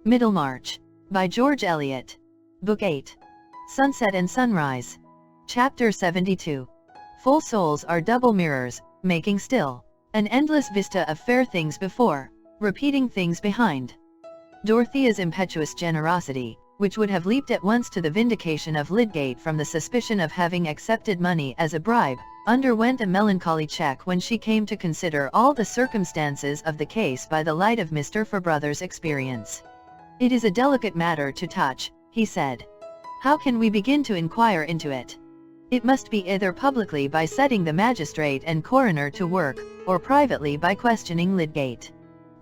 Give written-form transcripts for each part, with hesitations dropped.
Middlemarch, by George Eliot. Book 8. Sunset and Sunrise. Chapter 72. Full souls are double mirrors, making still an endless vista of fair things before, repeating things behind. Dorothea's impetuous generosity, which would have leaped at once to the vindication of Lydgate from the suspicion of having accepted money as a bribe, underwent a melancholy check when she came to consider all the circumstances of the case by the light of Mr. Fairbrother's experience. "It is a delicate matter to touch," he said. "How can we begin to inquire into it? It must be either publicly by setting the magistrate and coroner to work, or privately by questioning Lydgate.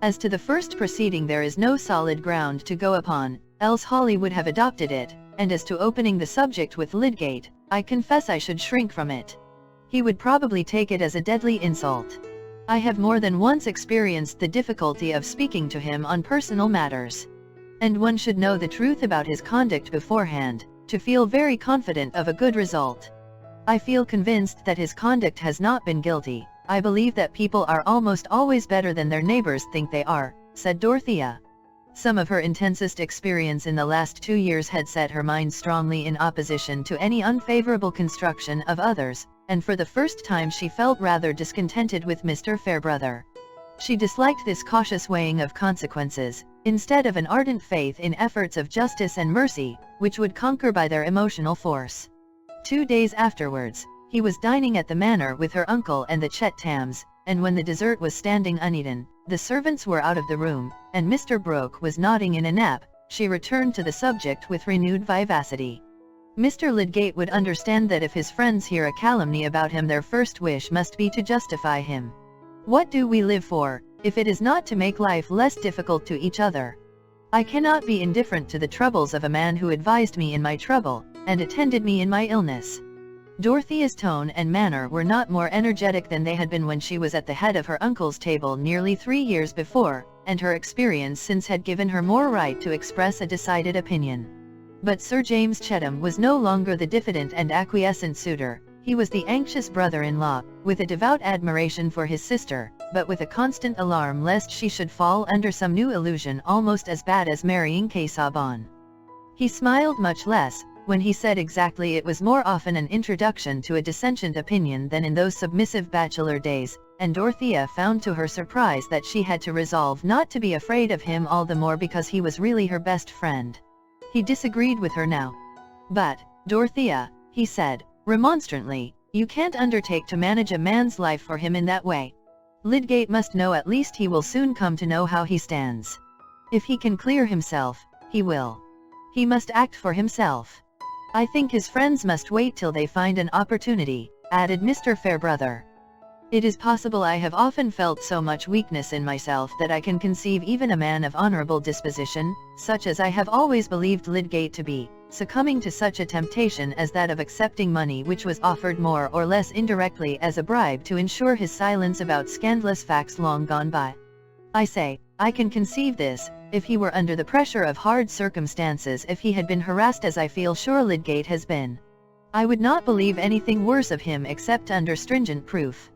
As to the first proceeding there is no solid ground to go upon, else Hawley would have adopted it, and as to opening the subject with Lydgate, I confess I should shrink from it. He would probably take it as a deadly insult. I have more than once experienced the difficulty of speaking to him on personal matters. And one should know the truth about his conduct beforehand, to feel very confident of a good result. I feel convinced that his conduct has not been guilty. I believe that people are almost always better than their neighbors think they are," said Dorothea. Some of her intensest experience in the last 2 years had set her mind strongly in opposition to any unfavorable construction of others, and for the first time she felt rather discontented with Mr. Fairbrother. She disliked this cautious weighing of consequences, instead of an ardent faith in efforts of justice and mercy, which would conquer by their emotional force. 2 days afterwards, he was dining at the manor with her uncle and the Chettams, and when the dessert was standing uneaten, the servants were out of the room, and Mr. Brooke was nodding in a nap, she returned to the subject with renewed vivacity. "Mr. Lydgate would understand that if his friends hear a calumny about him their first wish must be to justify him. What do we live for, if it is not to make life less difficult to each other? I cannot be indifferent to the troubles of a man who advised me in my trouble, and attended me in my illness." Dorothea's tone and manner were not more energetic than they had been when she was at the head of her uncle's table nearly 3 years before, and her experience since had given her more right to express a decided opinion. But Sir James Chettam was no longer the diffident and acquiescent suitor. He was the anxious brother-in-law, with a devout admiration for his sister, but with a constant alarm lest she should fall under some new illusion almost as bad as marrying Casaubon. He smiled much less, when he said exactly it was more often an introduction to a dissentient opinion than in those submissive bachelor days, and Dorothea found to her surprise that she had to resolve not to be afraid of him all the more because he was really her best friend. He disagreed with her now. "But, Dorothea," he said, remonstrantly, "you can't undertake to manage a man's life for him in that way. Lydgate must know, at least he will soon come to know how he stands. If he can clear himself, he will. He must act for himself. I think his friends must wait till they find an opportunity," added Mr. Fairbrother. "It is possible I have often felt so much weakness in myself that I can conceive even a man of honorable disposition, such as I have always believed Lydgate to be, succumbing to such a temptation as that of accepting money which was offered more or less indirectly as a bribe to ensure his silence about scandalous facts long gone by. I say, I can conceive this, if he were under the pressure of hard circumstances, if he had been harassed as I feel sure Lydgate has been. I would not believe anything worse of him except under stringent proof.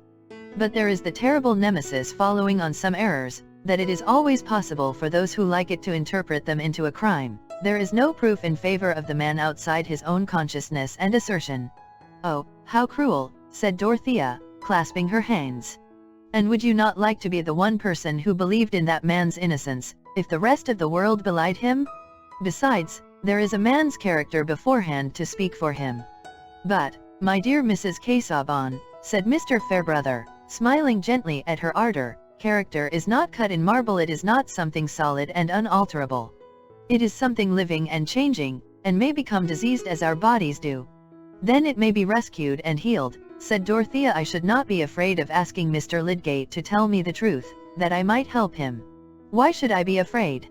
But there is the terrible nemesis following on some errors, that it is always possible for those who like it to interpret them into a crime. There is no proof in favor of the man outside his own consciousness and assertion." "Oh, how cruel," said Dorothea, clasping her hands. "And would you not like to be the one person who believed in that man's innocence, if the rest of the world belied him? Besides, there is a man's character beforehand to speak for him." "But, my dear Mrs. Casaubon," said Mr. Fairbrother, smiling gently at her ardor, "character is not cut in marble, it is not something solid and unalterable. It is something living and changing, and may become diseased as our bodies do. Then it may be rescued and healed," said Dorothea. "I should not be afraid of asking Mr. Lydgate to tell me the truth, that I might help him. Why should I be afraid?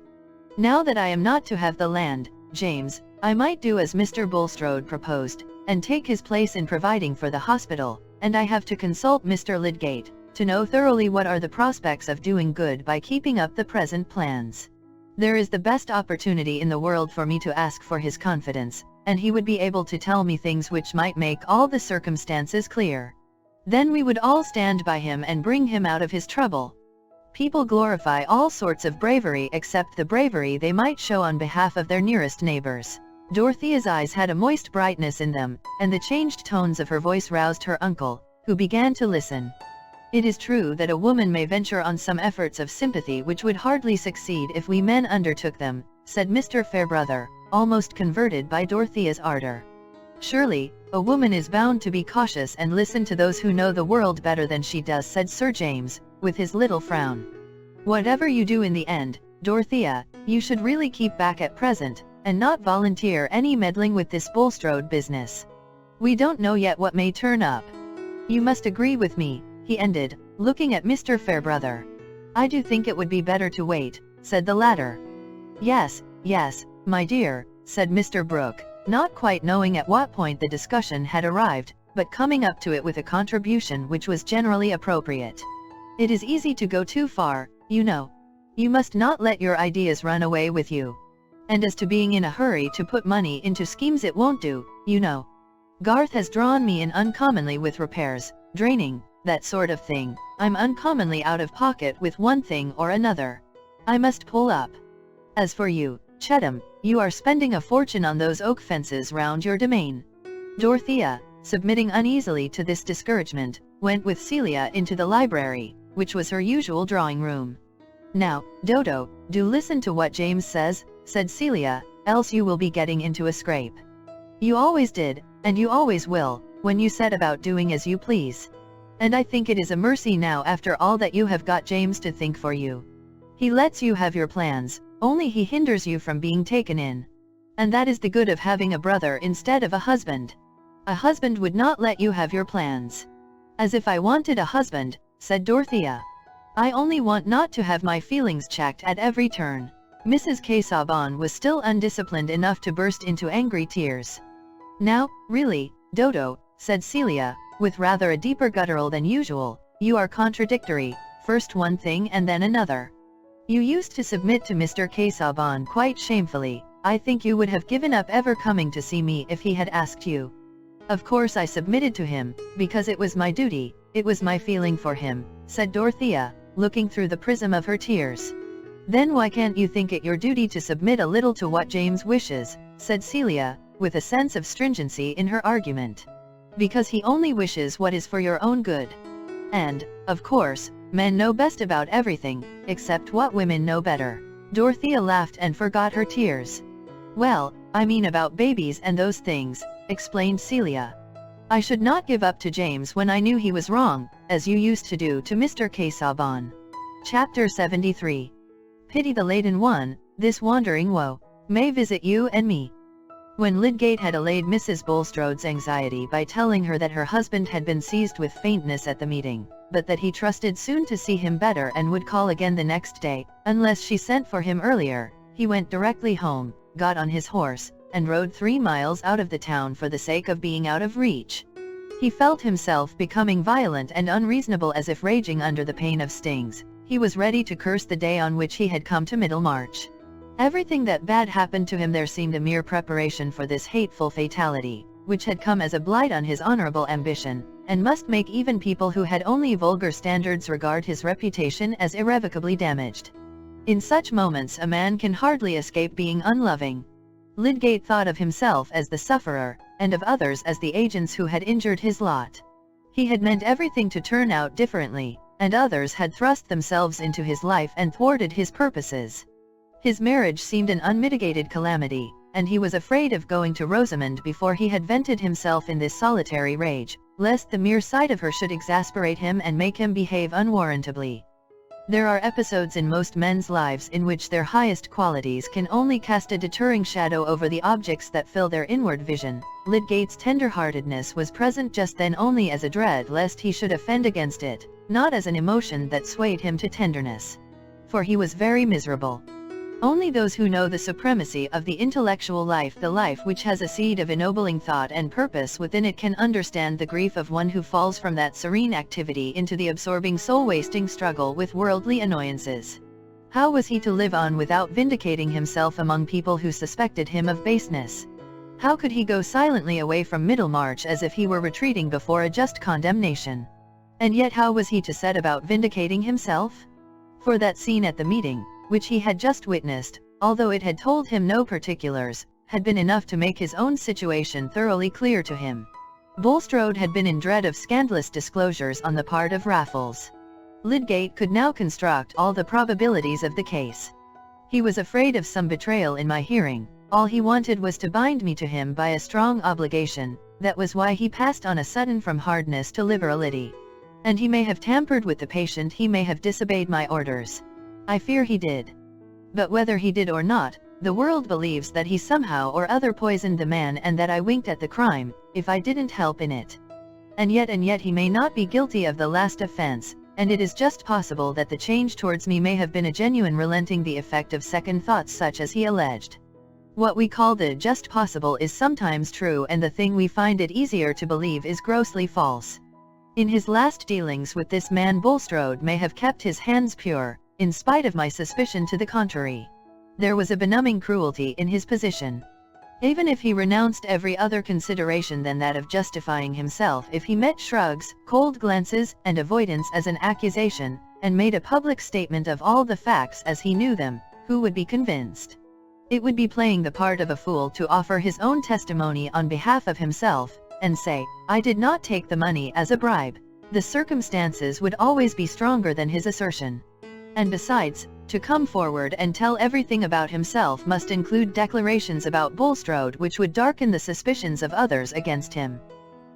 Now that I am not to have the land, James, I might do as Mr. Bulstrode proposed, and take his place in providing for the hospital, and I have to consult Mr. Lydgate, to know thoroughly what are the prospects of doing good by keeping up the present plans. There is the best opportunity in the world for me to ask for his confidence, and he would be able to tell me things which might make all the circumstances clear. Then we would all stand by him and bring him out of his trouble. People glorify all sorts of bravery except the bravery they might show on behalf of their nearest neighbors. Dorothea's eyes had a moist brightness in them, and the changed tones of her voice roused her uncle, who began to listen. It is true that a woman may venture on some efforts of sympathy which would hardly succeed if we men undertook them, said Mr. Fairbrother, almost converted by Dorothea's ardor. Surely, a woman is bound to be cautious and listen to those who know the world better than she does, said Sir James, with his little frown. Whatever you do in the end, Dorothea, you should really keep back at present, and not volunteer any meddling with this Bulstrode business. We don't know yet what may turn up. You must agree with me, he ended, looking at Mr. Fairbrother. I do think it would be better to wait, said the latter. Yes, my dear, said Mr. Brooke, not quite knowing at what point the discussion had arrived, but coming up to it with a contribution which was generally appropriate. It is easy to go too far, you know. You must not let your ideas run away with you. And as to being in a hurry to put money into schemes, it won't do, you know. Garth has drawn me in uncommonly with repairs, draining, that sort of thing. I'm uncommonly out of pocket with one thing or another. I must pull up. As for you, Chettam, you are spending a fortune on those oak fences round your domain. Dorothea, submitting uneasily to this discouragement, went with Celia into the library, which was her usual drawing room. Now, Dodo, do listen to what James says, said Celia, else you will be getting into a scrape. You always did, and you always will, when you set about doing as you please. And I think it is a mercy now after all that you have got James to think for you. He lets you have your plans, only he hinders you from being taken in. And that is the good of having a brother instead of a husband. A husband would not let you have your plans. As if I wanted a husband, said Dorothea. I only want not to have my feelings checked at every turn. Mrs. Casaubon was still undisciplined enough to burst into angry tears. Now, really, Dodo, said Celia, with rather a deeper guttural than usual, you are contradictory, first one thing and then another. You used to submit to Mr. Casaubon quite shamefully. I think you would have given up ever coming to see me if he had asked you. Of course I submitted to him, because it was my duty, it was my feeling for him, said Dorothea, looking through the prism of her tears. Then why can't you think it your duty to submit a little to what James wishes, said Celia, with a sense of stringency in her argument. Because he only wishes what is for your own good. And, of course, men know best about everything, except what women know better. Dorothea laughed and forgot her tears. Well, I mean about babies and those things, explained Celia. I should not give up to James when I knew he was wrong, as you used to do to Mr. Casaubon. Chapter 73. Pity the laden one, this wandering woe may visit you and me. When Lydgate had allayed Mrs. Bulstrode's anxiety by telling her that her husband had been seized with faintness at the meeting, but that he trusted soon to see him better and would call again the next day, unless she sent for him earlier, he went directly home, got on his horse, and rode 3 miles out of the town for the sake of being out of reach. He felt himself becoming violent and unreasonable, as if raging under the pain of stings. He was ready to curse the day on which he had come to Middlemarch. Everything that bad happened to him there seemed a mere preparation for this hateful fatality, which had come as a blight on his honorable ambition, and must make even people who had only vulgar standards regard his reputation as irrevocably damaged. In such moments a man can hardly escape being unloving. Lydgate thought of himself as the sufferer, and of others as the agents who had injured his lot. He had meant everything to turn out differently, and others had thrust themselves into his life and thwarted his purposes. His marriage seemed an unmitigated calamity, and he was afraid of going to Rosamond before he had vented himself in this solitary rage, lest the mere sight of her should exasperate him and make him behave unwarrantably. There are episodes in most men's lives in which their highest qualities can only cast a deterring shadow over the objects that fill their inward vision. Lydgate's tender-heartedness was present just then only as a dread lest he should offend against it, not as an emotion that swayed him to tenderness. For he was very miserable. Only those who know the supremacy of the intellectual life, the life which has a seed of ennobling thought and purpose within it, can understand the grief of one who falls from that serene activity into the absorbing soul-wasting struggle with worldly annoyances. How was he to live on without vindicating himself among people who suspected him of baseness? How could he go silently away from Middlemarch as if he were retreating before a just condemnation? And yet how was he to set about vindicating himself? For that scene at the meeting, which he had just witnessed, although it had told him no particulars, had been enough to make his own situation thoroughly clear to him. Bulstrode had been in dread of scandalous disclosures on the part of Raffles. Lydgate could now construct all the probabilities of the case. He was afraid of some betrayal in my hearing. All he wanted was to bind me to him by a strong obligation. That was why he passed on a sudden from hardness to liberality. And he may have tampered with the patient, he may have disobeyed my orders. I fear he did. But whether he did or not, the world believes that he somehow or other poisoned the man and that I winked at the crime, if I didn't help in it. And yet he may not be guilty of the last offense, and it is just possible that the change towards me may have been a genuine relenting, the effect of second thoughts such as he alleged. What we call the just possible is sometimes true, and the thing we find it easier to believe is grossly false. In his last dealings with this man, Bulstrode may have kept his hands pure, in spite of my suspicion to the contrary. There was a benumbing cruelty in his position. Even if he renounced every other consideration than that of justifying himself, if he met shrugs, cold glances, and avoidance as an accusation, and made a public statement of all the facts as he knew them, who would be convinced? It would be playing the part of a fool to offer his own testimony on behalf of himself, and say, I did not take the money as a bribe. The circumstances would always be stronger than his assertion. And besides, to come forward and tell everything about himself must include declarations about Bulstrode which would darken the suspicions of others against him.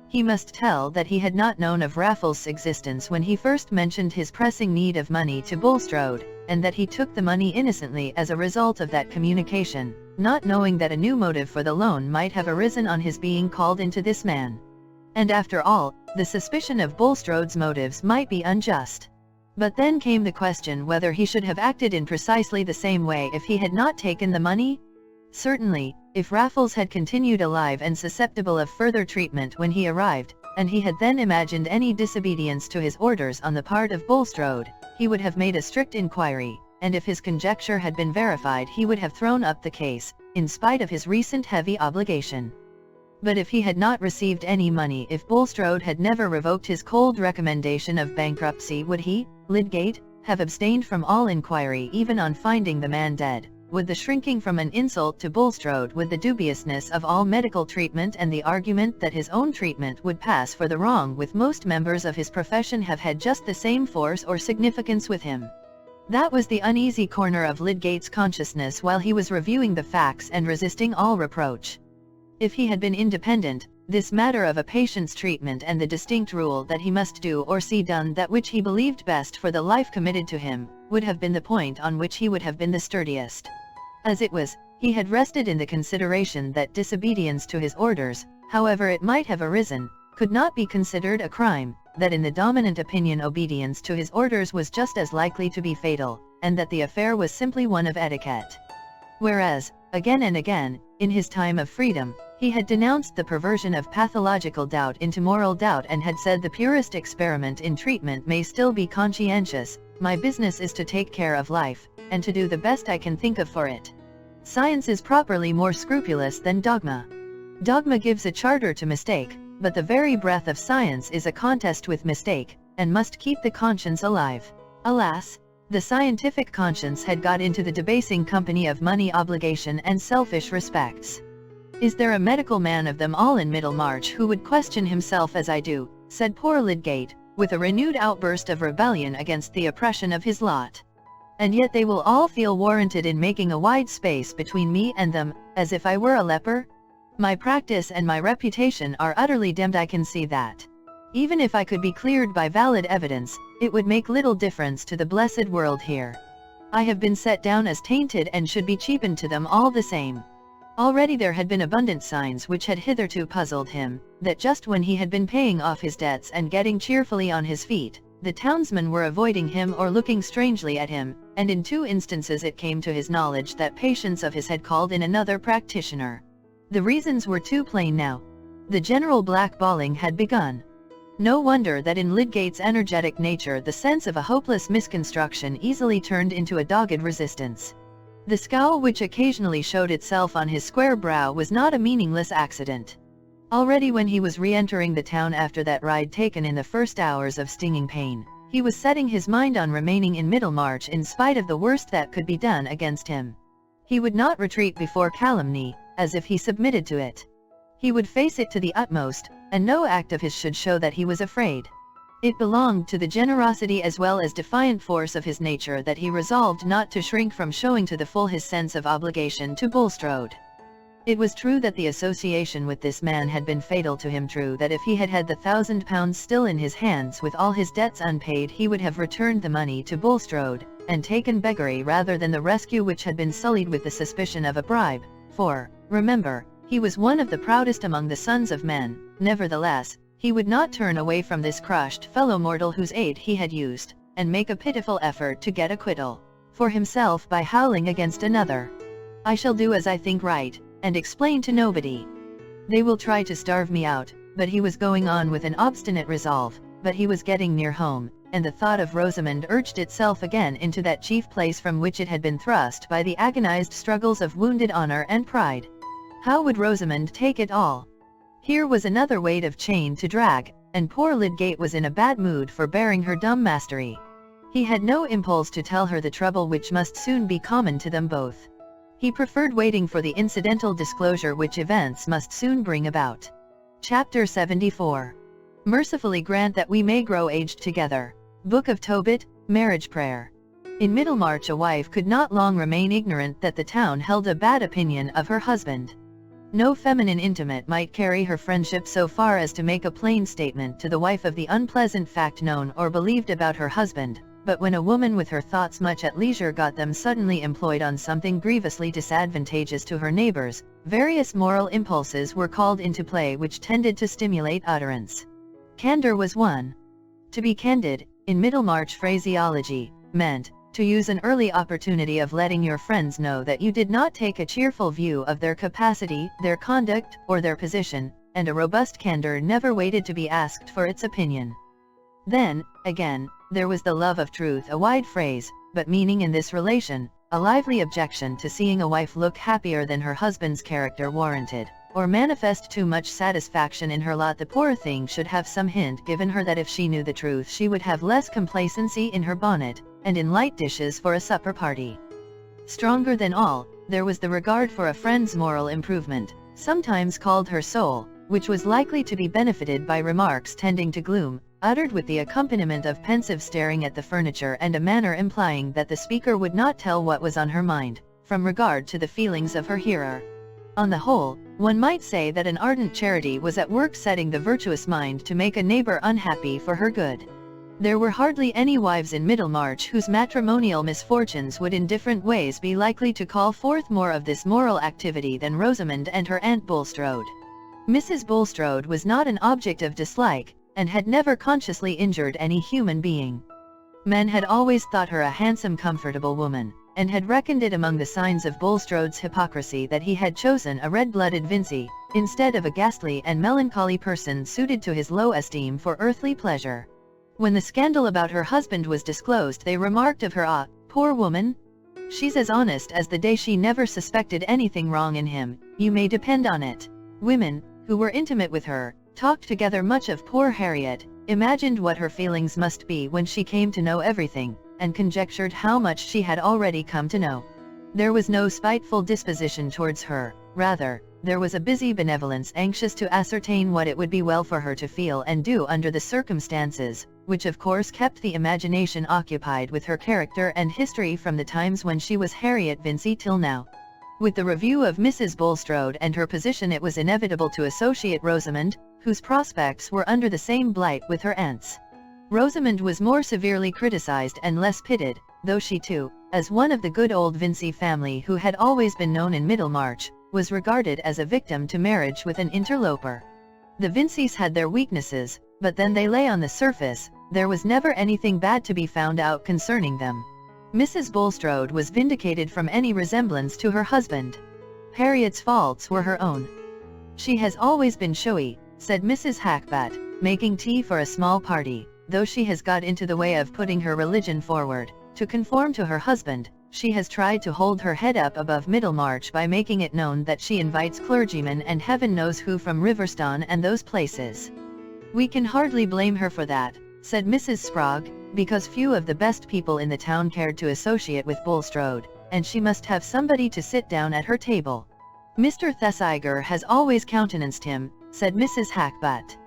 He must tell that he had not known of Raffles' existence when he first mentioned his pressing need of money to Bulstrode, and that he took the money innocently as a result of that communication, not knowing that a new motive for the loan might have arisen on his being called into this man. And after all, the suspicion of Bulstrode's motives might be unjust. But then came the question whether he should have acted in precisely the same way if he had not taken the money? Certainly, if Raffles had continued alive and susceptible of further treatment when he arrived, and he had then imagined any disobedience to his orders on the part of Bulstrode, he would have made a strict inquiry, and if his conjecture had been verified he would have thrown up the case, in spite of his recent heavy obligation. But if he had not received any money, if Bulstrode had never revoked his cold recommendation of bankruptcy, would he, Lydgate, have abstained from all inquiry even on finding the man dead? Would the shrinking from an insult to Bulstrode, would the dubiousness of all medical treatment and the argument that his own treatment would pass for the wrong with most members of his profession have had just the same force or significance with him? That was the uneasy corner of Lydgate's consciousness while he was reviewing the facts and resisting all reproach. If he had been independent, this matter of a patient's treatment and the distinct rule that he must do or see done that which he believed best for the life committed to him, would have been the point on which he would have been the sturdiest. As it was, he had rested in the consideration that disobedience to his orders, however it might have arisen, could not be considered a crime, that in the dominant opinion obedience to his orders was just as likely to be fatal, and that the affair was simply one of etiquette. Whereas, again and again, in his time of freedom, he had denounced the perversion of pathological doubt into moral doubt and had said the purest experiment in treatment may still be conscientious. My business is to take care of life, and to do the best I can think of for it. Science is properly more scrupulous than dogma. Dogma gives a charter to mistake, but the very breath of science is a contest with mistake, and must keep the conscience alive. Alas, the scientific conscience had got into the debasing company of money, obligation, and selfish respects. Is there a medical man of them all in Middlemarch who would question himself as I do, said poor Lydgate, with a renewed outburst of rebellion against the oppression of his lot. And yet they will all feel warranted in making a wide space between me and them, as if I were a leper? My practice and my reputation are utterly damned, I can see that. Even if I could be cleared by valid evidence, it would make little difference to the blessed world here. I have been set down as tainted and should be cheapened to them all the same. Already there had been abundant signs which had hitherto puzzled him, that just when he had been paying off his debts and getting cheerfully on his feet, the townsmen were avoiding him or looking strangely at him, and in 2 instances it came to his knowledge that patients of his had called in another practitioner. The reasons were too plain now. The general blackballing had begun. No wonder that in Lydgate's energetic nature the sense of a hopeless misconstruction easily turned into a dogged resistance. The scowl which occasionally showed itself on his square brow was not a meaningless accident. Already when he was re-entering the town after that ride taken in the first hours of stinging pain, he He was setting his mind on remaining in Middlemarch in spite of the worst that could be done against him. He would not retreat before calumny, as if he submitted to it. He would face it to the utmost, and no act of his should show that he was afraid. It belonged to the generosity as well as defiant force of his nature that he resolved not to shrink from showing to the full his sense of obligation to Bulstrode. It was true that the association with this man had been fatal to him, true that if he had had the £1,000 still in his hands with all his debts unpaid, he would have returned the money to Bulstrode, and taken beggary rather than the rescue which had been sullied with the suspicion of a bribe, for, remember, he was one of the proudest among the sons of men. Nevertheless, he would not turn away from this crushed fellow mortal whose aid he had used, and make a pitiful effort to get acquittal for himself by howling against another. "I shall do as I think right, and explain to nobody. They will try to starve me out," but he was going on with an obstinate resolve, but he was getting near home, and the thought of Rosamond urged itself again into that chief place from which it had been thrust by the agonized struggles of wounded honor and pride. How would Rosamond take it all? Here was another weight of chain to drag, and poor Lydgate was in a bad mood for bearing her dumb mastery. He had no impulse to tell her the trouble which must soon be common to them both. He preferred waiting for the incidental disclosure which events must soon bring about. Chapter 74. Mercifully grant that we may grow aged together. Book of Tobit, Marriage Prayer. In Middlemarch a wife could not long remain ignorant that the town held a bad opinion of her husband. No feminine intimate might carry her friendship so far as to make a plain statement to the wife of the unpleasant fact known or believed about her husband, but when a woman with her thoughts much at leisure got them suddenly employed on something grievously disadvantageous to her neighbors, various moral impulses were called into play which tended to stimulate utterance. Candor was one. To be candid, in Middlemarch phraseology, meant to use an early opportunity of letting your friends know that you did not take a cheerful view of their capacity, their conduct, or their position, and a robust candor never waited to be asked for its opinion. Then, again, there was the love of truth, a wide phrase, but meaning in this relation, a lively objection to seeing a wife look happier than her husband's character warranted, or manifest too much satisfaction in her lot. The poor thing should have some hint given her that if she knew the truth she would have less complacency in her bonnet, and in light dishes for a supper party. Stronger than all, there was the regard for a friend's moral improvement, sometimes called her soul, which was likely to be benefited by remarks tending to gloom, uttered with the accompaniment of pensive staring at the furniture and a manner implying that the speaker would not tell what was on her mind, from regard to the feelings of her hearer. On the whole, one might say that an ardent charity was at work setting the virtuous mind to make a neighbor unhappy for her good. There were hardly any wives in Middlemarch whose matrimonial misfortunes would in different ways be likely to call forth more of this moral activity than Rosamond and her Aunt Bulstrode. Mrs. Bulstrode was not an object of dislike, and had never consciously injured any human being. Men had always thought her a handsome, comfortable woman, and had reckoned it among the signs of Bulstrode's hypocrisy that he had chosen a red-blooded Vincey, instead of a ghastly and melancholy person suited to his low esteem for earthly pleasure. When the scandal about her husband was disclosed, they remarked of her, "Ah, poor woman! She's as honest as the day she never suspected anything wrong in him, you may depend on it." Women, who were intimate with her, talked together much of poor Harriet, imagined what her feelings must be when she came to know everything, and conjectured how much she had already come to know. There was no spiteful disposition towards her, rather, there was a busy benevolence anxious to ascertain what it would be well for her to feel and do under the circumstances, which of course kept the imagination occupied with her character and history from the times when she was Harriet Vincey till now. With the review of Mrs. Bulstrode and her position, it was inevitable to associate Rosamond, whose prospects were under the same blight, with her aunt's. Rosamond was more severely criticized and less pitied, though she too, as one of the good old Vincey family who had always been known in Middlemarch, was regarded as a victim to marriage with an interloper. The Vinceys had their weaknesses, but then they lay on the surface, there was never anything bad to be found out concerning them. Mrs. Bulstrode was vindicated from any resemblance to her husband. Harriet's faults were her own. "She has always been showy," said Mrs. Hackbat, making tea for a small party, "though she has got into the way of putting her religion forward, to conform to her husband. She has tried to hold her head up above Middlemarch by making it known that she invites clergymen and heaven knows who from Riverstone and those places." "We can hardly blame her for that," said Mrs. Spragg, because few of the best people in the town cared to associate with Bulstrode, and she must have somebody to sit down at her table. Mr. Thesiger has always countenanced him, said Mrs. Hackbutt.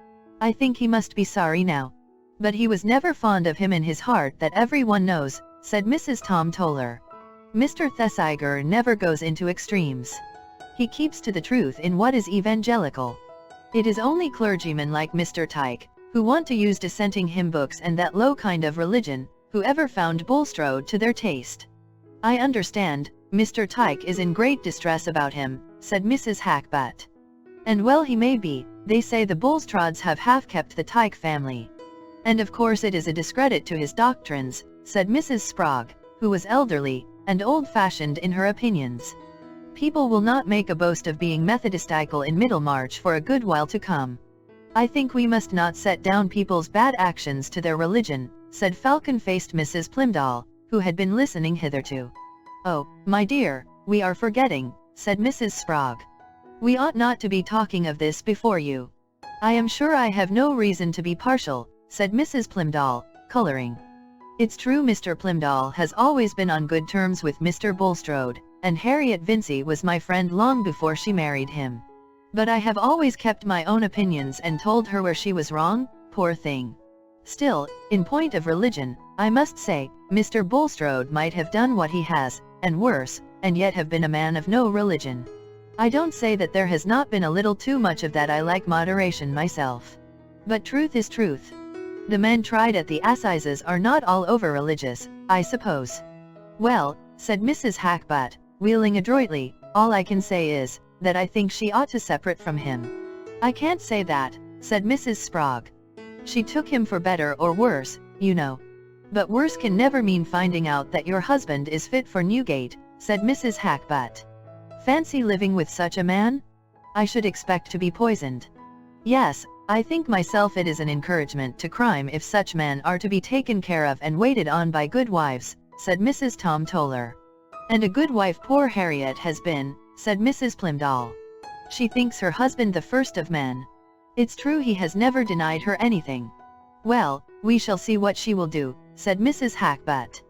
I think he must be sorry now. But he was never fond of him in his heart, that everyone knows, said Mrs. Tom Toller. Mr. Thesiger never goes into extremes. He keeps to the truth in what is evangelical. It is only clergymen like Mr. Tyke, who want to use dissenting hymn books and that low kind of religion, who ever found Bulstrode to their taste. I understand, Mr. Tyke is in great distress about him, said Mrs. Hackbutt. And well he may be, they say the Bulstrods have half kept the Tyke family. And of course it is a discredit to his doctrines, said Mrs. Sprague, who was elderly, and old-fashioned in her opinions. People will not make a boast of being Methodistical in Middlemarch for a good while to come. I think we must not set down people's bad actions to their religion, said falcon-faced Mrs. Plimdall, who had been listening hitherto. Oh, my dear, we are forgetting, said Mrs. Sprague. We ought not to be talking of this before you. I am sure I have no reason to be partial, said Mrs. Plimdall, coloring. It's true Mr. Plimdall has always been on good terms with Mr. Bulstrode, and Harriet Vincey was my friend long before she married him. But I have always kept my own opinions and told her where she was wrong, poor thing. Still, in point of religion, I must say, Mr. Bulstrode might have done what he has, and worse, and yet have been a man of no religion. I don't say that there has not been a little too much of that. I like moderation myself. But truth is truth. The men tried at the assizes are not all over religious, I suppose. Well, said Mrs. Hackbutt, wheeling adroitly, all I can say is, that I think she ought to separate from him. I can't say that, said Mrs. Sprague. She took him for better or worse, you know. But worse can never mean finding out that your husband is fit for Newgate, said Mrs. Hackbutt. Fancy living with such a man? I should expect to be poisoned. Yes, I think myself it is an encouragement to crime if such men are to be taken care of and waited on by good wives, said Mrs. Tom Toller. And a good wife poor Harriet has been, said Mrs. Plimdall. She thinks her husband the first of men. It's true he has never denied her anything. Well, we shall see what she will do, said Mrs. Hackbutt.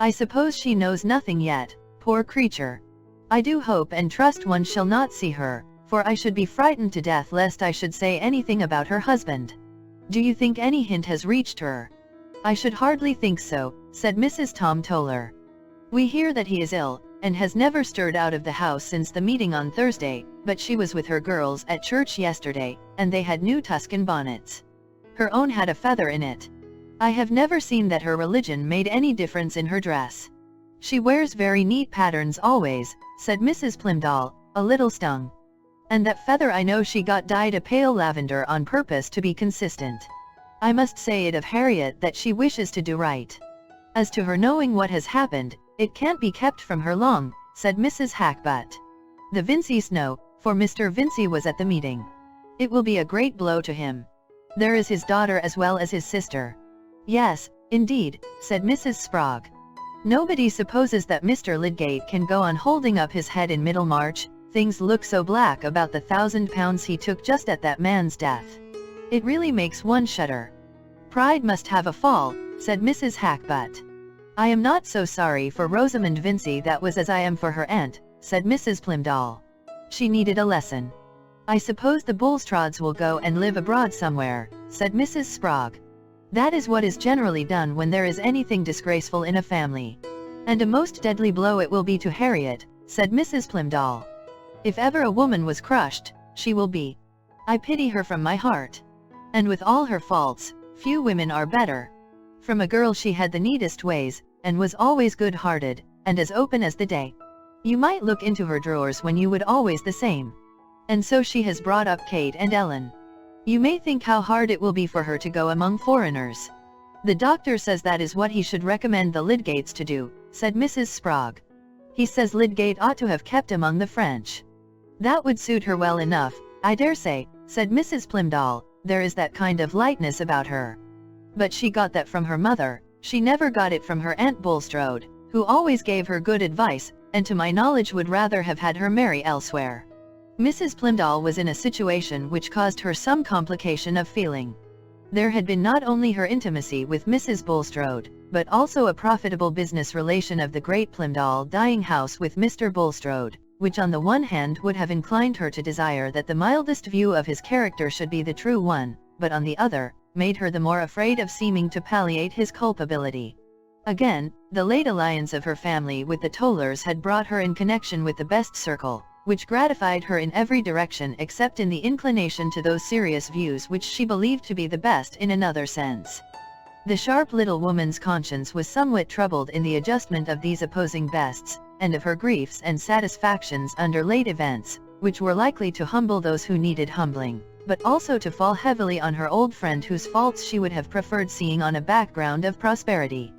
I suppose she knows nothing yet, poor creature. I do hope and trust one shall not see her, for I should be frightened to death lest I should say anything about her husband. Do you think any hint has reached her? I should hardly think so, said Mrs. Tom Toller. We hear that he is ill, and has never stirred out of the house since the meeting on Thursday, but she was with her girls at church yesterday, and they had new Tuscan bonnets. Her own had a feather in it. I have never seen that her religion made any difference in her dress. She wears very neat patterns always, said Mrs. Plimdall, a little stung. And that feather I know she got dyed a pale lavender on purpose to be consistent. I must say it of Harriet that she wishes to do right. As to her knowing what has happened, it can't be kept from her long, said Mrs. Hackbutt. The Vinceys know, for Mr. Vincey was at the meeting. It will be a great blow to him. There is his daughter as well as his sister. Yes, indeed, said Mrs. Sprague. Nobody supposes that Mr. Lydgate can go on holding up his head in Middlemarch. Things look so black about the £1,000 he took just at that man's death. It really makes one shudder. Pride must have a fall, said Mrs. Hackbutt. I am not so sorry for Rosamond Vincey that was as I am for her aunt, said Mrs. Plimdall. She needed a lesson. I suppose the Bulstrods will go and live abroad somewhere, said Mrs. Sprague. That is what is generally done when there is anything disgraceful in a family. And a most deadly blow it will be to Harriet, said Mrs. Plimdall. If ever a woman was crushed, she will be. I pity her from my heart. And with all her faults, few women are better. From a girl she had the neatest ways, and was always good-hearted, and as open as the day. You might look into her drawers when you would always the same. And so she has brought up Kate and Ellen. You may think how hard it will be for her to go among foreigners. The doctor says that is what he should recommend the Lydgates to do, said Mrs. Sprague. He says Lydgate ought to have kept among the French. That would suit her well enough, I dare say, said Mrs. Plimdall. There is that kind of lightness about her. But she got that from her mother. She never got it from her Aunt Bulstrode, who always gave her good advice, and to my knowledge would rather have had her marry elsewhere. Mrs. Plimdall was in a situation which caused her some complication of feeling. There had been not only her intimacy with Mrs. Bulstrode, but also a profitable business relation of the great Plimdall dyeing house with Mr. Bulstrode, which on the one hand would have inclined her to desire that the mildest view of his character should be the true one, but on the other, made her the more afraid of seeming to palliate his culpability. Again, the late alliance of her family with the Tollers had brought her in connection with the best circle, which gratified her in every direction except in the inclination to those serious views which she believed to be the best in another sense. The sharp little woman's conscience was somewhat troubled in the adjustment of these opposing bests, and of her griefs and satisfactions under late events, which were likely to humble those who needed humbling, but also to fall heavily on her old friend whose faults she would have preferred seeing on a background of prosperity.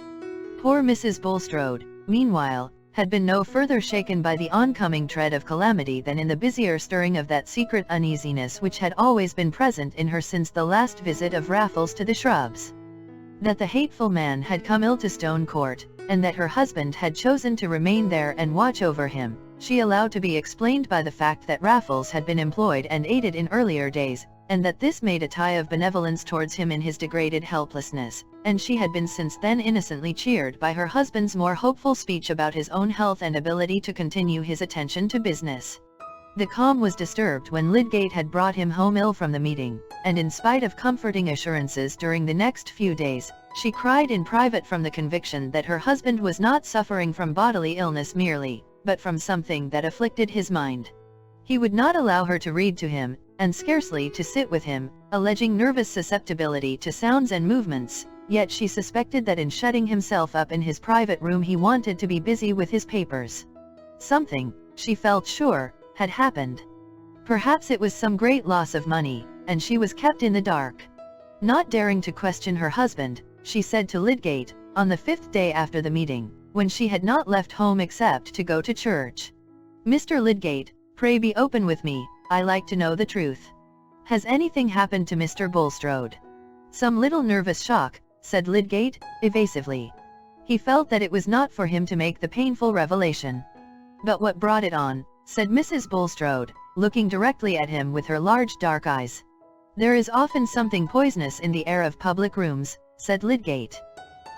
Poor Mrs. Bulstrode, meanwhile, had been no further shaken by the oncoming tread of calamity than in the busier stirring of that secret uneasiness which had always been present in her since the last visit of Raffles to the Shrubs. That the hateful man had come ill to Stone Court, and that her husband had chosen to remain there and watch over him, she allowed to be explained by the fact that Raffles had been employed and aided in earlier days, and that this made a tie of benevolence towards him in his degraded helplessness, and she had been since then innocently cheered by her husband's more hopeful speech about his own health and ability to continue his attention to business. The calm was disturbed when Lydgate had brought him home ill from the meeting, and in spite of comforting assurances during the next few days, she cried in private from the conviction that her husband was not suffering from bodily illness merely, but from something that afflicted his mind. He would not allow her to read to him, and scarcely to sit with him, alleging nervous susceptibility to sounds and movements, yet she suspected that in shutting himself up in his private room he wanted to be busy with his papers. Something, she felt sure, had happened. Perhaps it was some great loss of money, and she was kept in the dark. Not daring to question her husband, she said to Lydgate, on the 5th day after the meeting, when she had not left home except to go to church. "Mr. Lydgate, pray be open with me, I like to know the truth. Has anything happened to Mr. Bulstrode?" "Some little nervous shock," said Lydgate, evasively. He felt that it was not for him to make the painful revelation. "But what brought it on?" said Mrs. Bulstrode, looking directly at him with her large dark eyes. "There is often something poisonous in the air of public rooms," said Lydgate.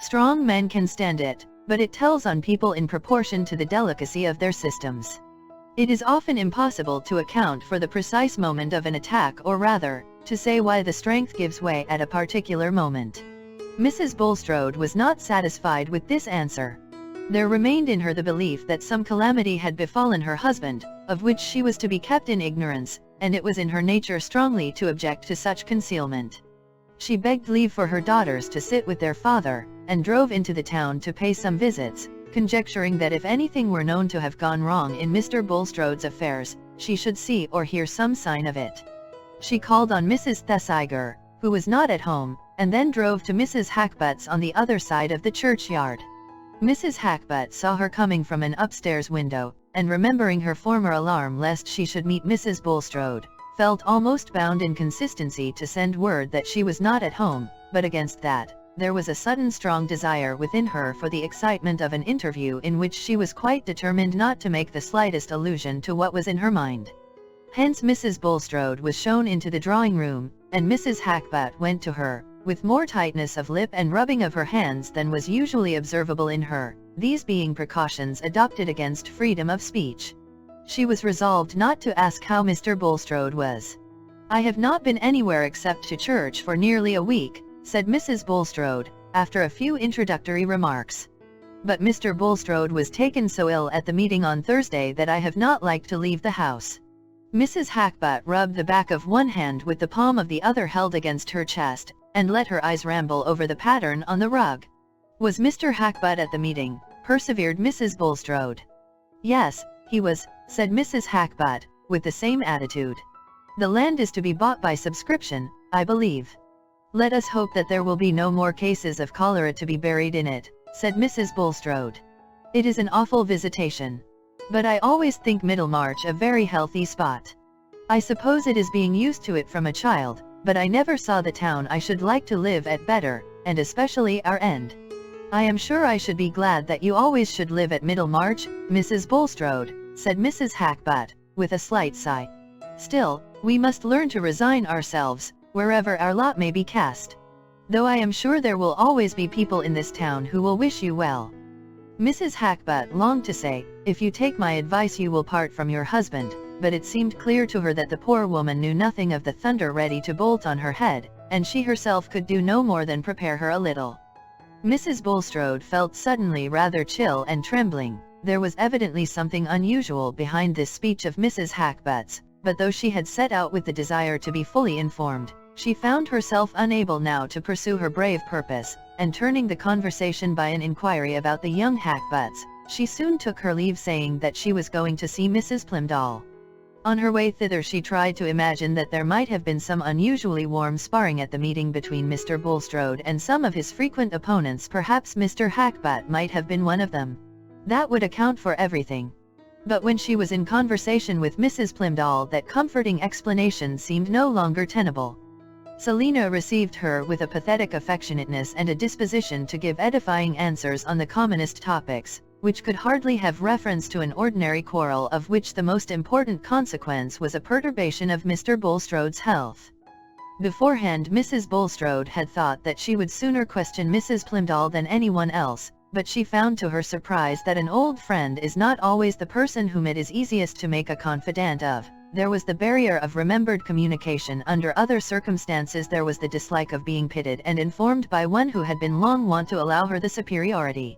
"Strong men can stand it, but it tells on people in proportion to the delicacy of their systems. It is often impossible to account for the precise moment of an attack, or rather, to say why the strength gives way at a particular moment." Mrs. Bulstrode was not satisfied with this answer. There remained in her the belief that some calamity had befallen her husband, of which she was to be kept in ignorance, and it was in her nature strongly to object to such concealment. She begged leave for her daughters to sit with their father, and drove into the town to pay some visits, conjecturing that if anything were known to have gone wrong in Mr. Bulstrode's affairs, she should see or hear some sign of it. She called on Mrs. Thesiger, who was not at home, and then drove to Mrs. Hackbutt's on the other side of the churchyard. Mrs. Hackbutt saw her coming from an upstairs window, and remembering her former alarm lest she should meet Mrs. Bulstrode, felt almost bound in consistency to send word that she was not at home, but against that, there was a sudden strong desire within her for the excitement of an interview in which she was quite determined not to make the slightest allusion to what was in her mind. Hence Mrs. Bulstrode was shown into the drawing-room, and Mrs. Hackbutt went to her, with more tightness of lip and rubbing of her hands than was usually observable in her, these being precautions adopted against freedom of speech. She was resolved not to ask how Mr. Bulstrode was. "I have not been anywhere except to church for nearly a week," said Mrs. Bulstrode, after a few introductory remarks. "But Mr. Bulstrode was taken so ill at the meeting on Thursday that I have not liked to leave the house." Mrs. Hackbutt rubbed the back of one hand with the palm of the other held against her chest, and let her eyes ramble over the pattern on the rug. "Was Mr. Hackbutt at the meeting?" persevered Mrs. Bulstrode. "Yes, he was," said Mrs. Hackbutt, with the same attitude. "The land is to be bought by subscription, I believe." "Let us hope that there will be no more cases of cholera to be buried in it," said Mrs. Bulstrode. "It is an awful visitation. But I always think Middlemarch a very healthy spot. I suppose it is being used to it from a child, but I never saw the town I should like to live at better, and especially our end. I am sure I should be glad that you always should live at Middlemarch, Mrs. Bulstrode," said Mrs. Hackbutt, with a slight sigh. "Still, we must learn to resign ourselves, wherever our lot may be cast. though I am sure there will always be people in this town who will wish you well." Mrs. Hackbutt longed to say, "If you take my advice you will part from your husband," but it seemed clear to her that the poor woman knew nothing of the thunder ready to bolt on her head, and she herself could do no more than prepare her a little. Mrs. Bulstrode felt suddenly rather chill and trembling. There was evidently something unusual behind this speech of Mrs. Hackbutt's, but though she had set out with the desire to be fully informed, she found herself unable now to pursue her brave purpose, and turning the conversation by an inquiry about the young Hackbutts, she soon took her leave, saying that she was going to see Mrs. Plimdall. On her way thither she tried to imagine that there might have been some unusually warm sparring at the meeting between Mr. Bulstrode and some of his frequent opponents. Perhaps Mr. Hackbutt might have been one of them. That would account for everything. But when she was in conversation with Mrs. Plimdall, that comforting explanation seemed no longer tenable. Selina received her with a pathetic affectionateness and a disposition to give edifying answers on the commonest topics, which could hardly have reference to an ordinary quarrel, of which the most important consequence was a perturbation of Mr. Bulstrode's health. Beforehand Mrs. Bulstrode had thought that she would sooner question Mrs. Plimdall than anyone else, but she found to her surprise that an old friend is not always the person whom it is easiest to make a confidant of. There was the barrier of remembered communication. Under other circumstances there was the dislike of being pitied and informed by one who had been long wont to allow her the superiority.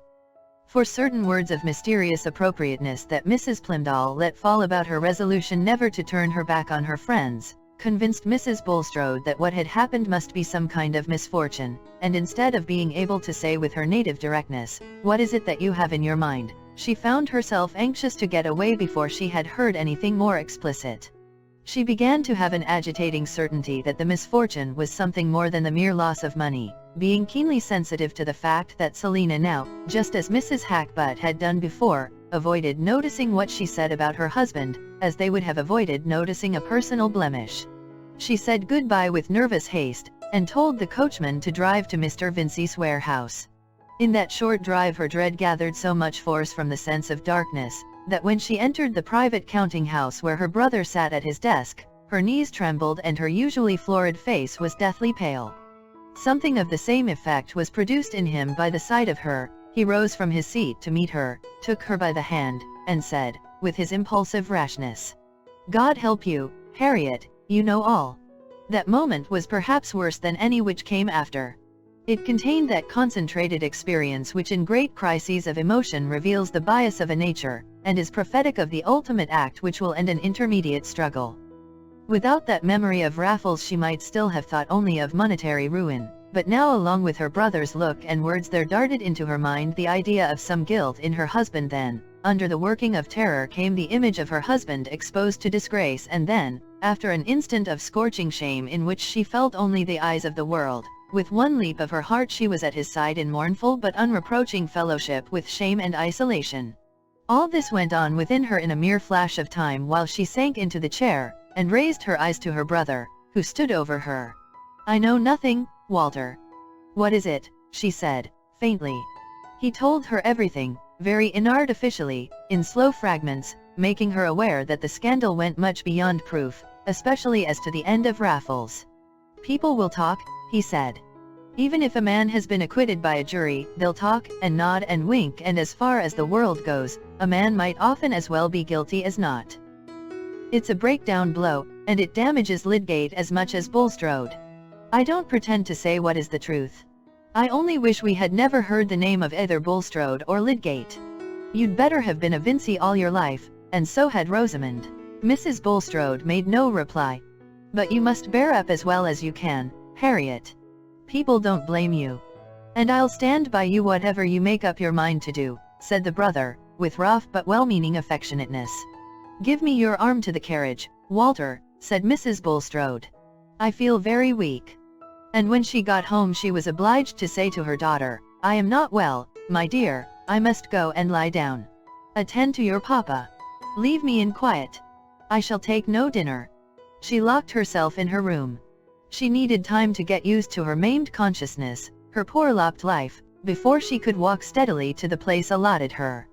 For certain words of mysterious appropriateness that Mrs. Plimdall let fall about her resolution never to turn her back on her friends, convinced Mrs. Bulstrode that what had happened must be some kind of misfortune, and instead of being able to say with her native directness, "What is it that you have in your mind?" she found herself anxious to get away before she had heard anything more explicit. She began to have an agitating certainty that the misfortune was something more than the mere loss of money, being keenly sensitive to the fact that Selina now, just as Mrs. Hackbutt had done before, avoided noticing what she said about her husband, as they would have avoided noticing a personal blemish. She said goodbye with nervous haste, and told the coachman to drive to Mr. Vincey's warehouse. In that short drive her dread gathered so much force from the sense of darkness, that when she entered the private counting-house where her brother sat at his desk, her knees trembled and her usually florid face was deathly pale. Something of the same effect was produced in him by the sight of her. He rose from his seat to meet her, took her by the hand, and said, with his impulsive rashness, "God help you, Harriet, you know all." That moment was perhaps worse than any which came after. It contained that concentrated experience which in great crises of emotion reveals the bias of a nature, and is prophetic of the ultimate act which will end an intermediate struggle. Without that memory of Raffles she might still have thought only of monetary ruin, but now along with her brother's look and words there darted into her mind the idea of some guilt in her husband. Then, under the working of terror came the image of her husband exposed to disgrace, and then, after an instant of scorching shame in which she felt only the eyes of the world, with one leap of her heart she was at his side in mournful but unreproaching fellowship with shame and isolation. All this went on within her in a mere flash of time, while she sank into the chair, and raised her eyes to her brother, who stood over her. "I know nothing, Walter." "What is it?" she said, faintly. He told her everything, very inartificially, in slow fragments, making her aware that the scandal went much beyond proof, especially as to the end of Raffles. "People will talk," he said. "Even if a man has been acquitted by a jury, they'll talk, and nod and wink, and as far as the world goes, a man might often as well be guilty as not. It's a breakdown blow, and it damages Lydgate as much as Bulstrode. I don't pretend to say what is the truth. I only wish we had never heard the name of either Bulstrode or Lydgate. You'd better have been a Vincey all your life, and so had Rosamond." Mrs. Bulstrode made no reply. "But you must bear up as well as you can, Harriet. People don't blame you. And I'll stand by you whatever you make up your mind to do," said the brother, with rough but well-meaning affectionateness. "Give me your arm to the carriage, Walter," said Mrs. Bulstrode. "I feel very weak." And when she got home she was obliged to say to her daughter, "I am not well, my dear, I must go and lie down. Attend to your papa. Leave me in quiet. I shall take no dinner." She locked herself in her room. She needed time to get used to her maimed consciousness, her poor locked life, before she could walk steadily to the place allotted her.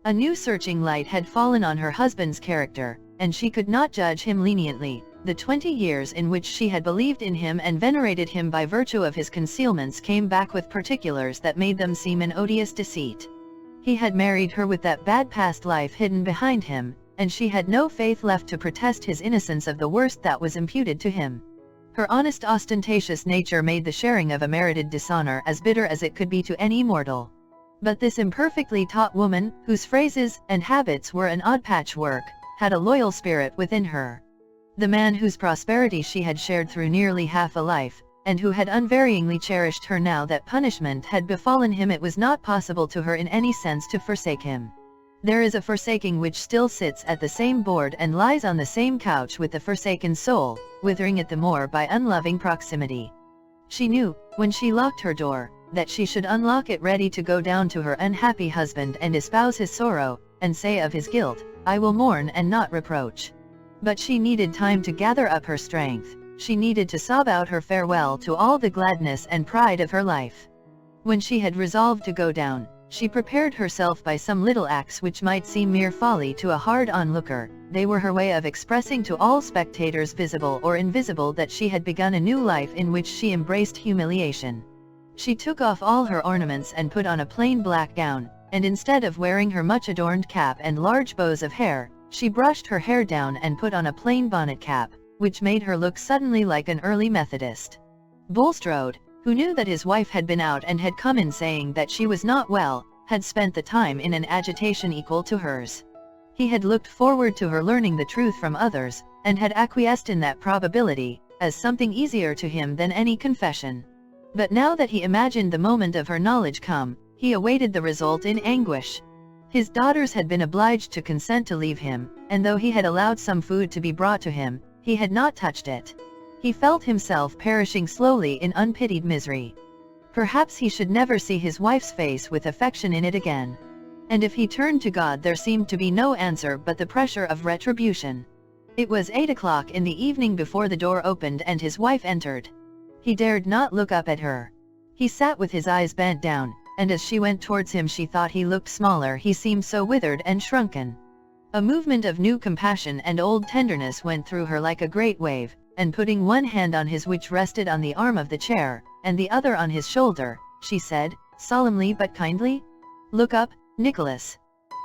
A new searching light had fallen on her husband's character, and she could not judge him leniently, The 20 years in which she had believed in him and venerated him by virtue of his concealments came back with particulars that made them seem an odious deceit. He had married her with that bad past life hidden behind him, and she had no faith left to protest his innocence of the worst that was imputed to him. Her honest ostentatious nature made the sharing of a merited dishonor as bitter as it could be to any mortal. But this imperfectly taught woman, whose phrases and habits were an odd patchwork, had a loyal spirit within her. The man whose prosperity she had shared through nearly half a life, and who had unvaryingly cherished her now that punishment had befallen him, it was not possible to her in any sense to forsake him. There is a forsaking which still sits at the same board and lies on the same couch with the forsaken soul, withering it the more by unloving proximity. She knew, when she locked her door, that she should unlock it ready to go down to her unhappy husband and espouse his sorrow, and say of his guilt, "I will mourn and not reproach." But she needed time to gather up her strength. She needed to sob out her farewell to all the gladness and pride of her life. When she had resolved to go down, she prepared herself by some little acts which might seem mere folly to a hard onlooker. They were her way of expressing to all spectators, visible or invisible, that she had begun a new life in which she embraced humiliation. She took off all her ornaments and put on a plain black gown, and instead of wearing her much adorned cap and large bows of hair, she brushed her hair down and put on a plain bonnet cap, which made her look suddenly like an early Methodist. Bulstrode, who knew that his wife had been out and had come in saying that she was not well, had spent the time in an agitation equal to hers. He had looked forward to her learning the truth from others, and had acquiesced in that probability, as something easier to him than any confession. But now that he imagined the moment of her knowledge come, he awaited the result in anguish. His daughters had been obliged to consent to leave him, and though he had allowed some food to be brought to him, he had not touched it. He felt himself perishing slowly in unpitied misery. Perhaps he should never see his wife's face with affection in it again. And if he turned to God, there seemed to be no answer but the pressure of retribution. It was 8 o'clock in the evening before the door opened and his wife entered. He dared not look up at her. He sat with his eyes bent down, and as she went towards him she thought he looked smaller, he seemed so withered and shrunken. A movement of new compassion and old tenderness went through her like a great wave, and putting one hand on his, which rested on the arm of the chair, and the other on his shoulder, she said, solemnly but kindly, "Look up, Nicholas."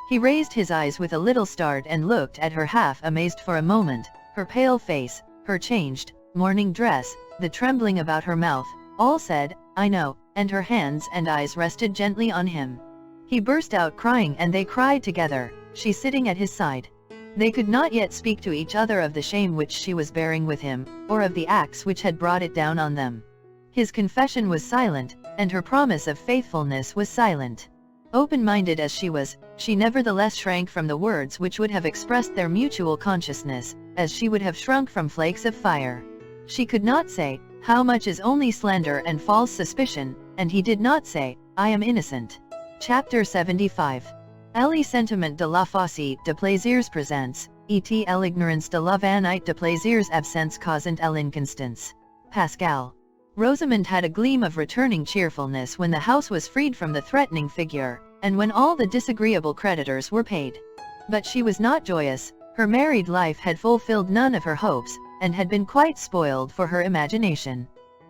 He raised his eyes with a little start and looked at her, half amazed for a moment. Her pale face, her changed morning dress, the trembling about her mouth, all said, "I know," and her hands and eyes rested gently on him. He burst out crying, and they cried together, she sitting at his side. They could not yet speak to each other of the shame which she was bearing with him, or of the acts which had brought it down on them. His confession was silent, and her promise of faithfulness was silent. Open-minded as she was, she nevertheless shrank from the words which would have expressed their mutual consciousness, as she would have shrunk from flakes of fire. She could not say, "How much is only slander and false suspicion," and he did not say, "I am innocent." Chapter 75. Le sentiment de la fosse de plaisirs presents, et l'ignorance de la vanité de plaisirs absents causant l'inconstance. Pascal. Rosamond had a gleam of returning cheerfulness when the house was freed from the threatening figure, and when all the disagreeable creditors were paid. But she was not joyous. Her married life had fulfilled none of her hopes, and had been quite spoiled for her imagination.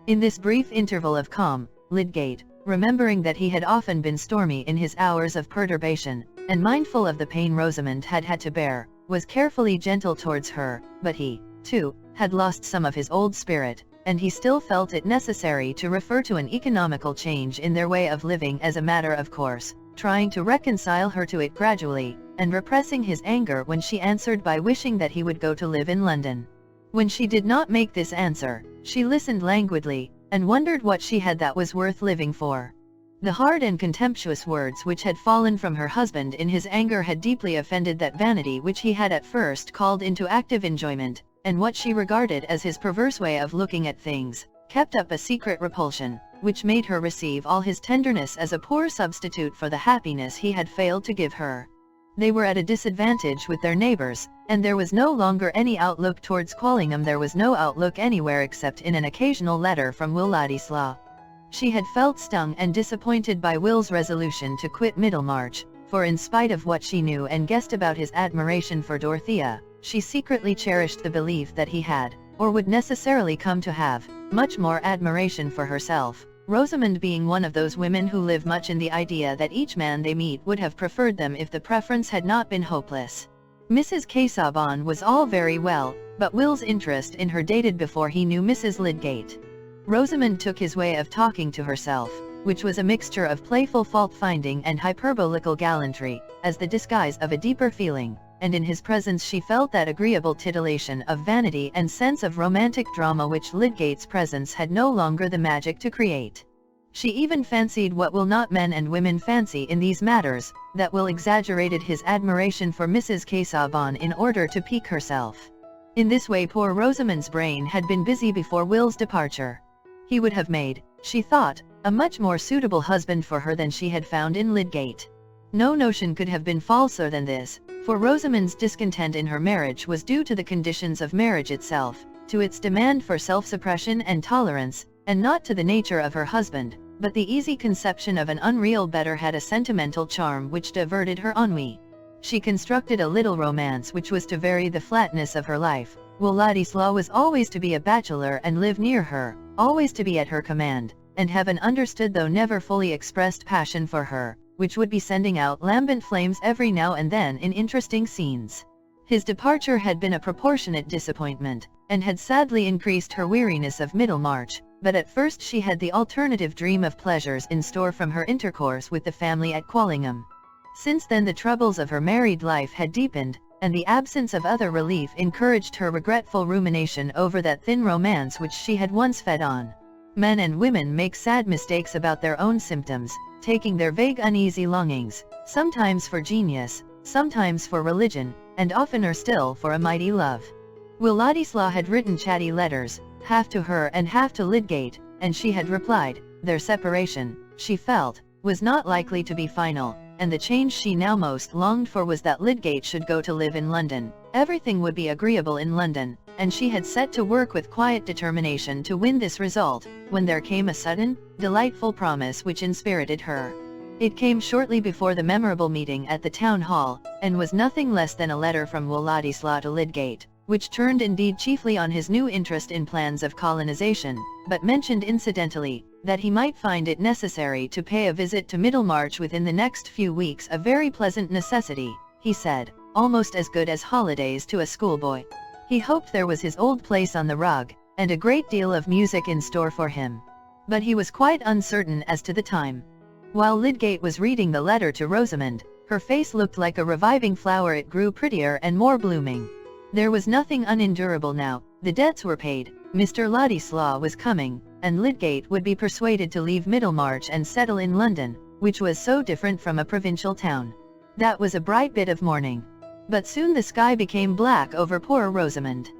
In this brief interval of calm, Lydgate, remembering that he had often been stormy in his hours of perturbation, and mindful of the pain Rosamond had had to bear, was carefully gentle towards her, but he, too, had lost some of his old spirit, and he still felt it necessary to refer to an economical change in their way of living as a matter of course, trying to reconcile her to it gradually, and repressing his anger when she answered by wishing that he would go to live in London. When she did not make this answer, she listened languidly, and wondered what she had that was worth living for. The hard and contemptuous words which had fallen from her husband in his anger had deeply offended that vanity which he had at first called into active enjoyment, and what she regarded as his perverse way of looking at things, kept up a secret repulsion, which made her receive all his tenderness as a poor substitute for the happiness he had failed to give her. They were at a disadvantage with their neighbors, and there was no longer any outlook towards Quallingham. There was no outlook anywhere except in an occasional letter from Will Ladislaw. She had felt stung and disappointed by Will's resolution to quit Middlemarch, for in spite of what she knew and guessed about his admiration for Dorothea, she secretly cherished the belief that he had, or would necessarily come to have, much more admiration for herself, Rosamond being one of those women who live much in the idea that each man they meet would have preferred them if the preference had not been hopeless. Mrs. Casaubon was all very well, but Will's interest in her dated before he knew Mrs. Lydgate. Rosamond took his way of talking to herself, which was a mixture of playful fault-finding and hyperbolical gallantry, as the disguise of a deeper feeling, and in his presence she felt that agreeable titillation of vanity and sense of romantic drama which Lydgate's presence had no longer the magic to create. She even fancied what will not men and women fancy in these matters, that Will exaggerated his admiration for Mrs. Casaubon in order to pique herself. In this way poor Rosamond's brain had been busy before Will's departure. He would have made, she thought, a much more suitable husband for her than she had found in Lydgate. No notion could have been falser than this, for Rosamond's discontent in her marriage was due to the conditions of marriage itself, to its demand for self-suppression and tolerance, and not to the nature of her husband, but the easy conception of an unreal better had a sentimental charm which diverted her ennui. She constructed a little romance which was to vary the flatness of her life. Will Ladislaw was always to be a bachelor and live near her, always to be at her command, and have an understood though never fully expressed passion for her, which would be sending out lambent flames every now and then in interesting scenes. His departure had been a proportionate disappointment, and had sadly increased her weariness of Middlemarch, but at first she had the alternative dream of pleasures in store from her intercourse with the family at Quallingham. Since then the troubles of her married life had deepened, and the absence of other relief encouraged her regretful rumination over that thin romance which she had once fed on. Men and women make sad mistakes about their own symptoms, taking their vague uneasy longings, sometimes for genius, sometimes for religion, and oftener still for a mighty love. Will Ladislaw had written chatty letters, half to her and half to Lydgate, and she had replied. Their separation, she felt, was not likely to be final, and the change she now most longed for was that Lydgate should go to live in London. Everything would be agreeable in London, and she had set to work with quiet determination to win this result, when there came a sudden, delightful promise which inspirited her. It came shortly before the memorable meeting at the town hall, and was nothing less than a letter from Will Ladislaw to Lydgate, which turned indeed chiefly on his new interest in plans of colonization, but mentioned incidentally, that he might find it necessary to pay a visit to Middlemarch within the next few weeks, a very pleasant necessity, he said, almost as good as holidays to a schoolboy. He hoped there was his old place on the rug, and a great deal of music in store for him. But he was quite uncertain as to the time. While Lydgate was reading the letter to Rosamond, her face looked like a reviving flower. It grew prettier and more blooming. There was nothing unendurable now, the debts were paid, Mr. Ladislaw was coming, and Lydgate would be persuaded to leave Middlemarch and settle in London, which was so different from a provincial town. That was a bright bit of morning. But soon the sky became black over poor Rosamond.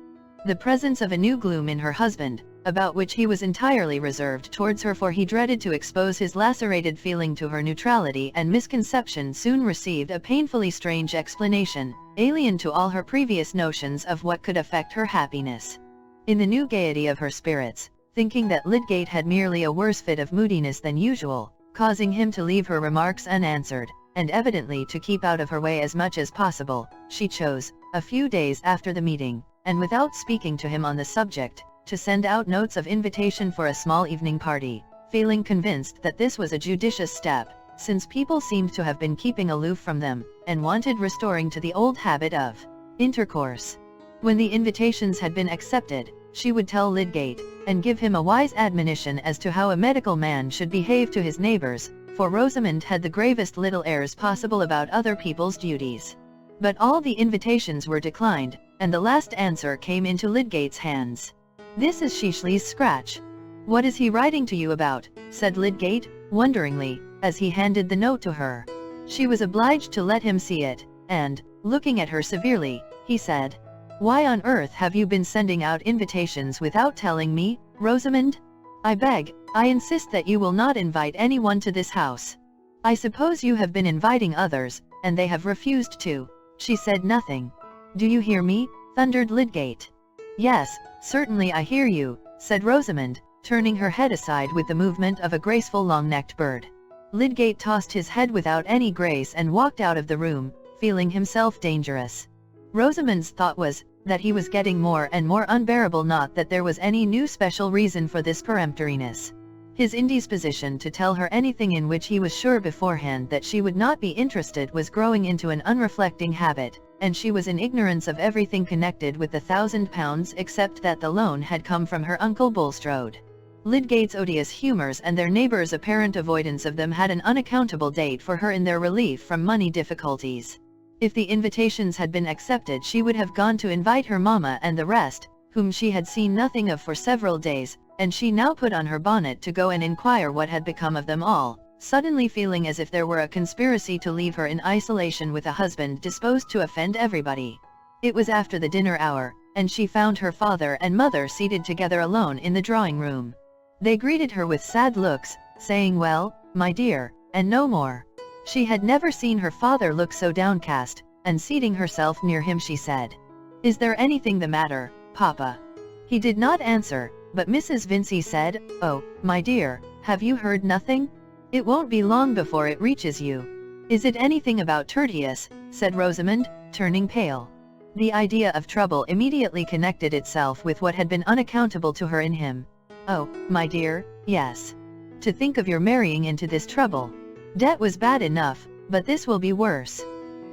The presence of a new gloom in her husband, about which he was entirely reserved towards her, for he dreaded to expose his lacerated feeling to her neutrality and misconception, soon received a painfully strange explanation, alien to all her previous notions of what could affect her happiness. In the new gaiety of her spirits, thinking that Lydgate had merely a worse fit of moodiness than usual, causing him to leave her remarks unanswered, and evidently to keep out of her way as much as possible, she chose, a few days after the meeting, and without speaking to him on the subject, to send out notes of invitation for a small evening party, feeling convinced that this was a judicious step, since people seemed to have been keeping aloof from them, and wanted restoring to the old habit of intercourse. When the invitations had been accepted, she would tell Lydgate, and give him a wise admonition as to how a medical man should behave to his neighbors, for Rosamond had the gravest little airs possible about other people's duties. But all the invitations were declined, and the last answer came into Lydgate's hands. "This is Sheashley's scratch. What is he writing to you about?" said Lydgate, wonderingly, as he handed the note to her. She was obliged to let him see it, and, looking at her severely, he said, "Why on earth have you been sending out invitations without telling me, Rosamond? I insist that you will not invite anyone to this house. I suppose you have been inviting others, and they have refused to." She said nothing. "Do you hear me?" thundered Lydgate. "Yes, certainly I hear you," said Rosamond, turning her head aside with the movement of a graceful long-necked bird. Lydgate tossed his head without any grace and walked out of the room, feeling himself dangerous. Rosamond's thought was, that he was getting more and more unbearable, not that there was any new special reason for this peremptoriness. His indisposition to tell her anything in which he was sure beforehand that she would not be interested was growing into an unreflecting habit, and she was in ignorance of everything connected with the £1,000 except that the loan had come from her uncle Bulstrode. Lydgate's odious humours and their neighbours' apparent avoidance of them had an unaccountable date for her in their relief from money difficulties. If the invitations had been accepted, she would have gone to invite her mamma and the rest, whom she had seen nothing of for several days, and she now put on her bonnet to go and inquire what had become of them all, suddenly feeling as if there were a conspiracy to leave her in isolation with a husband disposed to offend everybody. It was after the dinner hour, and she found her father and mother seated together alone in the drawing-room. They greeted her with sad looks, saying, "Well, my dear," and no more. She had never seen her father look so downcast, and seating herself near him she said, "Is there anything the matter, Papa?" He did not answer, but Mrs. Vincey said, "Oh, my dear, have you heard nothing? It won't be long before it reaches you." "Is it anything about Tertius?" said Rosamond, turning pale. The idea of trouble immediately connected itself with what had been unaccountable to her in him. "Oh, my dear, yes. To think of your marrying into this trouble. Debt was bad enough, but this will be worse."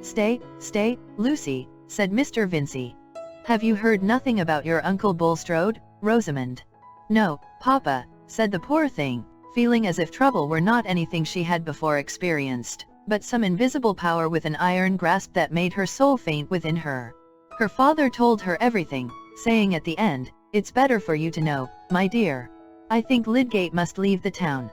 Stay, Lucy," said Mr. Vincey. "Have you heard nothing about your uncle Bulstrode, Rosamond?" "No, Papa," said the poor thing, feeling as if trouble were not anything she had before experienced, but some invisible power with an iron grasp that made her soul faint within her. Her father told her everything, saying at the end, "It's better for you to know, my dear. I think Lydgate must leave the town.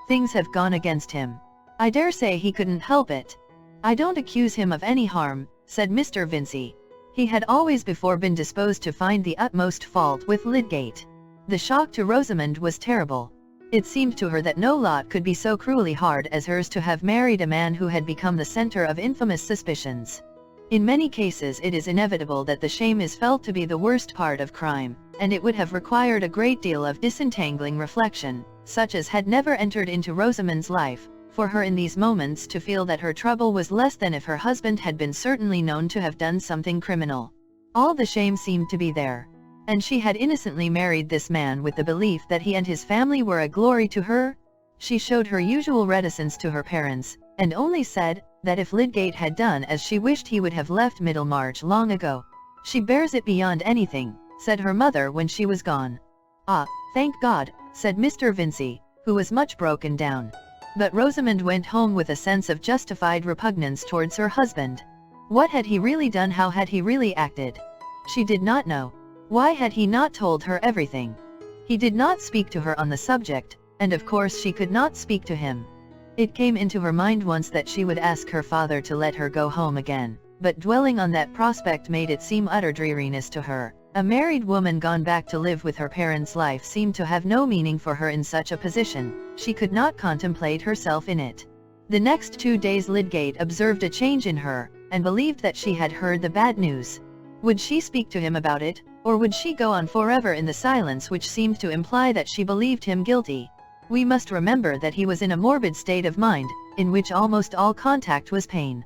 Things have gone against him. I dare say he couldn't help it." "I don't accuse him of any harm," said Mr. Vincey. He had always before been disposed to find the utmost fault with Lydgate. The shock to Rosamond was terrible. It seemed to her that no lot could be so cruelly hard as hers to have married a man who had become the centre of infamous suspicions. In many cases it is inevitable that the shame is felt to be the worst part of crime, and it would have required a great deal of disentangling reflection, such as had never entered into Rosamond's life, for her in these moments to feel that her trouble was less than if her husband had been certainly known to have done something criminal. All the shame seemed to be there. And she had innocently married this man with the belief that he and his family were a glory to her. She showed her usual reticence to her parents, and only said, that if Lydgate had done as she wished he would have left Middlemarch long ago. "She bears it beyond anything," said her mother when she was gone. "Ah, thank God," said Mr. Vincey, who was much broken down. But Rosamond went home with a sense of justified repugnance towards her husband. What had he really done? How had he really acted? She did not know. Why had he not told her everything? He did not speak to her on the subject, and of course she could not speak to him. It came into her mind once that she would ask her father to let her go home again, but dwelling on that prospect made it seem utter dreariness to her. A married woman gone back to live with her parents' life seemed to have no meaning for her in such a position. She could not contemplate herself in it. The next 2 days Lydgate observed a change in her, and believed that she had heard the bad news. Would she speak to him about it, or would she go on forever in the silence which seemed to imply that she believed him guilty? We must remember that he was in a morbid state of mind, in which almost all contact was pain.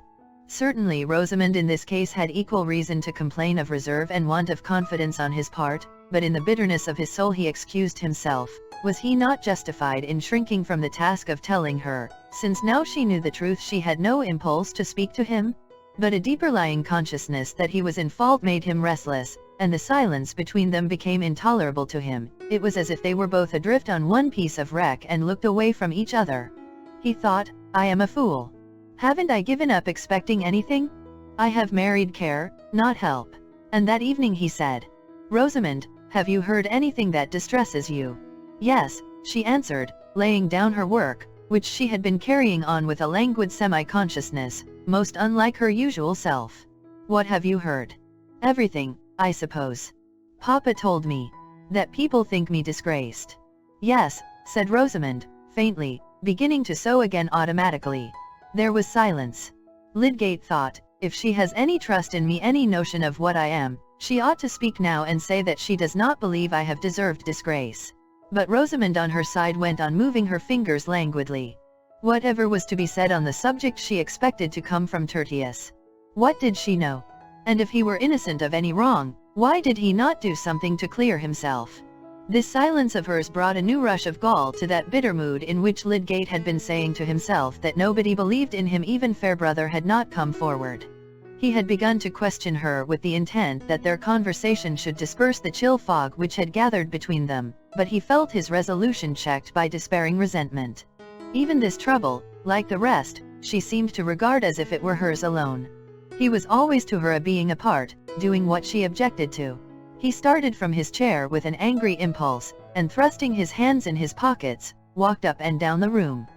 Certainly Rosamond in this case had equal reason to complain of reserve and want of confidence on his part, but in the bitterness of his soul he excused himself. Was he not justified in shrinking from the task of telling her, since now she knew the truth she had no impulse to speak to him? But a deeper lying consciousness that he was in fault made him restless, and the silence between them became intolerable to him. It was as if they were both adrift on one piece of wreck and looked away from each other. He thought, "I am a fool. Haven't I given up expecting anything? I have married care, not help." And that evening he said, "Rosamond, have you heard anything that distresses you?" "Yes," she answered, laying down her work, which she had been carrying on with a languid semi-consciousness, most unlike her usual self. "What have you heard?" "Everything, I suppose. Papa told me that people think me disgraced." "Yes," said Rosamond, faintly, beginning to sew again automatically. There was silence. Lydgate thought, if she has any trust in me, any notion of what I am, she ought to speak now and say that she does not believe I have deserved disgrace. But Rosamond on her side went on moving her fingers languidly. Whatever was to be said on the subject she expected to come from Tertius. What did she know? And if he were innocent of any wrong, why did he not do something to clear himself? This silence of hers brought a new rush of gall to that bitter mood in which Lydgate had been saying to himself that nobody believed in him. Even Fairbrother had not come forward. He had begun to question her with the intent that their conversation should disperse the chill fog which had gathered between them, but he felt his resolution checked by despairing resentment. Even this trouble, like the rest, she seemed to regard as if it were hers alone. He was always to her a being apart, doing what she objected to. He started from his chair with an angry impulse, and thrusting his hands in his pockets, walked up and down the room.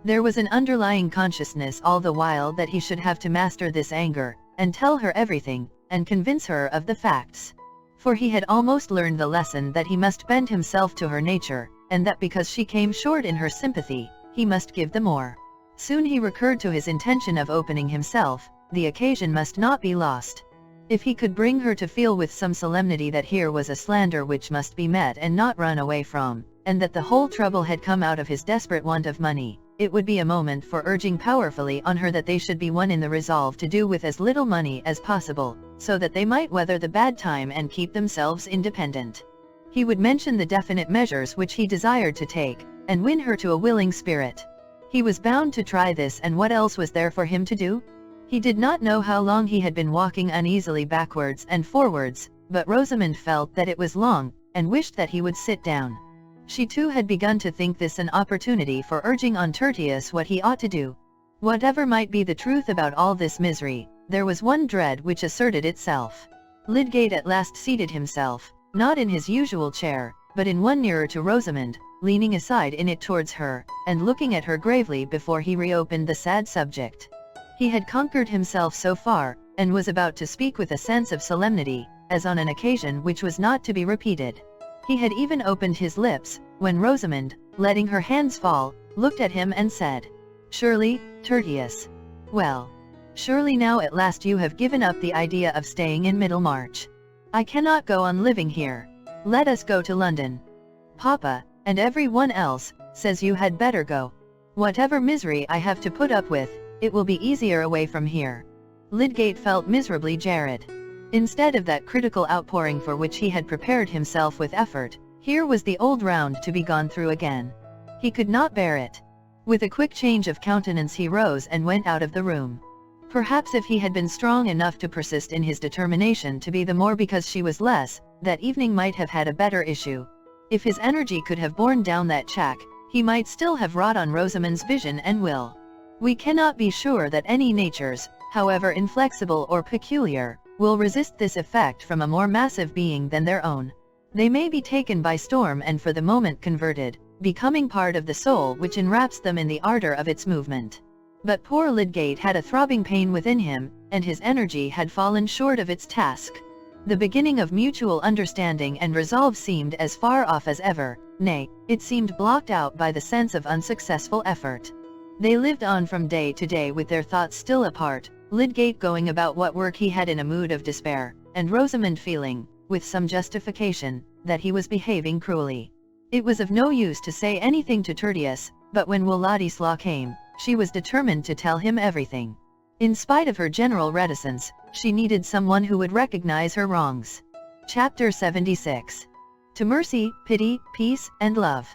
There was an underlying consciousness all the while that he should have to master this anger, and tell her everything, and convince her of the facts. For he had almost learned the lesson that he must bend himself to her nature, and that because she came short in her sympathy, he must give the more. Soon he recurred to his intention of opening himself. The occasion must not be lost. If he could bring her to feel with some solemnity that here was a slander which must be met and not run away from, and that the whole trouble had come out of his desperate want of money, it would be a moment for urging powerfully on her that they should be one in the resolve to do with as little money as possible, so that they might weather the bad time and keep themselves independent. He would mention the definite measures which he desired to take, and win her to a willing spirit. He was bound to try this, and what else was there for him to do? He did not know how long he had been walking uneasily backwards and forwards, but Rosamond felt that it was long, and wished that he would sit down. She too had begun to think this an opportunity for urging on Tertius what he ought to do. Whatever might be the truth about all this misery, there was one dread which asserted itself. Lydgate at last seated himself, not in his usual chair, but in one nearer to Rosamond, leaning aside in it towards her, and looking at her gravely before he reopened the sad subject. He had conquered himself so far, and was about to speak with a sense of solemnity, as on an occasion which was not to be repeated. He had even opened his lips, when Rosamond, letting her hands fall, looked at him and said, "Surely, Tertius. Well, surely now at last you have given up the idea of staying in Middlemarch. I cannot go on living here. Let us go to London. Papa, and every one else, says you had better go. Whatever misery I have to put up with, it will be easier away from here." Lydgate felt miserably jarred. Instead of that critical outpouring for which he had prepared himself with effort, here was the old round to be gone through again. He could not bear it. With a quick change of countenance he rose and went out of the room. Perhaps if he had been strong enough to persist in his determination to be the more because she was less, that evening might have had a better issue. If his energy could have borne down that check, he might still have wrought on Rosamond's vision and will. We cannot be sure that any natures, however inflexible or peculiar, will resist this effect from a more massive being than their own. They may be taken by storm and for the moment converted, becoming part of the soul which enwraps them in the ardor of its movement. But poor Lydgate had a throbbing pain within him, and his energy had fallen short of its task. The beginning of mutual understanding and resolve seemed as far off as ever, nay, it seemed blocked out by the sense of unsuccessful effort. They lived on from day to day with their thoughts still apart, Lydgate going about what work he had in a mood of despair, and Rosamond feeling, with some justification, that he was behaving cruelly. It was of no use to say anything to Tertius, but when Wladislaw came, she was determined to tell him everything. In spite of her general reticence, she needed someone who would recognize her wrongs. Chapter 76. To mercy, pity, peace, and love.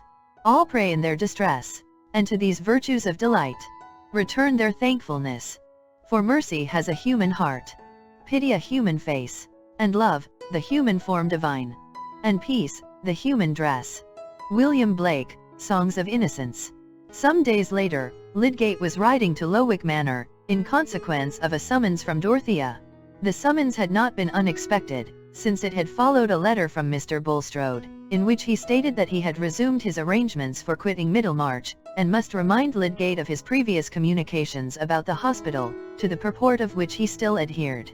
All pray in their distress. And to these virtues of delight, return their thankfulness. For mercy has a human heart, pity a human face, and love, the human form divine, and peace, the human dress. William Blake, Songs of Innocence. Some days later, Lydgate was riding to Lowick Manor, in consequence of a summons from Dorothea. The summons had not been unexpected, since it had followed a letter from Mr. Bulstrode, in which he stated that he had resumed his arrangements for quitting Middlemarch, and must remind Lydgate of his previous communications about the hospital, to the purport of which he still adhered.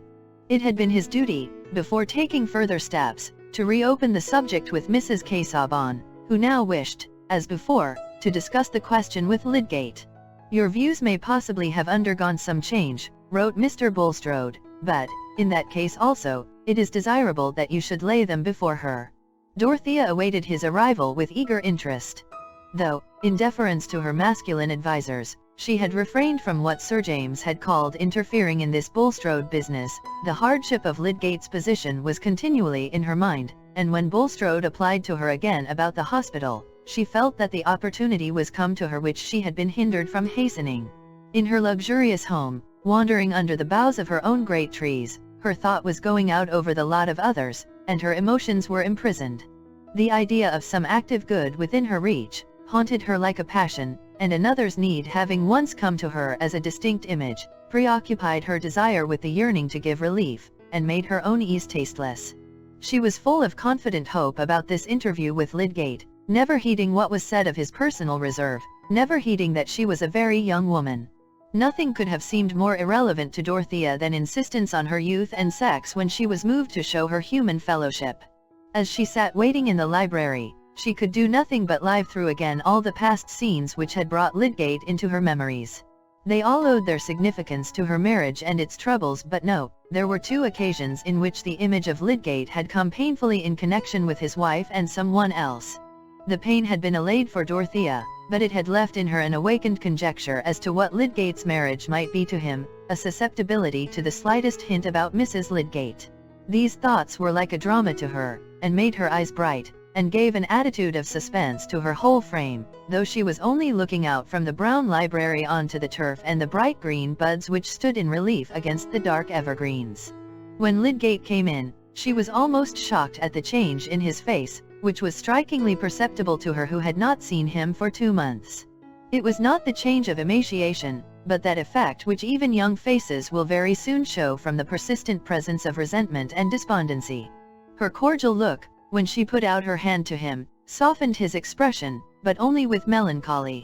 It had been his duty, before taking further steps, to reopen the subject with Mrs. Casaubon, who now wished, as before, to discuss the question with Lydgate. "Your views may possibly have undergone some change," wrote Mr. Bulstrode, "but, in that case also, it is desirable that you should lay them before her." Dorothea awaited his arrival with eager interest. Though, in deference to her masculine advisers, She had refrained from what Sir James had called interfering in this Bulstrode business. The hardship of Lydgate's position was continually in her mind, and when Bulstrode applied to her again about the hospital, she felt that the opportunity was come to her which she had been hindered from hastening. In her luxurious home, wandering under the boughs of her own great trees, her thought was going out over the lot of others, and her emotions were imprisoned. The idea of some active good within her reach haunted her like a passion, and another's need having once come to her as a distinct image, preoccupied her desire with the yearning to give relief, and made her own ease tasteless. She was full of confident hope about this interview with Lydgate, never heeding what was said of his personal reserve, never heeding that she was a very young woman. Nothing could have seemed more irrelevant to Dorothea than insistence on her youth and sex when she was moved to show her human fellowship. As she sat waiting in the library, she could do nothing but live through again all the past scenes which had brought Lydgate into her memories. They all owed their significance to her marriage and its troubles, but no, there were two occasions in which the image of Lydgate had come painfully in connection with his wife and someone else. The pain had been allayed for Dorothea, but it had left in her an awakened conjecture as to what Lydgate's marriage might be to him, a susceptibility to the slightest hint about Mrs. Lydgate. These thoughts were like a drama to her, and made her eyes bright, and gave an attitude of suspense to her whole frame, though she was only looking out from the brown library onto the turf and the bright green buds which stood in relief against the dark evergreens. When Lydgate came in, she was almost shocked at the change in his face, which was strikingly perceptible to her who had not seen him for 2 months. It was not the change of emaciation, but that effect which even young faces will very soon show from the persistent presence of resentment and despondency. Her cordial look, when she put out her hand to him, softened his expression, but only with melancholy.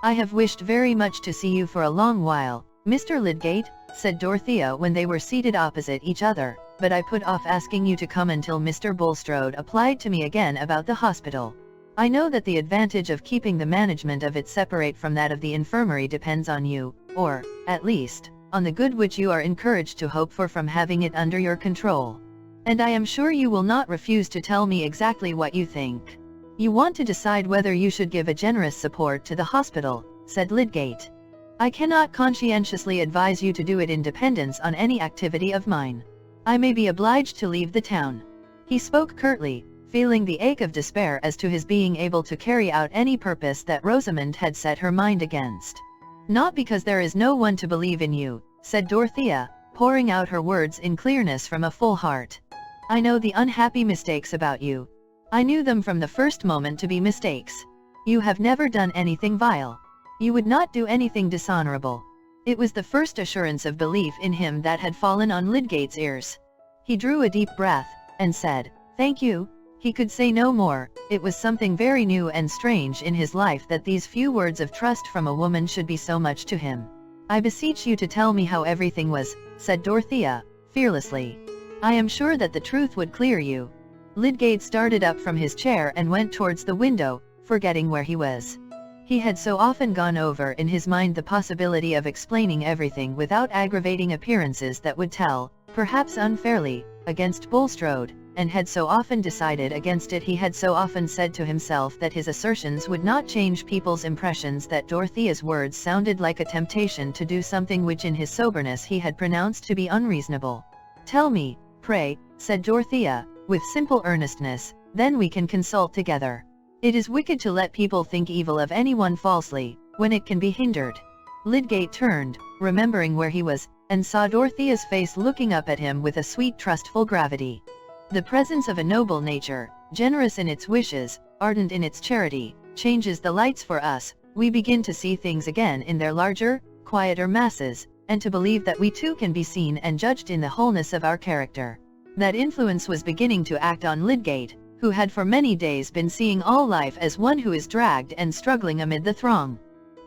"I have wished very much to see you for a long while, Mr. Lydgate," said Dorothea when they were seated opposite each other, "but I put off asking you to come until Mr. Bulstrode applied to me again about the hospital. I know that the advantage of keeping the management of it separate from that of the infirmary depends on you, or, at least, on the good which you are encouraged to hope for from having it under your control. And I am sure you will not refuse to tell me exactly what you think. You want to decide whether you should give a generous support to the hospital," said Lydgate. "I cannot conscientiously advise you to do it in dependence on any activity of mine. I may be obliged to leave the town." He spoke curtly, feeling the ache of despair as to his being able to carry out any purpose that Rosamond had set her mind against. "Not because there is no one to believe in you," said Dorothea, pouring out her words in clearness from a full heart. "I know the unhappy mistakes about you. I knew them from the first moment to be mistakes. You have never done anything vile. You would not do anything dishonorable." It was the first assurance of belief in him that had fallen on Lydgate's ears. He drew a deep breath, and said, "Thank you." He could say no more. It was something very new and strange in his life that these few words of trust from a woman should be so much to him. "I beseech you to tell me how everything was," said Dorothea, fearlessly. "I am sure that the truth would clear you." Lydgate started up from his chair and went towards the window, forgetting where he was. He had so often gone over in his mind the possibility of explaining everything without aggravating appearances that would tell, perhaps unfairly, against Bulstrode, and had so often decided against it. He had so often said to himself that his assertions would not change people's impressions, that Dorothea's words sounded like a temptation to do something which in his soberness he had pronounced to be unreasonable. "Tell me, pray," said Dorothea, with simple earnestness, "then we can consult together. It is wicked to let people think evil of anyone falsely, when it can be hindered." Lydgate turned, remembering where he was, and saw Dorothea's face looking up at him with a sweet trustful gravity. The presence of a noble nature, generous in its wishes, ardent in its charity, changes the lights for us. We begin to see things again in their larger, quieter masses, and to believe that we too can be seen and judged in the wholeness of our character. That influence was beginning to act on Lydgate, who had for many days been seeing all life as one who is dragged and struggling amid the throng.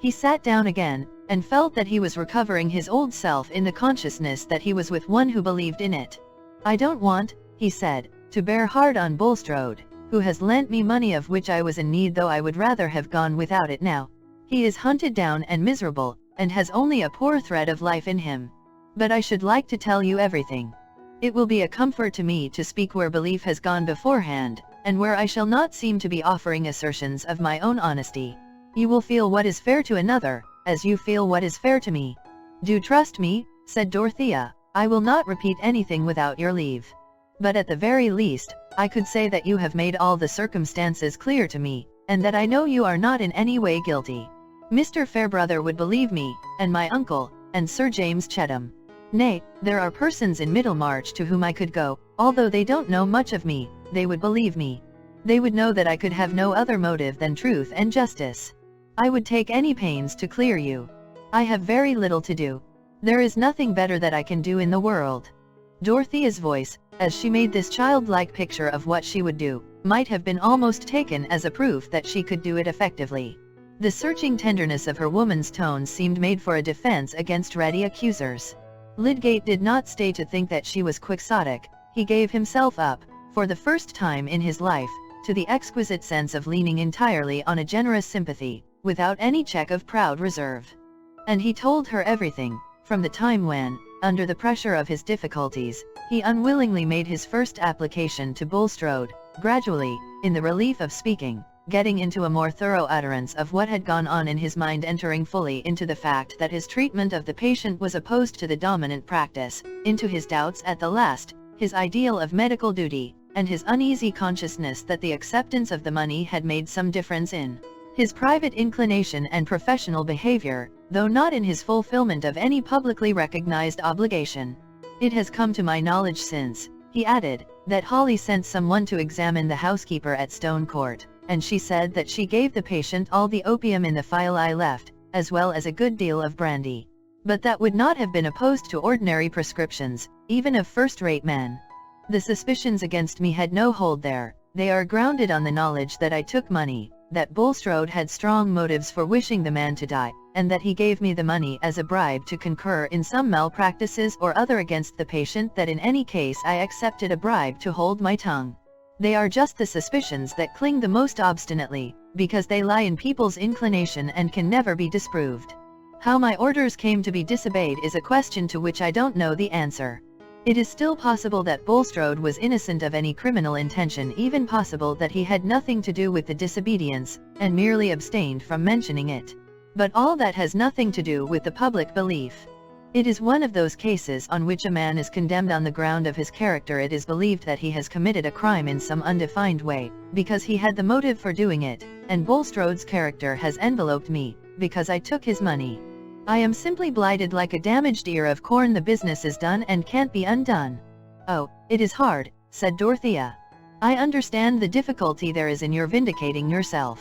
He sat down again, and felt that he was recovering his old self in the consciousness that he was with one who believed in it. "I don't want," he said, "to bear hard on Bulstrode, who has lent me money of which I was in need, though I would rather have gone without it now. He is hunted down and miserable, and has only a poor thread of life in him. But I should like to tell you everything. It will be a comfort to me to speak where belief has gone beforehand, and where I shall not seem to be offering assertions of my own honesty. You will feel what is fair to another, as you feel what is fair to me." "Do trust me," said Dorothea. "I will not repeat anything without your leave. But at the very least, I could say that you have made all the circumstances clear to me, and that I know you are not in any way guilty. Mr. Fairbrother would believe me, and my uncle, and Sir James Chettam. Nay, there are persons in Middlemarch to whom I could go, although they don't know much of me, they would believe me. They would know that I could have no other motive than truth and justice. I would take any pains to clear you. I have very little to do. There is nothing better that I can do in the world." Dorothea's voice, as she made this childlike picture of what she would do, might have been almost taken as a proof that she could do it effectively. The searching tenderness of her woman's tones seemed made for a defense against ready accusers. Lydgate did not stay to think that she was quixotic. He gave himself up, for the first time in his life, to the exquisite sense of leaning entirely on a generous sympathy, without any check of proud reserve. And he told her everything, from the time when, under the pressure of his difficulties, he unwillingly made his first application to Bulstrode, gradually, in the relief of speaking, getting into a more thorough utterance of what had gone on in his mind, entering fully into the fact that his treatment of the patient was opposed to the dominant practice, into his doubts at the last, his ideal of medical duty, and his uneasy consciousness that the acceptance of the money had made some difference in his private inclination and professional behavior, though not in his fulfillment of any publicly recognized obligation. "It has come to my knowledge since," he added, "that Holly sent someone to examine the housekeeper at Stone Court, and she said that she gave the patient all the opium in the phial I left, as well as a good deal of brandy. But that would not have been opposed to ordinary prescriptions, even of first-rate men. The suspicions against me had no hold there. They are grounded on the knowledge that I took money, that Bulstrode had strong motives for wishing the man to die, and that he gave me the money as a bribe to concur in some malpractices or other against the patient, that in any case I accepted a bribe to hold my tongue. They are just the suspicions that cling the most obstinately, because they lie in people's inclination and can never be disproved. How my orders came to be disobeyed is a question to which I don't know the answer. It is still possible that Bulstrode was innocent of any criminal intention, even possible that he had nothing to do with the disobedience, and merely abstained from mentioning it. But all that has nothing to do with the public belief. It is one of those cases on which a man is condemned on the ground of his character. It is believed that he has committed a crime in some undefined way, because he had the motive for doing it, and Bulstrode's character has enveloped me, because I took his money. I am simply blighted like a damaged ear of corn. The business is done and can't be undone." "Oh, it is hard," said Dorothea. "I understand the difficulty there is in your vindicating yourself.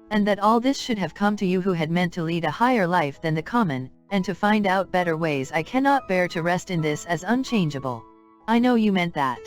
And that all this should have come to you who had meant to lead a higher life than the common, and to find out better ways. I cannot bear to rest in this as unchangeable. I know you meant that.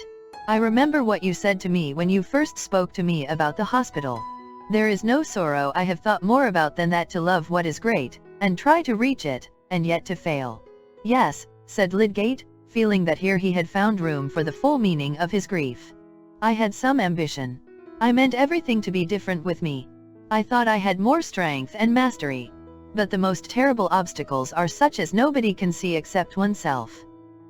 I remember what you said to me when you first spoke to me about the hospital. There is no sorrow I have thought more about than that to love what is great, and try to reach it, and yet to fail." "Yes," said Lydgate, feeling that here he had found room for the full meaning of his grief. "I had some ambition. I meant everything to be different with me. I thought I had more strength and mastery. But the most terrible obstacles are such as nobody can see except oneself.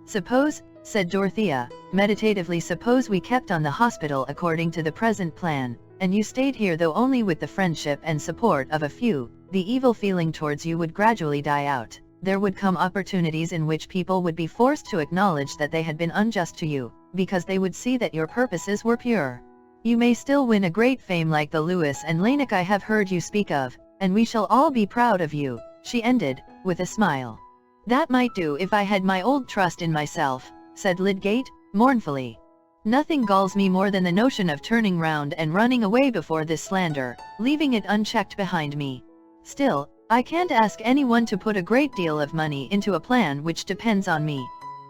Suppose," said Dorothea, meditatively, "suppose we kept on the hospital according to the present plan, and you stayed here, though only with the friendship and support of a few. The evil feeling towards you would gradually die out. There would come opportunities in which people would be forced to acknowledge that they had been unjust to you, because they would see that your purposes were pure. You may still win a great fame like the Lewis and Laenick I have heard you speak of, and we shall all be proud of you," she ended, with a smile. "That might do if I had my old trust in myself," said Lydgate, mournfully. "Nothing galls me more than the notion of turning round and running away before this slander, leaving it unchecked behind me. Still, I can't ask anyone to put a great deal of money into a plan which depends on me."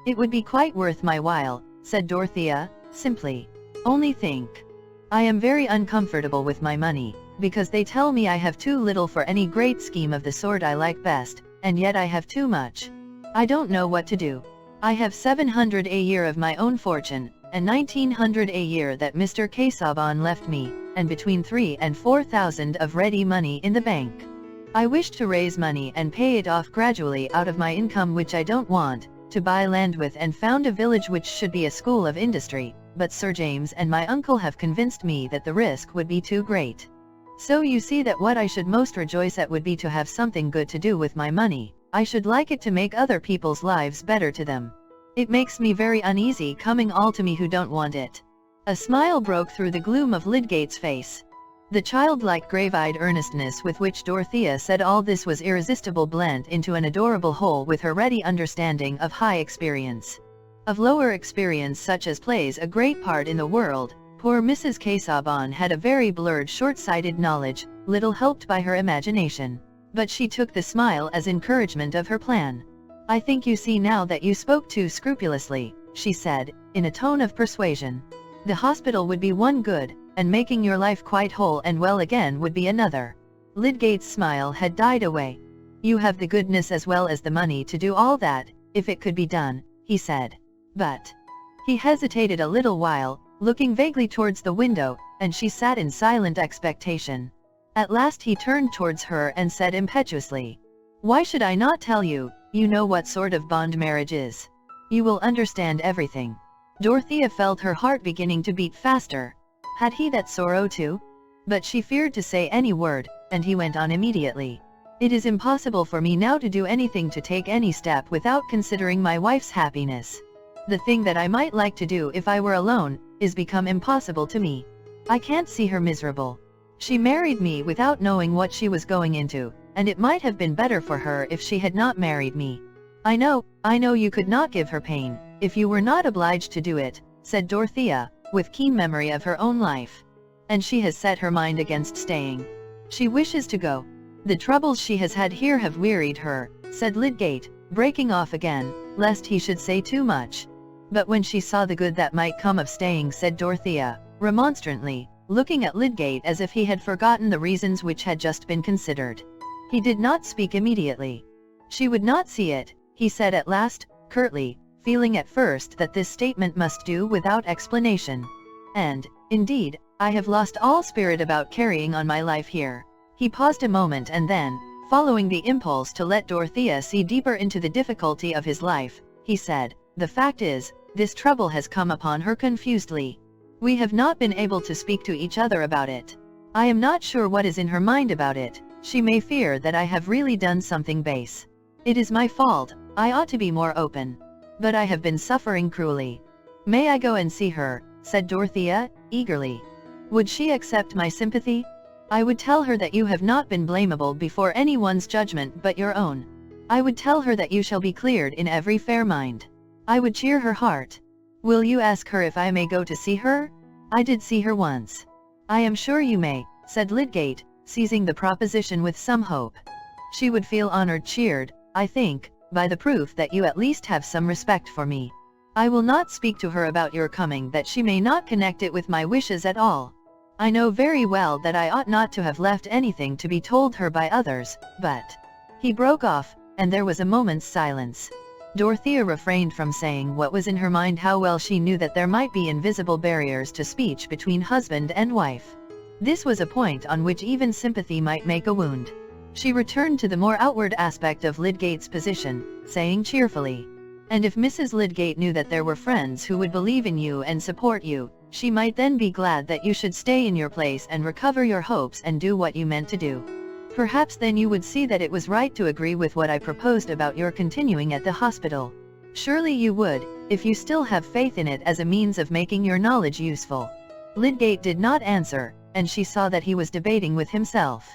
"It would be quite worth my while," said Dorothea, simply. "Only think. I am very uncomfortable with my money, because they tell me I have too little for any great scheme of the sort I like best, and yet I have too much. I don't know what to do. I have 700 a year of my own fortune, and 1900 a year that Mr. Casaubon left me, and between 3,000 and 4,000 of ready money in the bank. I wish to raise money and pay it off gradually out of my income, which I don't want, to buy land with and found a village which should be a school of industry, but Sir James and my uncle have convinced me that the risk would be too great. So you see that what I should most rejoice at would be to have something good to do with my money. I should like it to make other people's lives better to them. It makes me very uneasy coming all to me who don't want it." A smile broke through the gloom of Lydgate's face. The childlike grave-eyed earnestness with which Dorothea said all this was irresistible, blent into an adorable whole with her ready understanding of high experience. Of lower experience such as plays a great part in the world, poor Mrs. Casaubon had a very blurred, short-sighted knowledge, little helped by her imagination. But she took the smile as encouragement of her plan. "I think you see now that you spoke too scrupulously," she said, in a tone of persuasion. "The hospital would be one good, and making your life quite whole and well again would be another." Lydgate's smile had died away. "You have the goodness as well as the money to do all that, if it could be done," he said. "But..." He hesitated a little while, looking vaguely towards the window, and she sat in silent expectation. At last he turned towards her and said impetuously, "Why should I not tell you? You know what sort of bond marriage is. You will understand everything." Dorothea felt her heart beginning to beat faster. Had he that sorrow too? But she feared to say any word, and he went on immediately. "It is impossible for me now to do anything, to take any step, without considering my wife's happiness. The thing that I might like to do if I were alone, is become impossible to me. I can't see her miserable. She married me without knowing what she was going into, and it might have been better for her if she had not married me. I know you could not give her pain, if you were not obliged to do it," said Dorothea, with keen memory of her own life. "And she has set her mind against staying. She wishes to go. The troubles she has had here have wearied her," said Lydgate, breaking off again, lest he should say too much. "But when she saw the good that might come of staying," said Dorothea, remonstrantly, looking at Lydgate as if he had forgotten the reasons which had just been considered. He did not speak immediately. "She would not see it," he said at last, curtly, feeling at first that this statement must do without explanation. "And, indeed, I have lost all spirit about carrying on my life here." He paused a moment and then, following the impulse to let Dorothea see deeper into the difficulty of his life, he said, "The fact is, this trouble has come upon her confusedly. We have not been able to speak to each other about it. I am not sure what is in her mind about it. She may fear that I have really done something base. It is my fault, I ought to be more open. But I have been suffering cruelly." "May I go and see her?" said Dorothea, eagerly. "Would she accept my sympathy? I would tell her that you have not been blamable before anyone's judgment but your own. I would tell her that you shall be cleared in every fair mind. I would cheer her heart. Will you ask her if I may go to see her? I did see her once." "I am sure you may," said Lydgate, seizing the proposition with some hope. "She would feel honored, cheered, I think, by the proof that you at least have some respect for me. I will not speak to her about your coming, that she may not connect it with my wishes at all. I know very well that I ought not to have left anything to be told her by others, but..." He broke off, and there was a moment's silence. Dorothea refrained from saying what was in her mind. How well she knew that there might be invisible barriers to speech between husband and wife. This was a point on which even sympathy might make a wound. She returned to the more outward aspect of Lydgate's position, saying cheerfully, "And if Mrs. Lydgate knew that there were friends who would believe in you and support you, she might then be glad that you should stay in your place and recover your hopes and do what you meant to do. Perhaps then you would see that it was right to agree with what I proposed about your continuing at the hospital. Surely you would, if you still have faith in it as a means of making your knowledge useful." Lydgate did not answer, and she saw that he was debating with himself.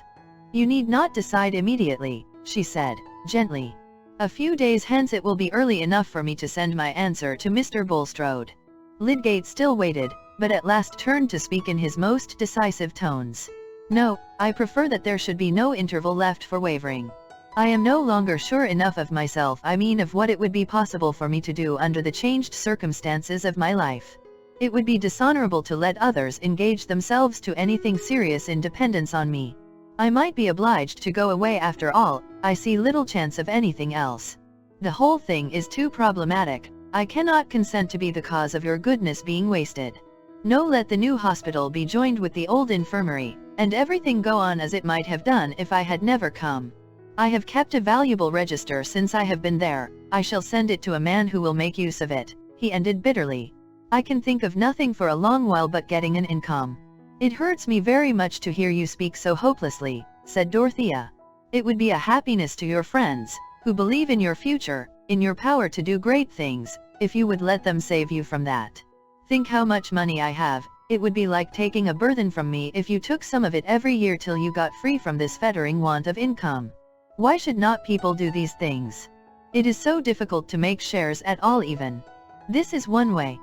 "You need not decide immediately," she said, gently. "A few days hence it will be early enough for me to send my answer to Mr. Bulstrode." Lydgate still waited, but at last turned to speak in his most decisive tones. "No, I prefer that there should be no interval left for wavering. I am no longer sure enough of myself, I mean of what it would be possible for me to do under the changed circumstances of my life. It would be dishonorable to let others engage themselves to anything serious in dependence on me. I might be obliged to go away after all. I see little chance of anything else. The whole thing is too problematic. I cannot consent to be the cause of your goodness being wasted. No, let the new hospital be joined with the old infirmary, and everything go on as it might have done if I had never come. I have kept a valuable register since I have been there. I shall send it to a man who will make use of it," he ended bitterly. "I can think of nothing for a long while but getting an income. "It hurts me very much to hear you speak so hopelessly," said Dorothea. "It would be a happiness to your friends, who believe in your future, in your power to do great things, if you would let them save you from that. Think how much money I have. It would be like taking a burden from me if you took some of it every year till you got free from this fettering want of income. Why should not people do these things? It is so difficult to make shares at all even. This is one way."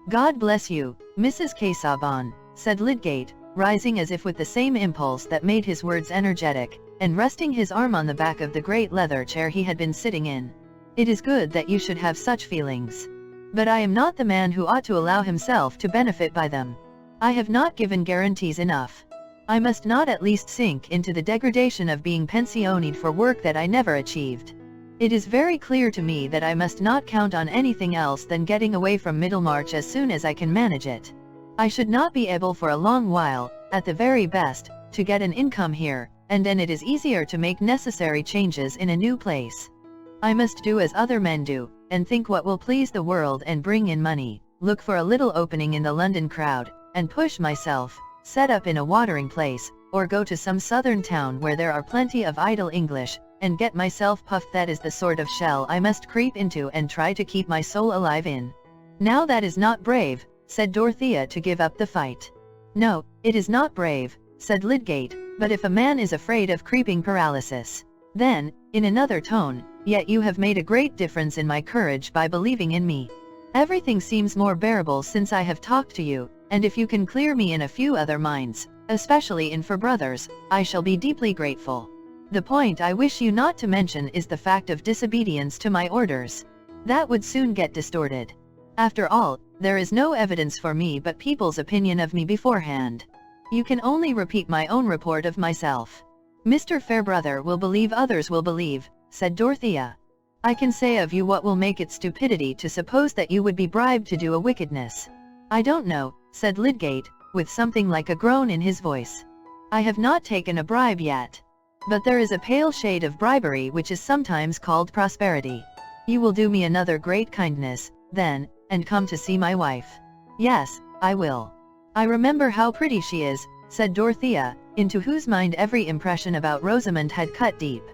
"God bless you, Mrs. Casaubon," said Lydgate, rising as if with the same impulse that made his words energetic, and resting his arm on the back of the great leather chair he had been sitting in. "It is good that you should have such feelings. But I am not the man who ought to allow himself to benefit by them. I have not given guarantees enough. I must not at least sink into the degradation of being pensioned for work that I never achieved. It is very clear to me that I must not count on anything else than getting away from Middlemarch as soon as I can manage it. I should not be able for a long while, at the very best, to get an income here, and then it is easier to make necessary changes in a new place. I must do as other men do, and think what will please the world and bring in money, look for a little opening in the London crowd, and push myself, set up in a watering place, or go to some southern town where there are plenty of idle English, and get myself puffed. That is the sort of shell I must creep into and try to keep my soul alive in." "Now that is not brave," said Dorothea, "to give up the fight." "No, it is not brave," said Lydgate, "but if a man is afraid of creeping paralysis, then," in another tone, "yet you have made a great difference in my courage by believing in me. Everything seems more bearable since I have talked to you, and if you can clear me in a few other minds, especially in for brothers, I shall be deeply grateful. The point I wish you not to mention is the fact of disobedience to my orders. That would soon get distorted. After all, there is no evidence for me but people's opinion of me beforehand. You can only repeat my own report of myself. Mr. Fairbrother will believe, others will believe," said Dorothea. "I can say of you what will make it stupidity to suppose that you would be bribed to do a wickedness." "I don't know," said Lydgate, with something like a groan in his voice. "I have not taken a bribe yet. But there is a pale shade of bribery which is sometimes called prosperity. You will do me another great kindness, then, and come to see my wife." "Yes, I will. I remember how pretty she is," said Dorothea, into whose mind every impression about Rosamond had cut deep.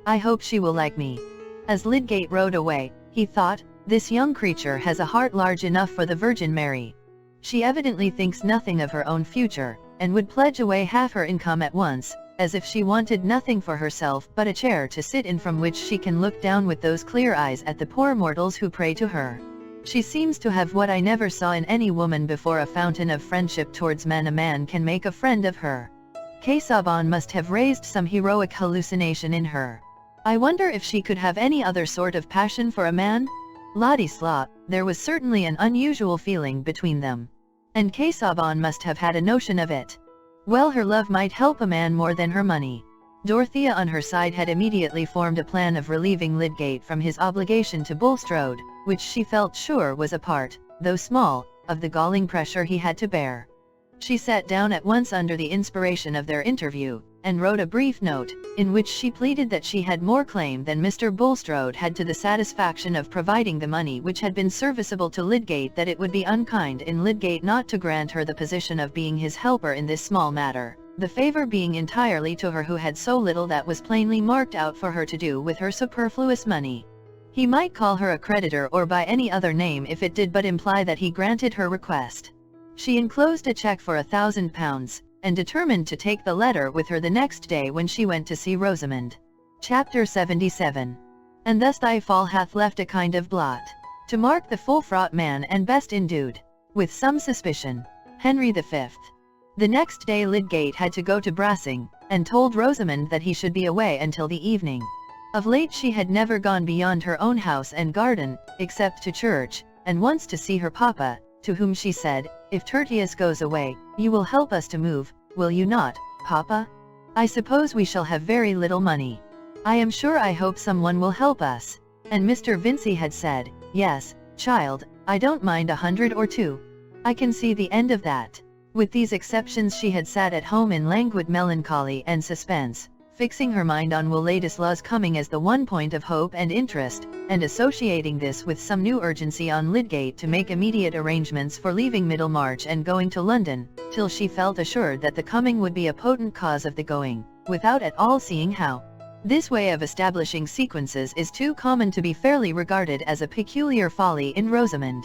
"I hope she will like me." As Lydgate rode away, he thought, "This young creature has a heart large enough for the Virgin Mary. She evidently thinks nothing of her own future, and would pledge away half her income at once, as if she wanted nothing for herself but a chair to sit in from which she can look down with those clear eyes at the poor mortals who pray to her. She seems to have what I never saw in any woman before, a fountain of friendship towards men. A man can make a friend of her. Casaubon must have raised some heroic hallucination in her. I wonder if she could have any other sort of passion for a man? Ladislaw, there was certainly an unusual feeling between them. And Casaubon must have had a notion of it. Well, her love might help a man more than her money." Dorothea on her side had immediately formed a plan of relieving Lydgate from his obligation to Bulstrode, which she felt sure was a part, though small, of the galling pressure he had to bear. She sat down at once under the inspiration of their interview, and wrote a brief note, in which she pleaded that she had more claim than Mr. Bulstrode had to the satisfaction of providing the money which had been serviceable to Lydgate, that it would be unkind in Lydgate not to grant her the position of being his helper in this small matter, the favor being entirely to her who had so little that was plainly marked out for her to do with her superfluous money. He might call her a creditor or by any other name if it did but imply that he granted her request. She enclosed a cheque for £1,000, and determined to take the letter with her the next day when she went to see Rosamond. Chapter 77. And thus thy fall hath left a kind of blot, to mark the full-fraught man and best endued with some suspicion. Henry V. The next day Lydgate had to go to Brassing, and told Rosamond that he should be away until the evening. Of late she had never gone beyond her own house and garden, except to church, and once to see her papa, to whom she said, "If Tertius goes away, you will help us to move, will you not, papa? I suppose we shall have very little money. I am sure I hope someone will help us." And Mr. Vincey had said, "Yes, child, I don't mind 100 or 2. I can see the end of that." With these exceptions she had sat at home in languid melancholy and suspense, fixing her mind on Will Ladislaw's coming as the one point of hope and interest, and associating this with some new urgency on Lydgate to make immediate arrangements for leaving Middlemarch and going to London, till she felt assured that the coming would be a potent cause of the going, without at all seeing how. This way of establishing sequences is too common to be fairly regarded as a peculiar folly in Rosamond.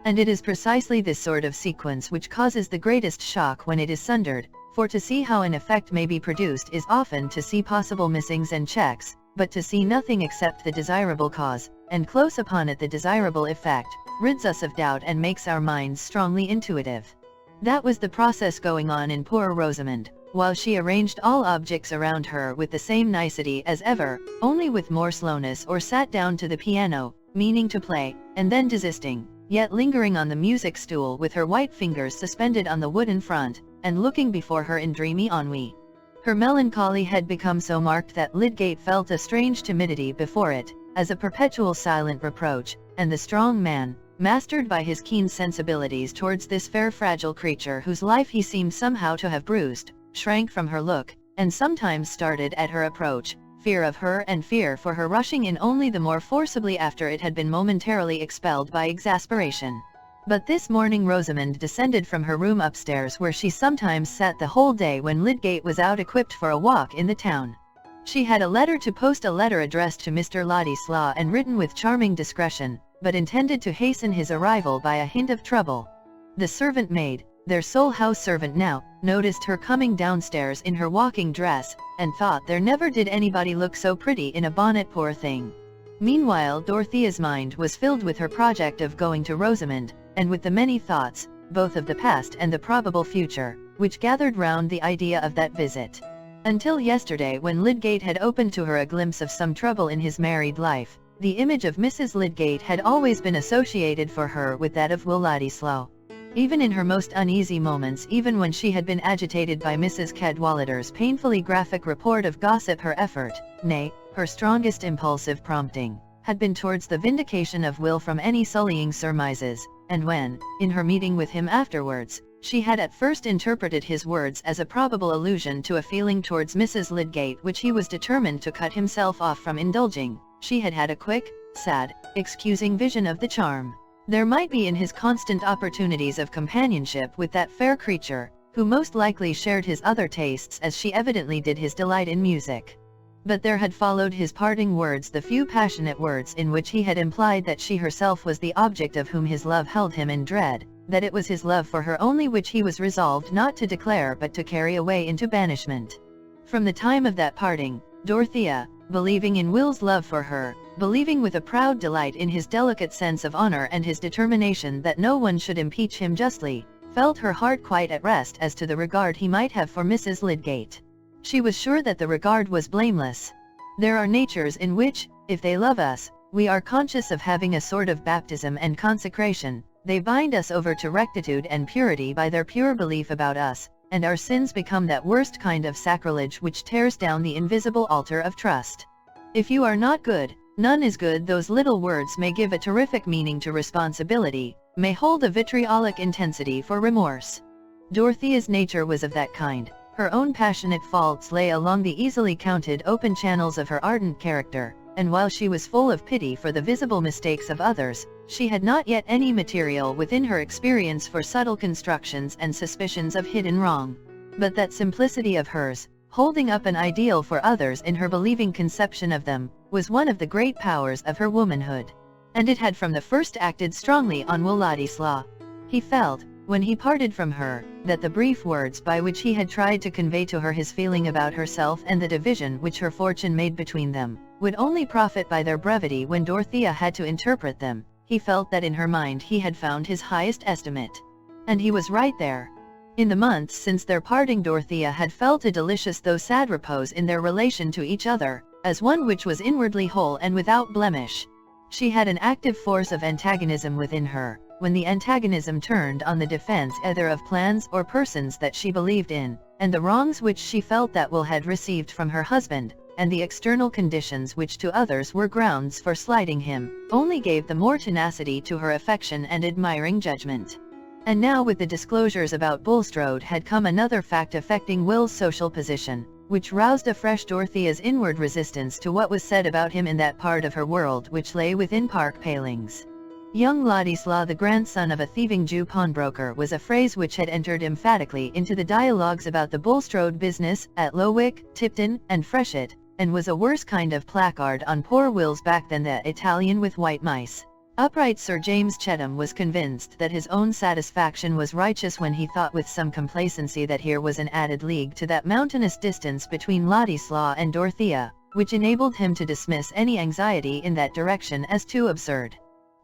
And it is precisely this sort of sequence which causes the greatest shock when it is sundered, for to see how an effect may be produced is often to see possible missings and checks, but to see nothing except the desirable cause, and close upon it the desirable effect, rids us of doubt and makes our minds strongly intuitive. That was the process going on in poor Rosamond, while she arranged all objects around her with the same nicety as ever, only with more slowness, or sat down to the piano, meaning to play, and then desisting, yet lingering on the music stool with her white fingers suspended on the wooden front, and looking before her in dreamy ennui. Her melancholy had become so marked that Lydgate felt a strange timidity before it, as a perpetual silent reproach, and the strong man, mastered by his keen sensibilities towards this fair fragile creature whose life he seemed somehow to have bruised, shrank from her look, and sometimes started at her approach, fear of her and fear for her rushing in only the more forcibly after it had been momentarily expelled by exasperation. But this morning Rosamond descended from her room upstairs, where she sometimes sat the whole day when Lydgate was out equipped for a walk in the town. She had a letter to post, a letter addressed to Mr. Ladislaw and written with charming discretion, but intended to hasten his arrival by a hint of trouble. The servant maid, their sole house servant now, noticed her coming downstairs in her walking dress, and thought there never did anybody look so pretty in a bonnet, poor thing. Meanwhile Dorothea's mind was filled with her project of going to Rosamond, and with the many thoughts, both of the past and the probable future, which gathered round the idea of that visit. Until yesterday, when Lydgate had opened to her a glimpse of some trouble in his married life, the image of Mrs. Lydgate had always been associated for her with that of Will Ladislaw. Even in her most uneasy moments, even when she had been agitated by Mrs. Cadwallader's painfully graphic report of gossip, her effort, nay, her strongest impulsive prompting, had been towards the vindication of Will from any sullying surmises, and when, in her meeting with him afterwards, she had at first interpreted his words as a probable allusion to a feeling towards Mrs. Lydgate which he was determined to cut himself off from indulging, she had had a quick, sad, excusing vision of the charm there might be in his constant opportunities of companionship with that fair creature, who most likely shared his other tastes as she evidently did his delight in music. But there had followed his parting words the few passionate words in which he had implied that she herself was the object of whom his love held him in dread, that it was his love for her only which he was resolved not to declare but to carry away into banishment. From the time of that parting, Dorothea, believing in Will's love for her, believing with a proud delight in his delicate sense of honor and his determination that no one should impeach him justly, felt her heart quite at rest as to the regard he might have for Mrs. Lydgate. She was sure that the regard was blameless. There are natures in which, if they love us, we are conscious of having a sort of baptism and consecration, they bind us over to rectitude and purity by their pure belief about us, and our sins become that worst kind of sacrilege which tears down the invisible altar of trust. If you are not good, none is good. Those little words may give a terrific meaning to responsibility, may hold a vitriolic intensity for remorse. Dorothea's nature was of that kind. Her own passionate faults lay along the easily counted open channels of her ardent character, and while she was full of pity for the visible mistakes of others, she had not yet any material within her experience for subtle constructions and suspicions of hidden wrong. But that simplicity of hers, holding up an ideal for others in her believing conception of them, was one of the great powers of her womanhood. And it had from the first acted strongly on Will Ladislaw. He felt, when he parted from her, that the brief words by which he had tried to convey to her his feeling about herself and the division which her fortune made between them, would only profit by their brevity when Dorothea had to interpret them. He felt that in her mind he had found his highest estimate. And he was right there. In the months since their parting, Dorothea had felt a delicious though sad repose in their relation to each other, as one which was inwardly whole and without blemish. She had an active force of antagonism within her, when the antagonism turned on the defense either of plans or persons that she believed in, and the wrongs which she felt that Will had received from her husband, and the external conditions which to others were grounds for slighting him, only gave the more tenacity to her affection and admiring judgment. And now with the disclosures about Bulstrode had come another fact affecting Will's social position, which roused afresh Dorothea's inward resistance to what was said about him in that part of her world which lay within park palings. Young Ladislaw, the grandson of a thieving Jew pawnbroker, was a phrase which had entered emphatically into the dialogues about the Bulstrode business at Lowick, Tipton, and Freshitt, and was a worse kind of placard on poor Will's back than the Italian with white mice. Upright Sir James Chettam was convinced that his own satisfaction was righteous when he thought with some complacency that here was an added league to that mountainous distance between Ladislaw and Dorothea, which enabled him to dismiss any anxiety in that direction as too absurd.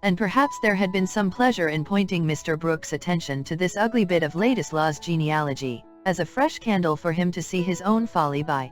And perhaps there had been some pleasure in pointing Mr. Brooke's attention to this ugly bit of Ladislaw's genealogy, as a fresh candle for him to see his own folly by.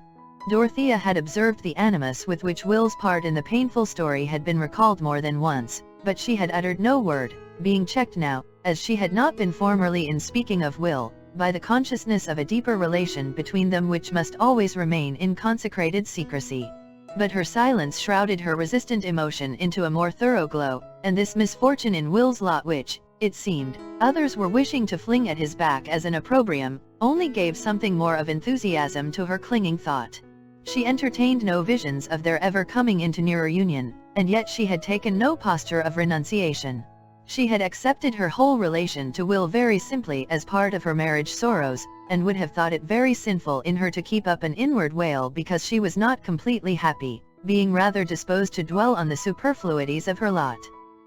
Dorothea had observed the animus with which Will's part in the painful story had been recalled more than once, but she had uttered no word, being checked now, as she had not been formerly in speaking of Will, by the consciousness of a deeper relation between them which must always remain in consecrated secrecy. But her silence shrouded her resistant emotion into a more thorough glow, and this misfortune in Will's lot which, it seemed, others were wishing to fling at his back as an opprobrium, only gave something more of enthusiasm to her clinging thought. She entertained no visions of their ever coming into nearer union, and yet she had taken no posture of renunciation. She had accepted her whole relation to Will very simply as part of her marriage sorrows, and would have thought it very sinful in her to keep up an inward wail because she was not completely happy, being rather disposed to dwell on the superfluities of her lot.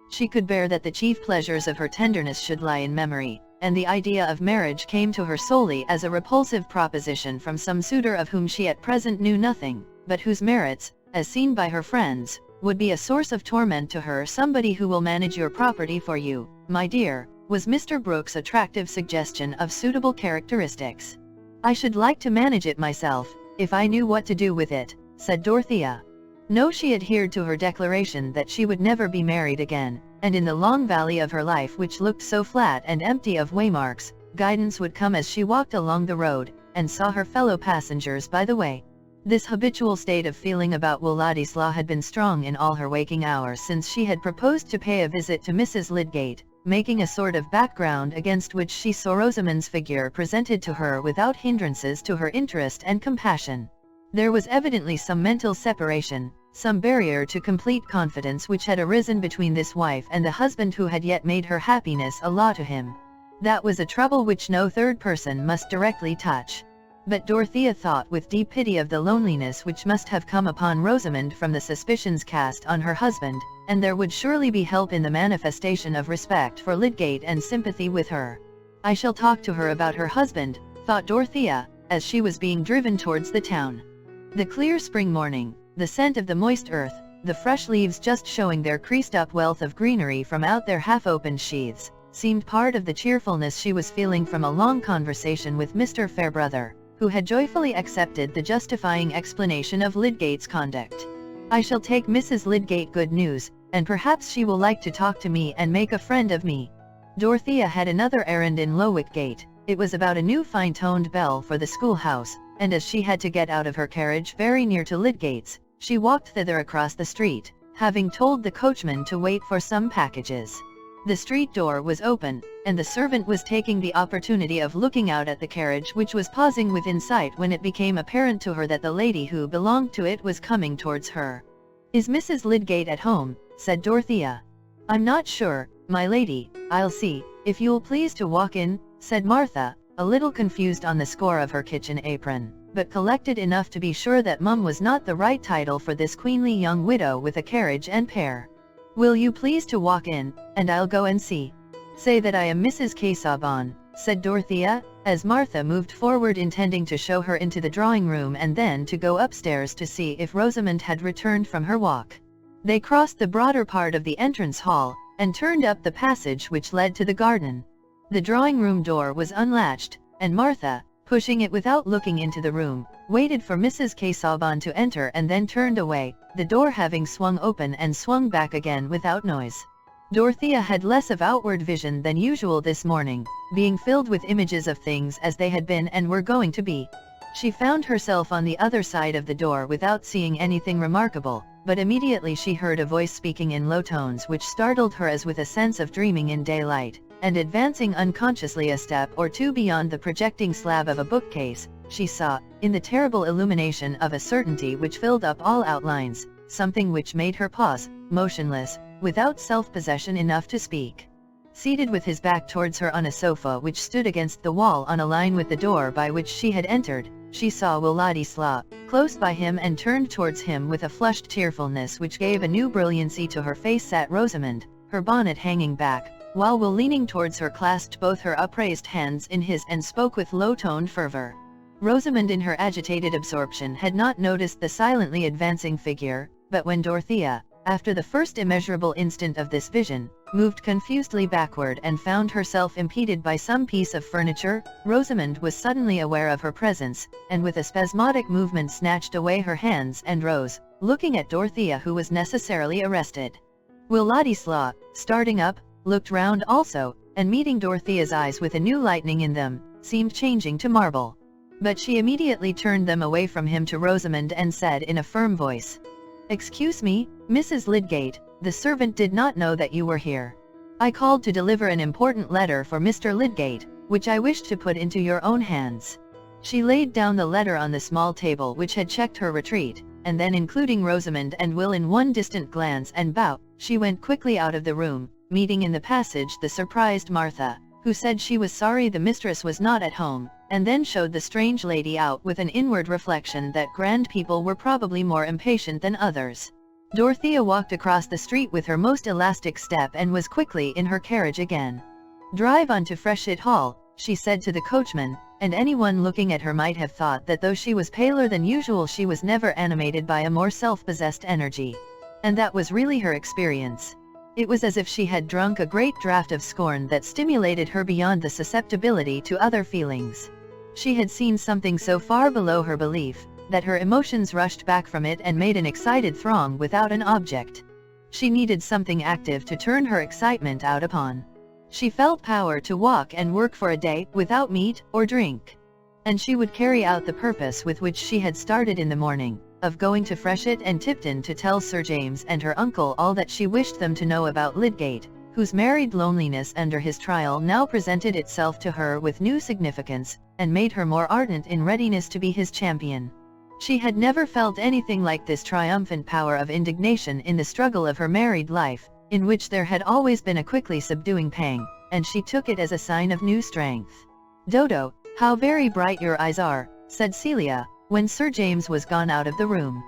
She could bear that the chief pleasures of her tenderness should lie in memory, and the idea of marriage came to her solely as a repulsive proposition from some suitor of whom she at present knew nothing, but whose merits, as seen by her friends, would be a source of torment to her. Somebody who will manage your property for you, my dear, was Mr. Brooke's attractive suggestion of suitable characteristics. I should like to manage it myself, if I knew what to do with it, said Dorothea. No, she adhered to her declaration that she would never be married again, and in the long valley of her life which looked so flat and empty of waymarks, guidance would come as she walked along the road, and saw her fellow passengers by the way. This habitual state of feeling about Will Ladislaw had been strong in all her waking hours since she had proposed to pay a visit to Mrs. Lydgate, making a sort of background against which she saw Rosamond's figure presented to her without hindrances to her interest and compassion. There was evidently some mental separation, some barrier to complete confidence which had arisen between this wife and the husband who had yet made her happiness a law to him. That was a trouble which no third person must directly touch. But Dorothea thought with deep pity of the loneliness which must have come upon Rosamond from the suspicions cast on her husband, and there would surely be help in the manifestation of respect for Lydgate and sympathy with her. I shall talk to her about her husband, thought Dorothea, as she was being driven towards the town. The clear spring morning, the scent of the moist earth, the fresh leaves just showing their creased-up wealth of greenery from out their half-opened sheaths, seemed part of the cheerfulness she was feeling from a long conversation with Mr. Fairbrother, who had joyfully accepted the justifying explanation of Lydgate's conduct. I shall take Mrs. Lydgate good news, and perhaps she will like to talk to me and make a friend of me. Dorothea had another errand in Lowick Gate. It was about a new fine-toned bell for the schoolhouse, and as she had to get out of her carriage very near to Lydgate's, she walked thither across the street, having told the coachman to wait for some packages. The street door was open, and the servant was taking the opportunity of looking out at the carriage which was pausing within sight when it became apparent to her that the lady who belonged to it was coming towards her. "Is Mrs. Lydgate at home?" said Dorothea. "I'm not sure, my lady. I'll see, if you'll please to walk in," said Martha, a little confused on the score of her kitchen apron, but collected enough to be sure that mum was not the right title for this queenly young widow with a carriage and pair. "Will you please to walk in, and I'll go and see. Say that I am Mrs. Casaubon," said Dorothea, as Martha moved forward intending to show her into the drawing room and then to go upstairs to see if Rosamond had returned from her walk. They crossed the broader part of the entrance hall, and turned up the passage which led to the garden. The drawing room door was unlatched, and Martha, pushing it without looking into the room, waited for Mrs. Casaubon to enter and then turned away, the door having swung open and swung back again without noise. Dorothea had less of outward vision than usual this morning, being filled with images of things as they had been and were going to be. She found herself on the other side of the door without seeing anything remarkable, but immediately she heard a voice speaking in low tones which startled her as with a sense of dreaming in daylight, and advancing unconsciously a step or two beyond the projecting slab of a bookcase, she saw, in the terrible illumination of a certainty which filled up all outlines, something which made her pause, motionless, without self-possession enough to speak. Seated with his back towards her on a sofa which stood against the wall on a line with the door by which she had entered, she saw Władysław, close by him, and turned towards him with a flushed tearfulness which gave a new brilliancy to her face sat Rosamond, her bonnet hanging back, while Will, leaning towards her, clasped both her upraised hands in his and spoke with low-toned fervor. Rosamond in her agitated absorption had not noticed the silently advancing figure, but when Dorothea, after the first immeasurable instant of this vision, moved confusedly backward and found herself impeded by some piece of furniture, Rosamond was suddenly aware of her presence, and with a spasmodic movement snatched away her hands and rose, looking at Dorothea, who was necessarily arrested. Władysław, starting up, looked round also, and meeting Dorothea's eyes with a new lightning in them, seemed changing to marble. But she immediately turned them away from him to Rosamond and said in a firm voice, "Excuse me, Mrs. Lydgate, the servant did not know that you were here. I called to deliver an important letter for Mr. Lydgate, which I wished to put into your own hands." She laid down the letter on the small table which had checked her retreat, and then, including Rosamond and Will in one distant glance and bow, she went quickly out of the room, meeting in the passage the surprised Martha, who said she was sorry the mistress was not at home, and then showed the strange lady out with an inward reflection that grand people were probably more impatient than others. Dorothea walked across the street with her most elastic step and was quickly in her carriage again. "Drive on to Freshitt Hall," she said to the coachman, and anyone looking at her might have thought that though she was paler than usual she was never animated by a more self-possessed energy. And that was really her experience. It was as if she had drunk a great draught of scorn that stimulated her beyond the susceptibility to other feelings. She had seen something so far below her belief, that her emotions rushed back from it and made an excited throng without an object. She needed something active to turn her excitement out upon. She felt power to walk and work for a day, without meat or drink. And she would carry out the purpose with which she had started in the morning, of going to Freshitt and Tipton to tell Sir James and her uncle all that she wished them to know about Lydgate, whose married loneliness under his trial now presented itself to her with new significance, and made her more ardent in readiness to be his champion. She had never felt anything like this triumphant power of indignation in the struggle of her married life, in which there had always been a quickly subduing pang, and she took it as a sign of new strength. "Dodo, how very bright your eyes are," said Celia, when Sir James was gone out of the room.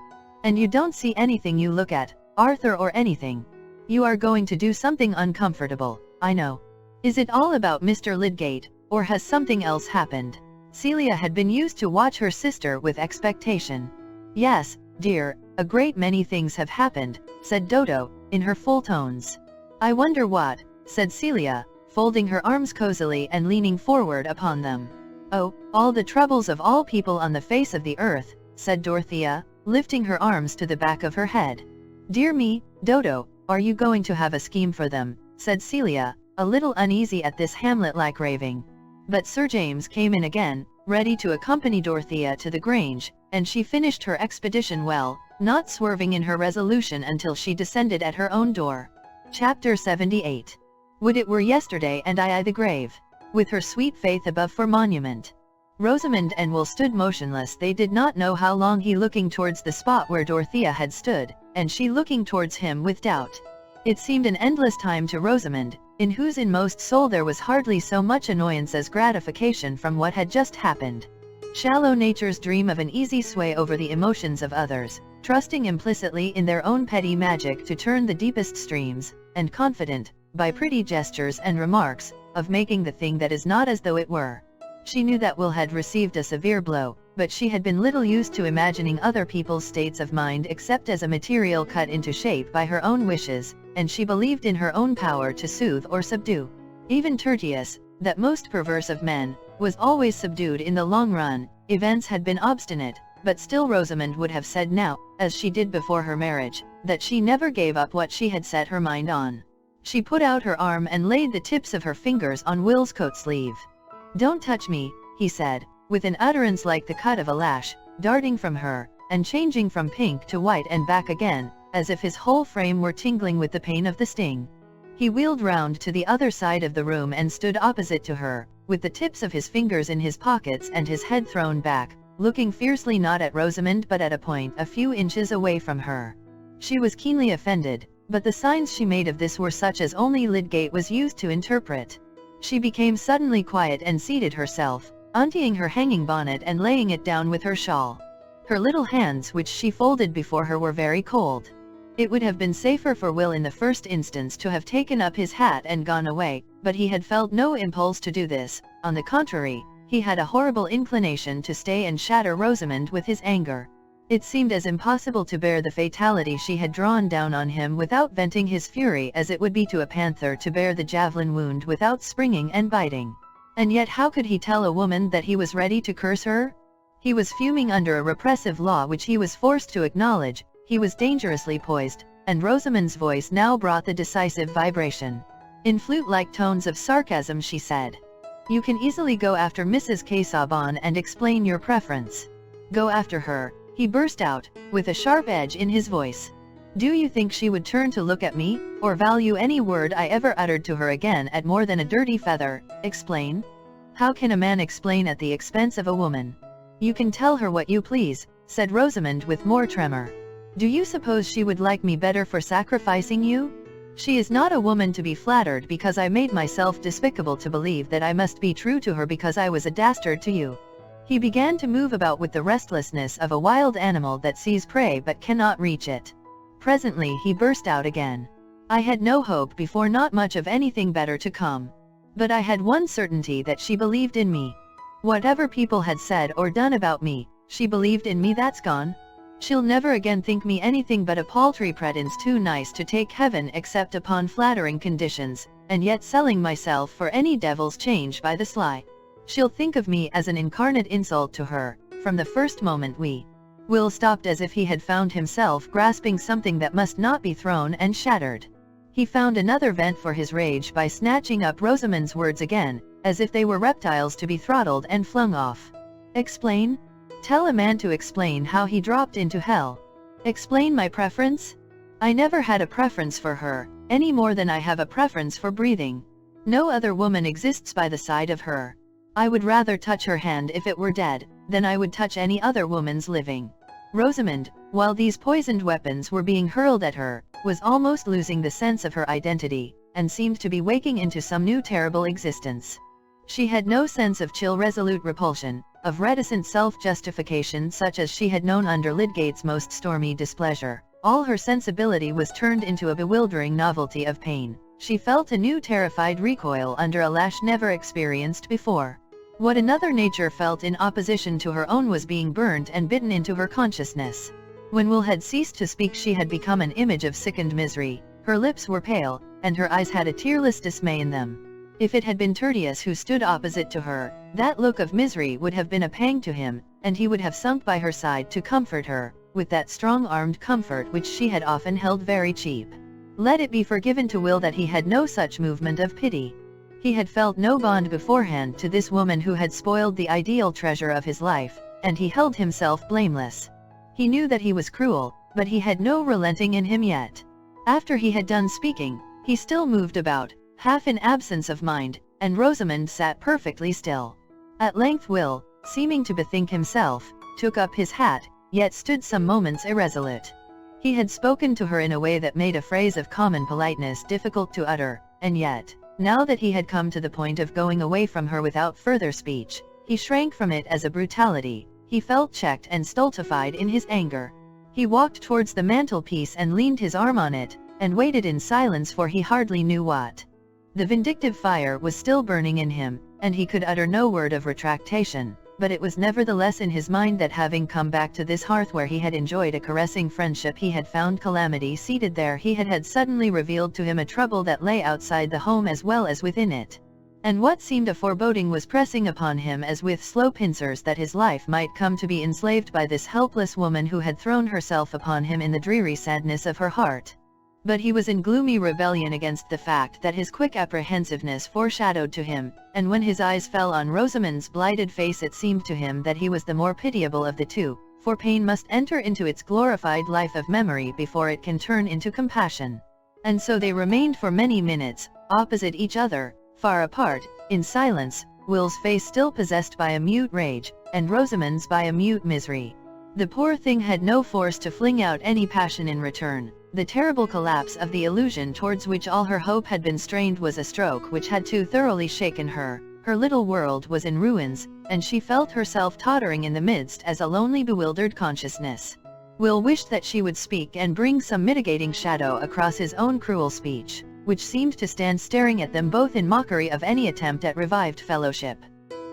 "And you don't see anything you look at, Arthur, or anything. You are going to do something uncomfortable, I know. Is it all about Mr. Lydgate, or has something else happened?" Celia had been used to watch her sister with expectation. "Yes, dear, a great many things have happened," said Dodo, in her full tones. "I wonder what," said Celia, folding her arms cozily and leaning forward upon them. "Oh, all the troubles of all people on the face of the earth," said Dorothea, lifting her arms to the back of her head. "Dear me, Dodo, are you going to have a scheme for them?" said Celia, a little uneasy at this Hamlet-like raving. But Sir James came in again, ready to accompany Dorothea to the Grange, and she finished her expedition well, not swerving in her resolution until she descended at her own door. Chapter 78. Would it were yesterday and I the grave, with her sweet faith above for monument. Rosamond and Will stood motionless. They did not know how long, he looking towards the spot where Dorothea had stood, and she looking towards him with doubt. It seemed an endless time to Rosamond, in whose inmost soul there was hardly so much annoyance as gratification from what had just happened. Shallow natures dream of an easy sway over the emotions of others, trusting implicitly in their own petty magic to turn the deepest streams, and confident, by pretty gestures and remarks, of making the thing that is not as though it were. She knew that Will had received a severe blow, but she had been little used to imagining other people's states of mind except as a material cut into shape by her own wishes, and she believed in her own power to soothe or subdue. Even Tertius, that most perverse of men, was always subdued in the long run. Events had been obstinate, but still Rosamond would have said now, as she did before her marriage, that she never gave up what she had set her mind on. She put out her arm and laid the tips of her fingers on Will's coat sleeve. "Don't touch me," he said, with an utterance like the cut of a lash, darting from her, and changing from pink to white and back again, as if his whole frame were tingling with the pain of the sting. He wheeled round to the other side of the room and stood opposite to her, with the tips of his fingers in his pockets and his head thrown back, looking fiercely not at Rosamond but at a point a few inches away from her. She was keenly offended, but the signs she made of this were such as only Lydgate was used to interpret. She became suddenly quiet and seated herself, untying her hanging bonnet and laying it down with her shawl. Her little hands which she folded before her were very cold. It would have been safer for Will in the first instance to have taken up his hat and gone away, but he had felt no impulse to do this. On the contrary, he had a horrible inclination to stay and shatter Rosamond with his anger. It seemed as impossible to bear the fatality she had drawn down on him without venting his fury as it would be to a panther to bear the javelin wound without springing and biting. And yet how could he tell a woman that he was ready to curse her? He was fuming under a repressive law which he was forced to acknowledge. He was dangerously poised, and Rosamond's voice now brought the decisive vibration. In flute-like tones of sarcasm she said, "You can easily go after Mrs. Casaubon and explain your preference." "Go after her," he burst out, with a sharp edge in his voice. "Do you think she would turn to look at me, or value any word I ever uttered to her again at more than a dirty feather? Explain? How can a man explain at the expense of a woman?" "You can tell her what you please," said Rosamond with more tremor. "Do you suppose she would like me better for sacrificing you? She is not a woman to be flattered because I made myself despicable to believe that I must be true to her because I was a dastard to you." He began to move about with the restlessness of a wild animal that sees prey but cannot reach it. Presently he burst out again. "I had no hope before, not much of anything better to come. But I had one certainty, that she believed in me. Whatever people had said or done about me, she believed in me. That's gone. She'll never again think me anything but a paltry pretence too nice to take heaven except upon flattering conditions, and yet selling myself for any devil's change by the sly. She'll think of me as an incarnate insult to her, from the first moment we—" Will stopped as if he had found himself grasping something that must not be thrown and shattered. He found another vent for his rage by snatching up Rosamond's words again, as if they were reptiles to be throttled and flung off. "Explain? Tell a man to explain how he dropped into hell. Explain my preference? I never had a preference for her, any more than I have a preference for breathing. No other woman exists by the side of her. I would rather touch her hand if it were dead, than I would touch any other woman's living." Rosamond, while these poisoned weapons were being hurled at her, was almost losing the sense of her identity, and seemed to be waking into some new terrible existence. She had no sense of chill resolute repulsion, of reticent self-justification such as she had known under Lydgate's most stormy displeasure. All her sensibility was turned into a bewildering novelty of pain. She felt a new terrified recoil under a lash never experienced before. What another nature felt in opposition to her own was being burned and bitten into her consciousness. When Will had ceased to speak she had become an image of sickened misery. Her lips were pale, and her eyes had a tearless dismay in them. If it had been Tertius who stood opposite to her, that look of misery would have been a pang to him, and he would have sunk by her side to comfort her, with that strong-armed comfort which she had often held very cheap. Let it be forgiven to Will that he had no such movement of pity. He had felt no bond beforehand to this woman who had spoiled the ideal treasure of his life, and he held himself blameless. He knew that he was cruel, but he had no relenting in him yet. After he had done speaking, he still moved about, half in absence of mind, and Rosamond sat perfectly still. At length Will, seeming to bethink himself, took up his hat, yet stood some moments irresolute. He had spoken to her in a way that made a phrase of common politeness difficult to utter, and yet, now that he had come to the point of going away from her without further speech, he shrank from it as a brutality. He felt checked and stultified in his anger. He walked towards the mantelpiece and leaned his arm on it, and waited in silence for he hardly knew what. The vindictive fire was still burning in him, and he could utter no word of retractation, but it was nevertheless in his mind that having come back to this hearth where he had enjoyed a caressing friendship he had found calamity seated there. He had suddenly revealed to him a trouble that lay outside the home as well as within it. And what seemed a foreboding was pressing upon him as with slow pincers, that his life might come to be enslaved by this helpless woman who had thrown herself upon him in the dreary sadness of her heart. But he was in gloomy rebellion against the fact that his quick apprehensiveness foreshadowed to him, and when his eyes fell on Rosamond's blighted face it seemed to him that he was the more pitiable of the two, for pain must enter into its glorified life of memory before it can turn into compassion. And so they remained for many minutes, opposite each other, far apart, in silence, Will's face still possessed by a mute rage, and Rosamond's by a mute misery. The poor thing had no force to fling out any passion in return. The terrible collapse of the illusion towards which all her hope had been strained was a stroke which had too thoroughly shaken her. Her little world was in ruins, and she felt herself tottering in the midst as a lonely, bewildered consciousness. Will wished that she would speak and bring some mitigating shadow across his own cruel speech, which seemed to stand staring at them both in mockery of any attempt at revived fellowship.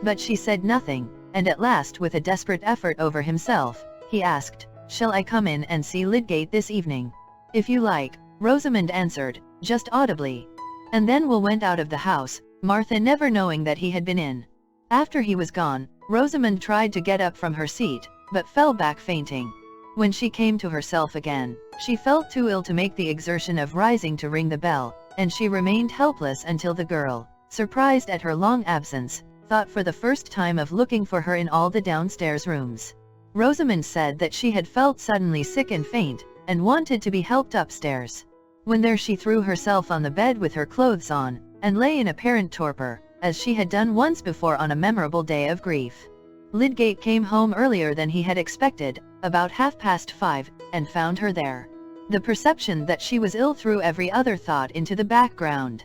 But she said nothing, and at last, with a desperate effort over himself, he asked, "Shall I come in and see Lydgate this evening?" "If you like," Rosamond answered, just audibly. And then Will went out of the house, Martha never knowing that he had been in. After he was gone, Rosamond tried to get up from her seat, but fell back fainting. When she came to herself again, she felt too ill to make the exertion of rising to ring the bell, and she remained helpless until the girl, surprised at her long absence, thought for the first time of looking for her in all the downstairs rooms. Rosamond said that she had felt suddenly sick and faint, and wanted to be helped upstairs. When there she threw herself on the bed with her clothes on, and lay in apparent torpor, as she had done once before on a memorable day of grief. Lydgate came home earlier than he had expected, about 5:30, and found her there. The perception that she was ill threw every other thought into the background.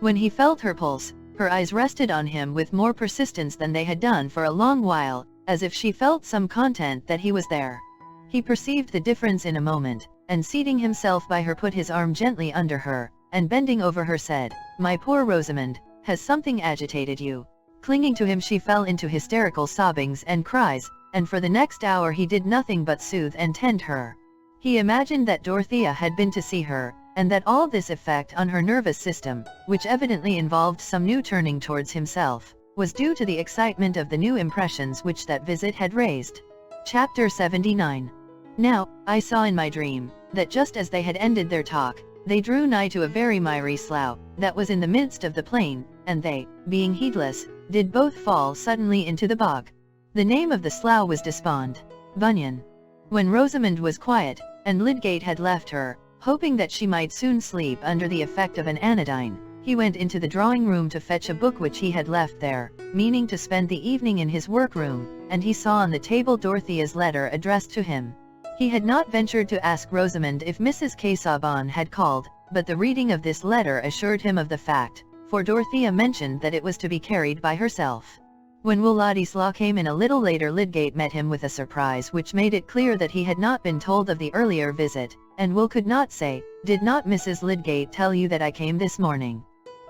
When he felt her pulse, her eyes rested on him with more persistence than they had done for a long while, as if she felt some content that he was there. He perceived the difference in a moment, and seating himself by her put his arm gently under her, and bending over her said, "My poor Rosamond, has something agitated you?" Clinging to him she fell into hysterical sobbings and cries, and for the next hour he did nothing but soothe and tend her. He imagined that Dorothea had been to see her, and that all this effect on her nervous system, which evidently involved some new turning towards himself, was due to the excitement of the new impressions which that visit had raised. Chapter 79. Now, I saw in my dream, that just as they had ended their talk, they drew nigh to a very miry slough, that was in the midst of the plain, and they, being heedless, did both fall suddenly into the bog. The name of the slough was Despond. Bunyan. When Rosamond was quiet, and Lydgate had left her, hoping that she might soon sleep under the effect of an anodyne, he went into the drawing-room to fetch a book which he had left there, meaning to spend the evening in his workroom, and he saw on the table Dorothea's letter addressed to him. He had not ventured to ask Rosamond if Mrs. Casaubon had called, but the reading of this letter assured him of the fact, for Dorothea mentioned that it was to be carried by herself. When Will Ladislaw came in a little later, Lydgate met him with a surprise which made it clear that he had not been told of the earlier visit, and Will could not say, "Did not Mrs. Lydgate tell you that I came this morning?"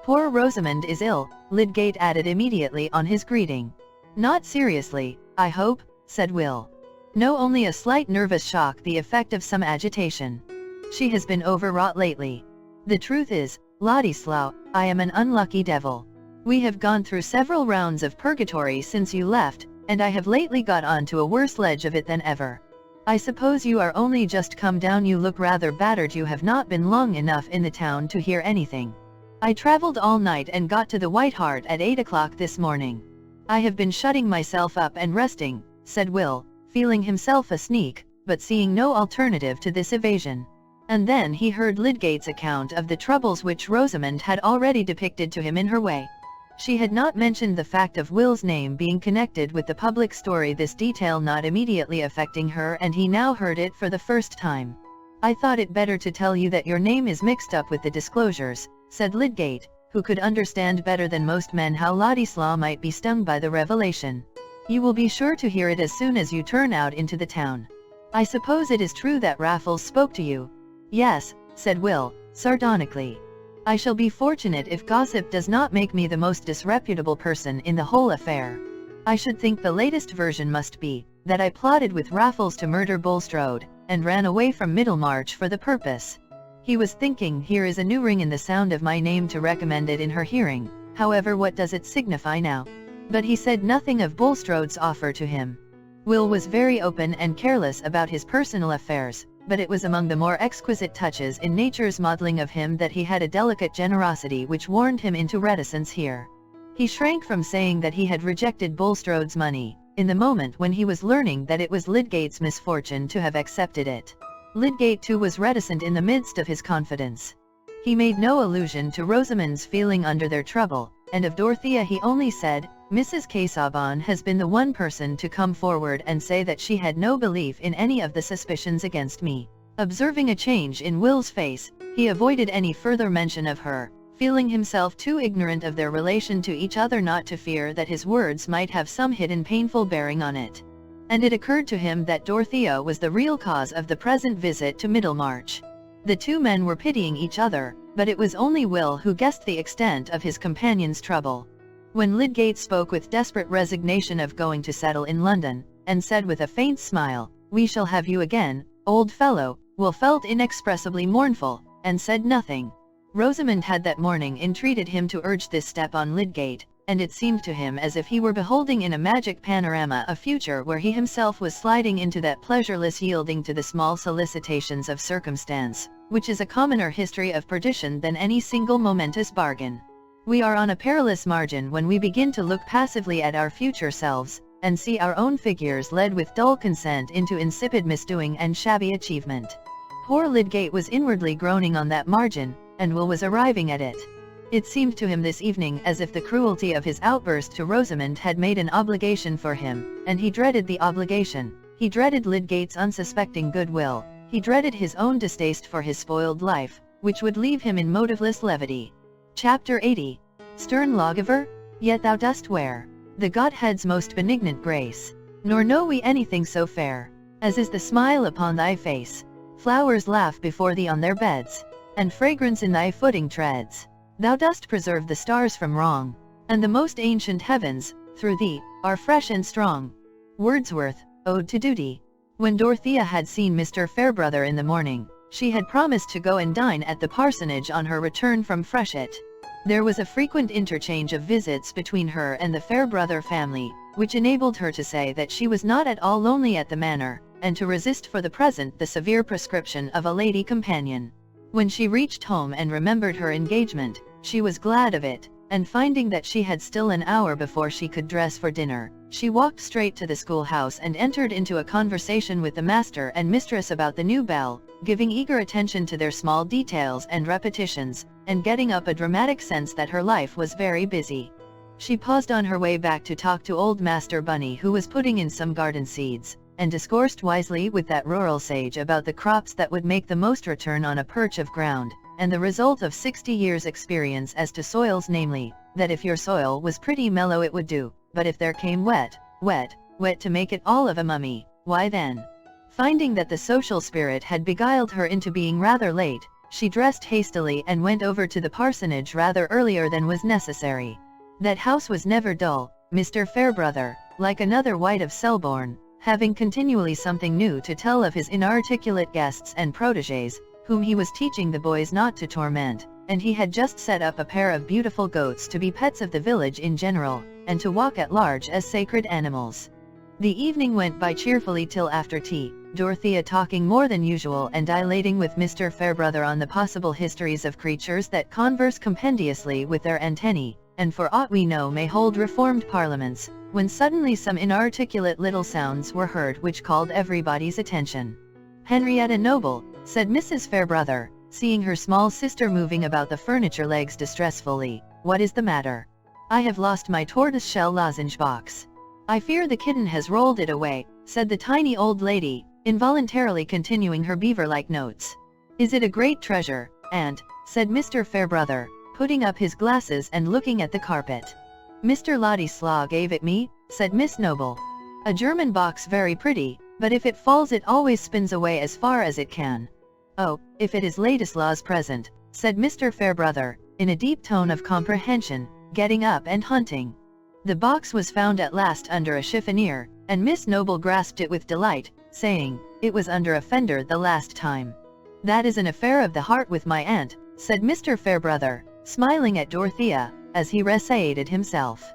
"Poor Rosamond is ill," Lydgate added immediately on his greeting. "Not seriously, I hope," said Will. "No, only a slight nervous shock, the effect of some agitation. She has been overwrought lately. The truth is, Ladislaw, I am an unlucky devil. We have gone through several rounds of purgatory since you left, and I have lately got on to a worse ledge of it than ever. I suppose you are only just come down. You look rather battered. You have not been long enough in the town to hear anything. I travelled all night and got to the White Hart at 8 o'clock this morning. I have been shutting myself up and resting," said Will, feeling himself a sneak, but seeing no alternative to this evasion. And then he heard Lydgate's account of the troubles which Rosamond had already depicted to him in her way. She had not mentioned the fact of Will's name being connected with the public story, this detail not immediately affecting her, and he now heard it for the first time. "I thought it better to tell you that your name is mixed up with the disclosures," said Lydgate, who could understand better than most men how Ladislaw might be stung by the revelation. "You will be sure to hear it as soon as you turn out into the town. I suppose it is true that Raffles spoke to you?" "Yes," said Will, sardonically. "I shall be fortunate if gossip does not make me the most disreputable person in the whole affair. I should think the latest version must be, that I plotted with Raffles to murder Bulstrode, and ran away from Middlemarch for the purpose." He was thinking, "Here is a new ring in the sound of my name to recommend it in her hearing. However, what does it signify now?" But he said nothing of Bulstrode's offer to him. Will was very open and careless about his personal affairs, but it was among the more exquisite touches in nature's modeling of him that he had a delicate generosity which warned him into reticence here. He shrank from saying that he had rejected Bulstrode's money, in the moment when he was learning that it was Lydgate's misfortune to have accepted it. Lydgate too was reticent in the midst of his confidence. He made no allusion to Rosamond's feeling under their trouble, and of Dorothea he only said, "Mrs. Casaubon has been the one person to come forward and say that she had no belief in any of the suspicions against me." Observing a change in Will's face, he avoided any further mention of her, feeling himself too ignorant of their relation to each other not to fear that his words might have some hidden painful bearing on it. And it occurred to him that Dorothea was the real cause of the present visit to Middlemarch. The two men were pitying each other, but it was only Will who guessed the extent of his companion's trouble. When Lydgate spoke with desperate resignation of going to settle in London, and said with a faint smile, "We shall have you again, old fellow," Will felt inexpressibly mournful, and said nothing. Rosamond had that morning entreated him to urge this step on Lydgate, and it seemed to him as if he were beholding in a magic panorama a future where he himself was sliding into that pleasureless yielding to the small solicitations of circumstance, which is a commoner history of perdition than any single momentous bargain. We are on a perilous margin when we begin to look passively at our future selves, and see our own figures led with dull consent into insipid misdoing and shabby achievement. Poor Lydgate was inwardly groaning on that margin, and Will was arriving at it. It seemed to him this evening as if the cruelty of his outburst to Rosamond had made an obligation for him, and he dreaded the obligation. He dreaded Lydgate's unsuspecting goodwill. He dreaded his own distaste for his spoiled life, which would leave him in motiveless levity. Chapter 80. Stern lawgiver, yet thou dost wear the Godhead's most benignant grace, nor know we anything so fair as is the smile upon thy face. Flowers laugh before thee on their beds, and fragrance in thy footing treads. Thou dost preserve the stars from wrong, and the most ancient heavens, through thee, are fresh and strong. Wordsworth, Ode to Duty. When Dorothea had seen Mr. Fairbrother in the morning, she had promised to go and dine at the parsonage on her return from Freshitt. There was a frequent interchange of visits between her and the Fairbrother family, which enabled her to say that she was not at all lonely at the manor, and to resist for the present the severe prescription of a lady companion. When she reached home and remembered her engagement, she was glad of it, and finding that she had still an hour before she could dress for dinner, she walked straight to the schoolhouse and entered into a conversation with the master and mistress about the new bell, giving eager attention to their small details and repetitions, and getting up a dramatic sense that her life was very busy. She paused on her way back to talk to old Master Bunny, who was putting in some garden seeds, and discoursed wisely with that rural sage about the crops that would make the most return on a perch of ground, and the result of 60 years' experience as to soils, namely, that if your soil was pretty mellow it would do, but if there came wet to make it all of a mummy, why then? Finding that the social spirit had beguiled her into being rather late, she dressed hastily and went over to the parsonage rather earlier than was necessary. That house was never dull, Mr. Fairbrother, like another White of Selborne, having continually something new to tell of his inarticulate guests and protégés, whom he was teaching the boys not to torment, and he had just set up a pair of beautiful goats to be pets of the village in general, and to walk at large as sacred animals. The evening went by cheerfully till after tea, Dorothea talking more than usual and dilating with Mr. Fairbrother on the possible histories of creatures that converse compendiously with their antennae, and for aught we know may hold reformed parliaments, when suddenly some inarticulate little sounds were heard which called everybody's attention. "Henrietta Noble," said Mrs. Fairbrother, seeing her small sister moving about the furniture legs distressfully, "what is the matter?" "I have lost my tortoise-shell lozenge box. I fear the kitten has rolled it away," said the tiny old lady, involuntarily continuing her beaver-like notes. "Is it a great treasure, aunt?" said Mr. Fairbrother, putting up his glasses and looking at the carpet. "Mr. Ladislaw gave it me," said Miss Noble. "A German box, very pretty, but if it falls it always spins away as far as it can." "Oh, if it is Ladislaw's present," said Mr. Fairbrother, in a deep tone of comprehension, getting up and hunting. The box was found at last under a chiffonier, and Miss Noble grasped it with delight, saying, "It was under a fender the last time." "That is an affair of the heart with my aunt," said Mr. Fairbrother, smiling at Dorothea, as he recited himself.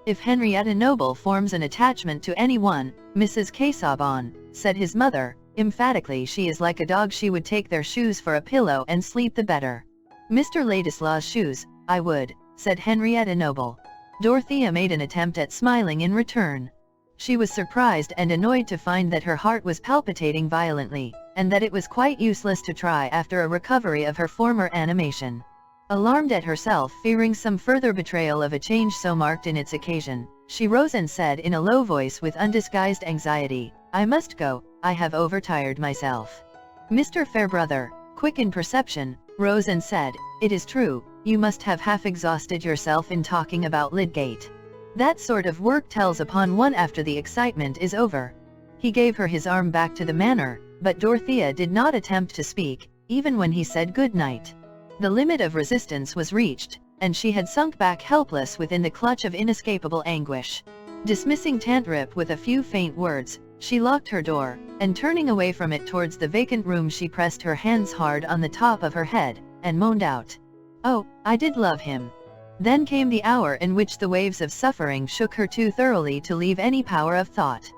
"If Henrietta Noble forms an attachment to any one, Mrs. Casaubon," said his mother, emphatically, "she is like a dog, she would take their shoes for a pillow and sleep the better." "Mr. Ladislaw's shoes, I would," said Henrietta Noble. Dorothea made an attempt at smiling in return. She was surprised and annoyed to find that her heart was palpitating violently, and that it was quite useless to try after a recovery of her former animation. Alarmed at herself, fearing some further betrayal of a change so marked in its occasion, she rose and said in a low voice with undisguised anxiety, "I must go, I have overtired myself." Mr. Fairbrother, quick in perception, rose and said, "It is true, you must have half exhausted yourself in talking about Lydgate. That sort of work tells upon one after the excitement is over." He gave her his arm back to the manor, but Dorothea did not attempt to speak, even when he said good night. The limit of resistance was reached, and she had sunk back helpless within the clutch of inescapable anguish. Dismissing Tantrip with a few faint words, she locked her door, and turning away from it towards the vacant room, she pressed her hands hard on the top of her head, and moaned out, "Oh, I did love him." Then came the hour in which the waves of suffering shook her too thoroughly to leave any power of thought.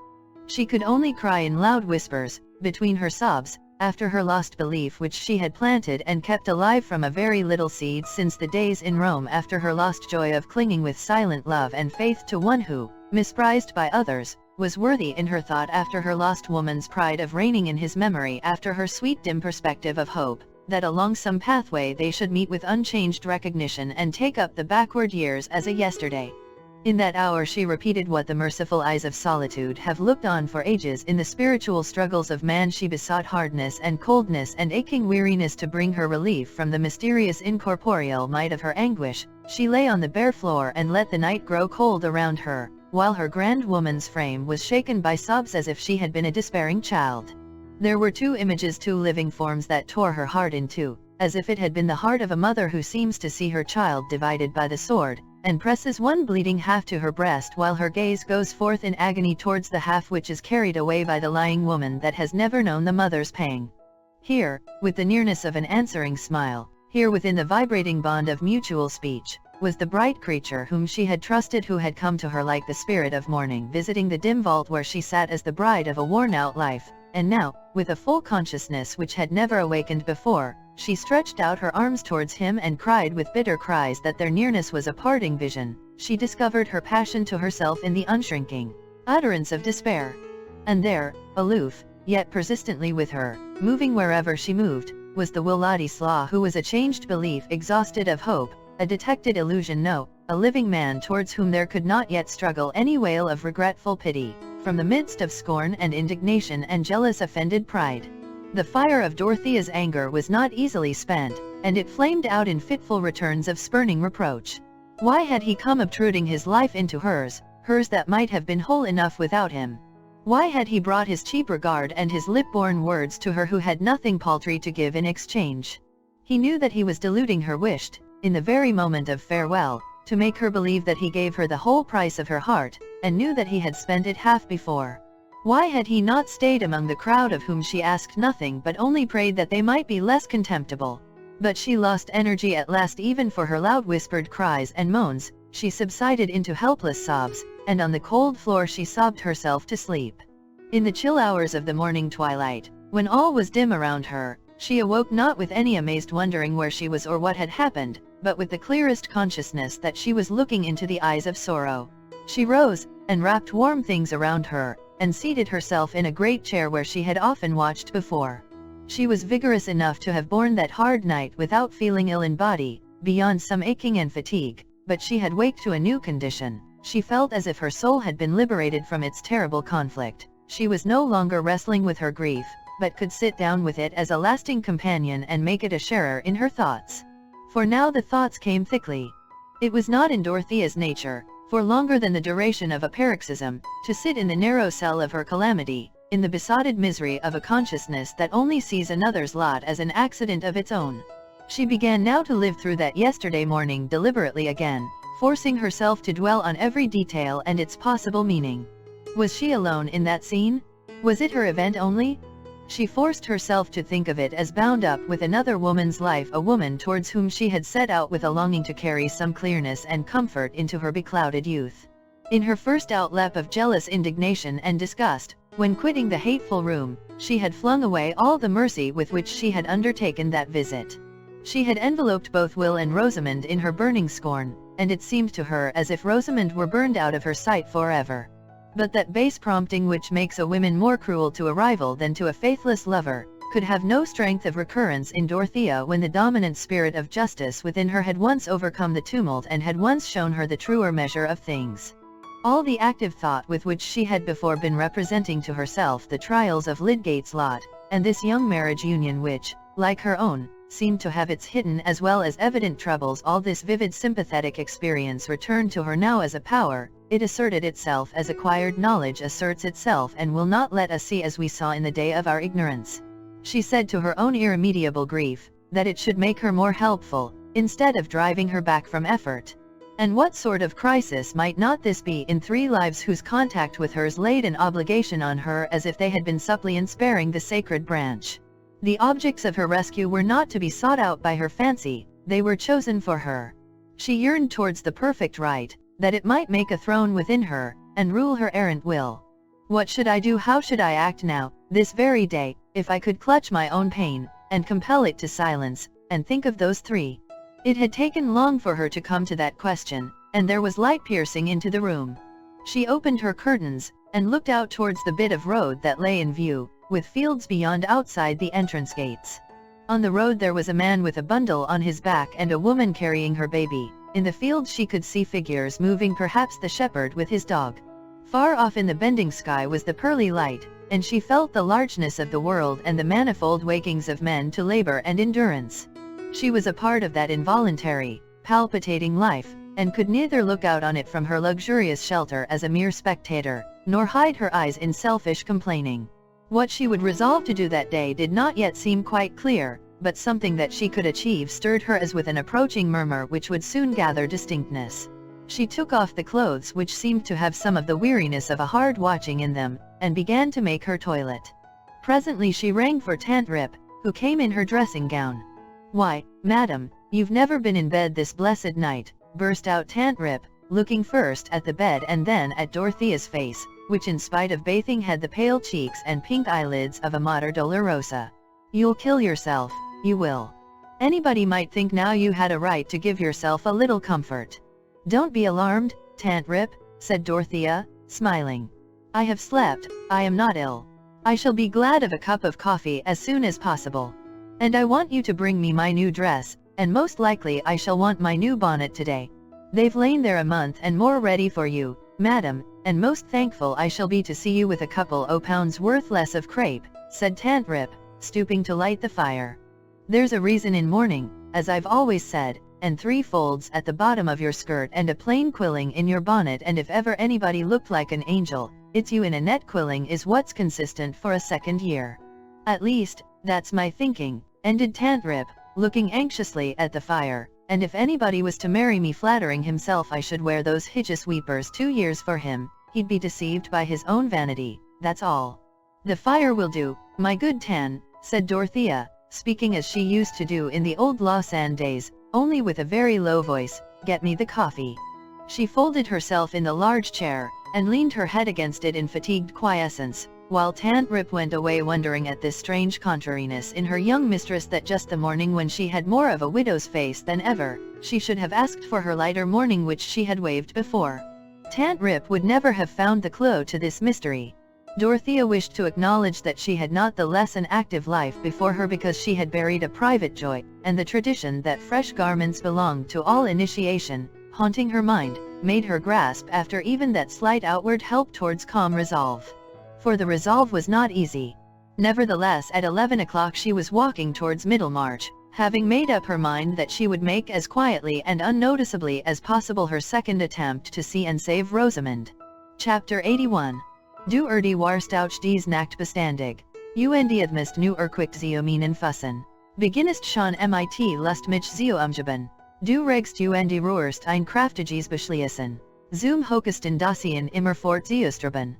She could only cry in loud whispers, between her sobs, after her lost belief which she had planted and kept alive from a very little seed since the days in Rome, after her lost joy of clinging with silent love and faith to one who, misprized by others, was worthy in her thought, after her lost woman's pride of reigning in his memory, after her sweet dim perspective of hope, that along some pathway they should meet with unchanged recognition and take up the backward years as a yesterday. In that hour she repeated what the merciful eyes of solitude have looked on for ages in the spiritual struggles of man. She besought hardness and coldness and aching weariness to bring her relief from the mysterious incorporeal might of her anguish. She lay on the bare floor and let the night grow cold around her, while her grand woman's frame was shaken by sobs as if she had been a despairing child. There were two images, two living forms that tore her heart in two, as if it had been the heart of a mother who seems to see her child divided by the sword, and presses one bleeding half to her breast, while her gaze goes forth in agony towards the half which is carried away by the lying woman that has never known the mother's pang. Here, with the nearness of an answering smile, here within the vibrating bond of mutual speech, was the bright creature whom she had trusted, who had come to her like the spirit of morning visiting the dim vault where she sat as the bride of a worn-out life, and now, with a full consciousness which had never awakened before, she stretched out her arms towards him and cried with bitter cries that their nearness was a parting vision. She discovered her passion to herself in the unshrinking utterance of despair. And there, aloof, yet persistently with her, moving wherever she moved, was the Will Ladislaw, who was a changed belief, exhausted of hope, a detected illusion, no, a living man towards whom there could not yet struggle any wail of regretful pity, from the midst of scorn and indignation and jealous offended pride. The fire of Dorothea's anger was not easily spent, and it flamed out in fitful returns of spurning reproach. Why had he come obtruding his life into hers, hers that might have been whole enough without him? Why had he brought his cheap regard and his lip-born words to her who had nothing paltry to give in exchange? He knew that he was deluding her, wished, in the very moment of farewell, to make her believe that he gave her the whole price of her heart, and knew that he had spent it half before. Why had he not stayed among the crowd of whom she asked nothing but only prayed that they might be less contemptible? But she lost energy at last even for her loud whispered cries and moans. She subsided into helpless sobs, and on the cold floor she sobbed herself to sleep. In the chill hours of the morning twilight, when all was dim around her, she awoke not with any amazed wondering where she was or what had happened, but with the clearest consciousness that she was looking into the eyes of sorrow. She rose, and wrapped warm things around her, and seated herself in a great chair where she had often watched before. She was vigorous enough to have borne that hard night without feeling ill in body, beyond some aching and fatigue, but she had waked to a new condition. She felt as if her soul had been liberated from its terrible conflict. She was no longer wrestling with her grief, but could sit down with it as a lasting companion and make it a sharer in her thoughts. For now the thoughts came thickly. It was not in Dorothea's nature, for longer than the duration of a paroxysm, to sit in the narrow cell of her calamity, in the besotted misery of a consciousness that only sees another's lot as an accident of its own. She began now to live through that yesterday morning deliberately again, forcing herself to dwell on every detail and its possible meaning. Was she alone in that scene? Was it her event only? She forced herself to think of it as bound up with another woman's life, a woman towards whom she had set out with a longing to carry some clearness and comfort into her beclouded youth. In her first outlap of jealous indignation and disgust, when quitting the hateful room, she had flung away all the mercy with which she had undertaken that visit. She had enveloped both Will and Rosamond in her burning scorn, and it seemed to her as if Rosamond were burned out of her sight forever. But that base prompting which makes a woman more cruel to a rival than to a faithless lover, could have no strength of recurrence in Dorothea when the dominant spirit of justice within her had once overcome the tumult and had once shown her the truer measure of things. All the active thought with which she had before been representing to herself the trials of Lydgate's lot, and this young marriage union which, like her own, seemed to have its hidden as well as evident troubles, all this vivid sympathetic experience returned to her now as a power. It asserted itself as acquired knowledge asserts itself and will not let us see as we saw in the day of our ignorance. She said to her own irremediable grief, that it should make her more helpful, instead of driving her back from effort. And what sort of crisis might not this be in three lives whose contact with hers laid an obligation on her as if they had been suppliants bearing the sacred branch? The objects of her rescue were not to be sought out by her fancy, they were chosen for her. She yearned towards the perfect right, that it might make a throne within her, and rule her errant will. What should I do, how should I act now, this very day, if I could clutch my own pain, and compel it to silence, and think of those three? It had taken long for her to come to that question, and there was light piercing into the room. She opened her curtains, and looked out towards the bit of road that lay in view, with fields beyond outside the entrance gates. On the road there was a man with a bundle on his back and a woman carrying her baby. In the fields she could see figures moving, perhaps the shepherd with his dog. Far off in the bending sky was the pearly light, and she felt the largeness of the world and the manifold wakings of men to labor and endurance. She was a part of that involuntary, palpitating life, and could neither look out on it from her luxurious shelter as a mere spectator, nor hide her eyes in selfish complaining. What she would resolve to do that day did not yet seem quite clear, but something that she could achieve stirred her as with an approaching murmur which would soon gather distinctness. She took off the clothes which seemed to have some of the weariness of a hard watching in them, and began to make her toilet. Presently she rang for Tant Rip, who came in her dressing gown. "Why, madam, you've never been in bed this blessed night," burst out Tant Rip, looking first at the bed and then at Dorothea's face, which in spite of bathing had the pale cheeks and pink eyelids of a Mater Dolorosa. "You'll kill yourself, you will. Anybody might think now you had a right to give yourself a little comfort." "Don't be alarmed, Tant Rip," said Dorothea, smiling. "I have slept, I am not ill. I shall be glad of a cup of coffee as soon as possible. And I want you to bring me my new dress, and most likely I shall want my new bonnet today. They've lain there a month and more ready for you, madam, and most thankful I shall be to see you with a couple o' pounds worth less of crape," said Tant Rip, stooping to light the fire. "There's a reason in mourning, as I've always said, and 3 folds at the bottom of your skirt and a plain quilling in your bonnet, and if ever anybody looked like an angel, it's you in a net quilling is what's consistent for a 2nd year. At least, that's my thinking," ended Tant Rip, looking anxiously at the fire, "and if anybody was to marry me flattering himself I should wear those hideous weepers 2 years for him, he'd be deceived by his own vanity, that's all." "The fire will do, my good Tan," said Dorothea, speaking as she used to do in the old Lausanne days, only with a very low voice, "Get me the coffee." She folded herself in the large chair, and leaned her head against it in fatigued quiescence, while Tant Rip went away wondering at this strange contrariness in her young mistress, that just the morning when she had more of a widow's face than ever, she should have asked for her lighter mourning which she had waived before. Tant Rip would never have found the clue to this mystery. Dorothea wished to acknowledge that she had not the less an active life before her because she had buried a private joy, and the tradition that fresh garments belonged to all initiation, haunting her mind, made her grasp after even that slight outward help towards calm resolve. For the resolve was not easy. Nevertheless, at 11 o'clock she was walking towards Middlemarch, having made up her mind that she would make as quietly and unnoticeably as possible her 2nd attempt to see and save Rosamond. Chapter 81. Du die warst dies nacht bestandig. Und mist nu quick minen fussen. Beginnest schon mit lust mich zu umgeben. Du regst und roerst ein kraftiges beschließen. Zum hochsten Dasein immer fort zu streben.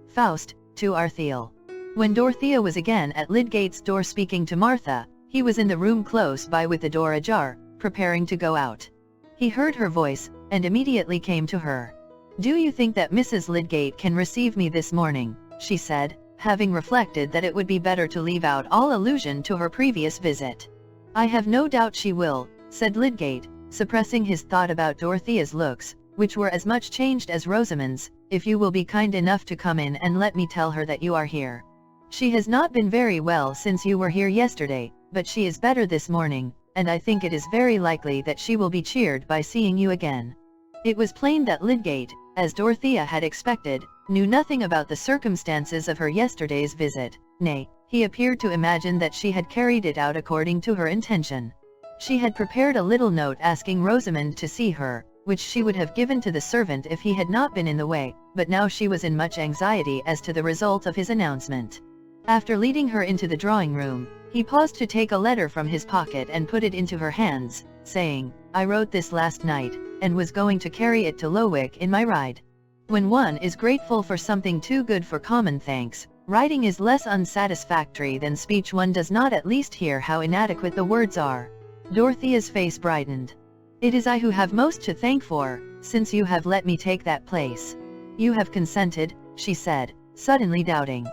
Faust, to Arthiel. When Dorothea was again at Lydgate's door speaking to Martha, he was in the room close by with the door ajar, preparing to go out. He heard her voice, and immediately came to her. "Do you think that Mrs. Lydgate can receive me this morning?" she said, having reflected that it would be better to leave out all allusion to her previous visit. "I have no doubt she will," said Lydgate, suppressing his thought about Dorothea's looks, which were as much changed as Rosamond's, "if you will be kind enough to come in and let me tell her that you are here." She has not been very well since you were here yesterday, but she is better this morning, and I think it is very likely that she will be cheered by seeing you again." It was plain that Lydgate, as Dorothea had expected, knew nothing about the circumstances of her yesterday's visit. Nay, he appeared to imagine that she had carried it out according to her intention. She had prepared a little note asking Rosamond to see her, which she would have given to the servant if he had not been in the way, but now she was in much anxiety as to the result of his announcement. After leading her into the drawing-room, he paused to take a letter from his pocket and put it into her hands, saying, "I wrote this last night, and was going to carry it to Lowick in my ride." When one is grateful for something too good for common thanks, writing is less unsatisfactory than speech. One does not at least hear how inadequate the words are. Dorothea's face brightened. "It is I who have most to thank for, since you have let me take that place." "You have consented," she said, suddenly doubting.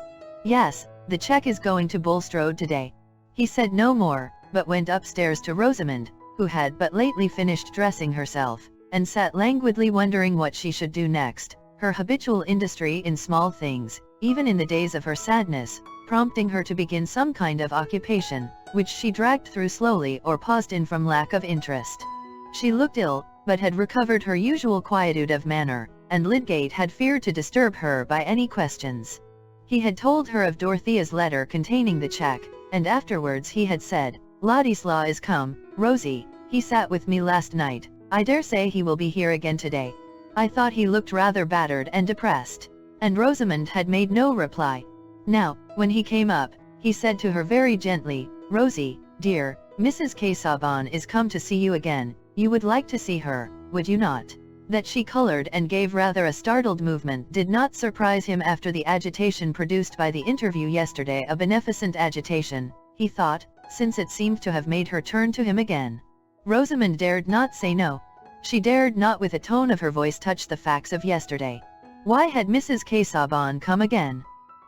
"Yes, the check is going to Bulstrode today." He said no more, but went upstairs to Rosamond, who had but lately finished dressing herself, and sat languidly wondering what she should do next, her habitual industry in small things, even in the days of her sadness, prompting her to begin some kind of occupation, which she dragged through slowly or paused in from lack of interest. She looked ill, but had recovered her usual quietude of manner, and Lydgate had feared to disturb her by any questions. He had told her of Dorothea's letter containing the check, and afterwards he had said, "Ladislaw is come, Rosie, he sat with me last night. I dare say he will be here again today. I thought he looked rather battered and depressed." And Rosamond had made no reply. Now, when he came up, he said to her very gently, "Rosie, dear, Mrs. Casaubon is come to see you again. You would like to see her, would you not?" That she colored and gave rather a startled movement did not surprise him after the agitation produced by the interview yesterday, a beneficent agitation, he thought, since it seemed to have made her turn to him again. Rosamond dared not say no. She dared not with a tone of her voice touch the facts of yesterday. Why had Mrs. Casaubon come again?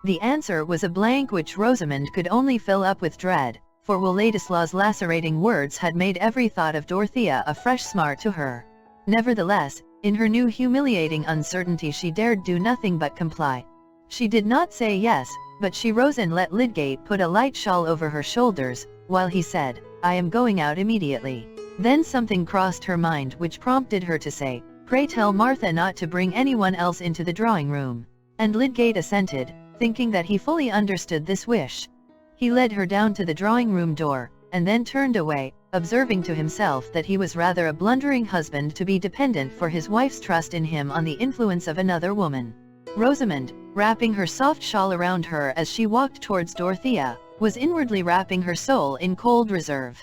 The answer was a blank which Rosamond could only fill up with dread, for Will Ladislaw's lacerating words had made every thought of Dorothea a fresh smart to her. Nevertheless, in her new humiliating uncertainty she dared do nothing but comply. She did not say yes, but she rose and let Lydgate put a light shawl over her shoulders, while he said, "I am going out immediately." Then something crossed her mind which prompted her to say, "Pray tell Martha not to bring anyone else into the drawing-room." And Lydgate assented, thinking that he fully understood this wish. He led her down to the drawing-room door, and then turned away, observing to himself that he was rather a blundering husband to be dependent for his wife's trust in him on the influence of another woman. Rosamond, wrapping her soft shawl around her as she walked towards Dorothea, was inwardly wrapping her soul in cold reserve.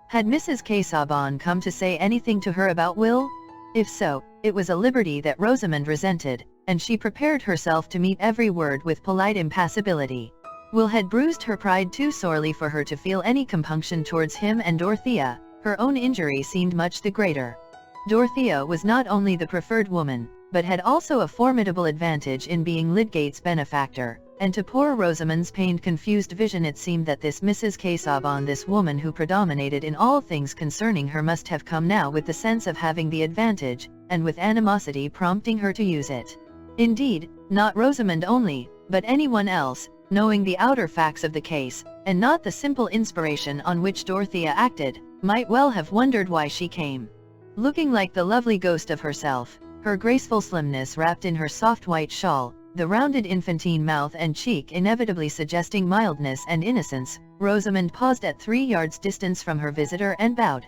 Had Mrs. Casaubon come to say anything to her about Will? If so, it was a liberty that Rosamond resented, and she prepared herself to meet every word with polite impassibility. Will had bruised her pride too sorely for her to feel any compunction towards him, and Dorothea, her own injury seemed much the greater. Dorothea was not only the preferred woman, but had also a formidable advantage in being Lydgate's benefactor, and to poor Rosamond's pained confused vision it seemed that this Mrs. Casaubon, this woman who predominated in all things concerning her, must have come now with the sense of having the advantage, and with animosity prompting her to use it. Indeed, not Rosamond only, but anyone else, knowing the outer facts of the case, and not the simple inspiration on which Dorothea acted, might well have wondered why she came. Looking like the lovely ghost of herself, her graceful slimness wrapped in her soft white shawl, the rounded infantine mouth and cheek inevitably suggesting mildness and innocence, Rosamond paused at 3 yards' distance from her visitor and bowed.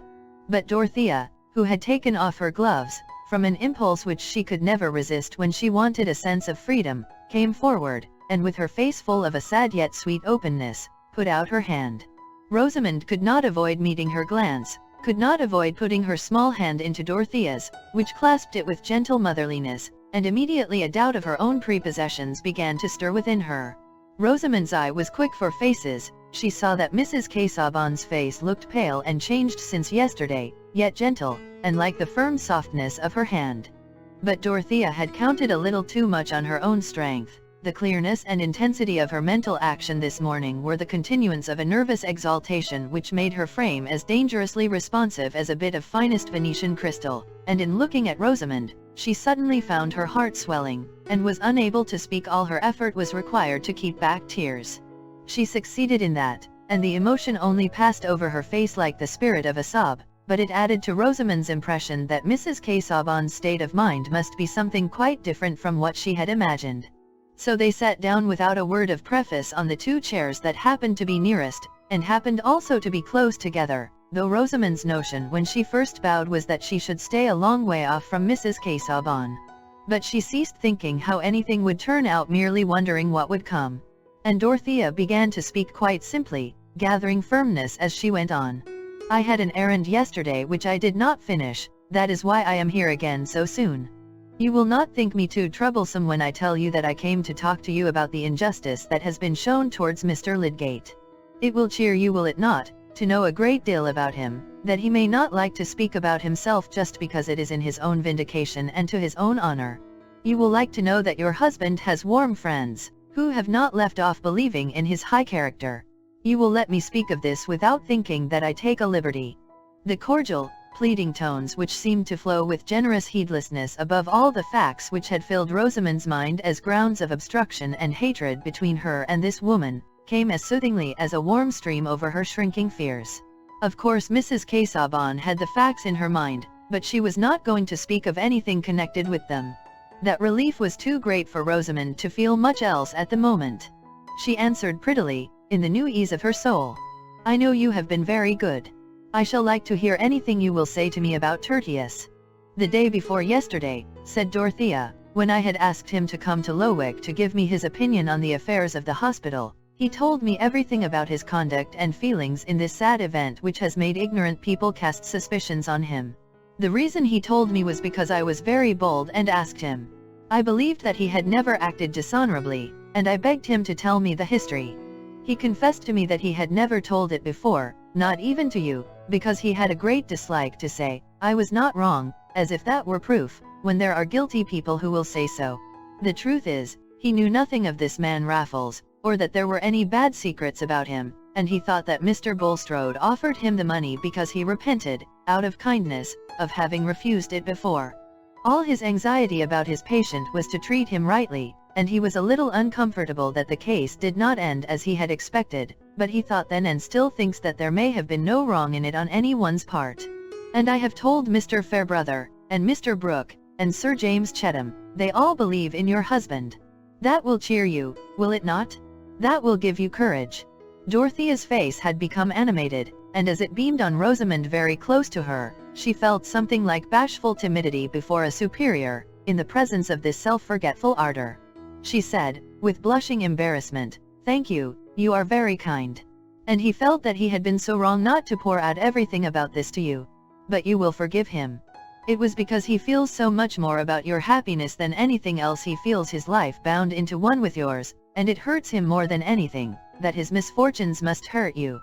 But Dorothea, who had taken off her gloves, from an impulse which she could never resist when she wanted a sense of freedom, came forward, and with her face full of a sad yet sweet openness, put out her hand. Rosamond could not avoid meeting her glance, could not avoid putting her small hand into Dorothea's, which clasped it with gentle motherliness, and immediately a doubt of her own prepossessions began to stir within her. Rosamond's eye was quick for faces. She saw that Mrs. Casaubon's face looked pale and changed since yesterday, yet gentle, and like the firm softness of her hand. But Dorothea had counted a little too much on her own strength. The clearness and intensity of her mental action this morning were the continuance of a nervous exaltation which made her frame as dangerously responsive as a bit of finest Venetian crystal, and in looking at Rosamond, she suddenly found her heart swelling, and was unable to speak. All her effort was required to keep back tears. She succeeded in that, and the emotion only passed over her face like the spirit of a sob, but it added to Rosamond's impression that Mrs. Casaubon's state of mind must be something quite different from what she had imagined. So they sat down without a word of preface on the 2 chairs that happened to be nearest, and happened also to be close together, though Rosamond's notion when she first bowed was that she should stay a long way off from Mrs. Casaubon. But she ceased thinking how anything would turn out, merely wondering what would come. And Dorothea began to speak quite simply, gathering firmness as she went on. "I had an errand yesterday which I did not finish, that is why I am here again so soon. You will not think me too troublesome when I tell you that I came to talk to you about the injustice that has been shown towards Mr. Lydgate. It will cheer you, will it not, to know a great deal about him, that he may not like to speak about himself just because it is in his own vindication and to his own honor. You will like to know that your husband has warm friends, who have not left off believing in his high character. You will let me speak of this without thinking that I take a liberty." The cordial, pleading tones which seemed to flow with generous heedlessness above all the facts which had filled Rosamond's mind as grounds of obstruction and hatred between her and this woman, came as soothingly as a warm stream over her shrinking fears. Of course Mrs. Casaubon had the facts in her mind, but she was not going to speak of anything connected with them. That relief was too great for Rosamond to feel much else at the moment. She answered prettily, in the new ease of her soul, "I know you have been very good. I shall like to hear anything you will say to me about Tertius." "The day before yesterday," said Dorothea, "when I had asked him to come to Lowick to give me his opinion on the affairs of the hospital, he told me everything about his conduct and feelings in this sad event which has made ignorant people cast suspicions on him. The reason he told me was because I was very bold and asked him. I believed that he had never acted dishonorably, and I begged him to tell me the history. He confessed to me that he had never told it before, not even to you, because he had a great dislike to say, 'I was not wrong,' as if that were proof, when there are guilty people who will say so. The truth is, he knew nothing of this man Raffles, or that there were any bad secrets about him, and he thought that Mr. Bulstrode offered him the money because he repented, out of kindness, of having refused it before. All his anxiety about his patient was to treat him rightly, and he was a little uncomfortable that the case did not end as he had expected, but he thought then and still thinks that there may have been no wrong in it on any one's part. And I have told Mr. Fairbrother, and Mr. Brooke, and Sir James Chetham, they all believe in your husband. That will cheer you, will it not? That will give you courage." Dorothea's face had become animated, and as it beamed on Rosamond very close to her, she felt something like bashful timidity before a superior, in the presence of this self-forgetful ardor. She said, with blushing embarrassment, "Thank you, you are very kind. And he felt that he had been so wrong not to pour out everything about this to you. But you will forgive him. It was because he feels so much more about your happiness than anything else. He feels his life bound into one with yours, and it hurts him more than anything, that his misfortunes must hurt you.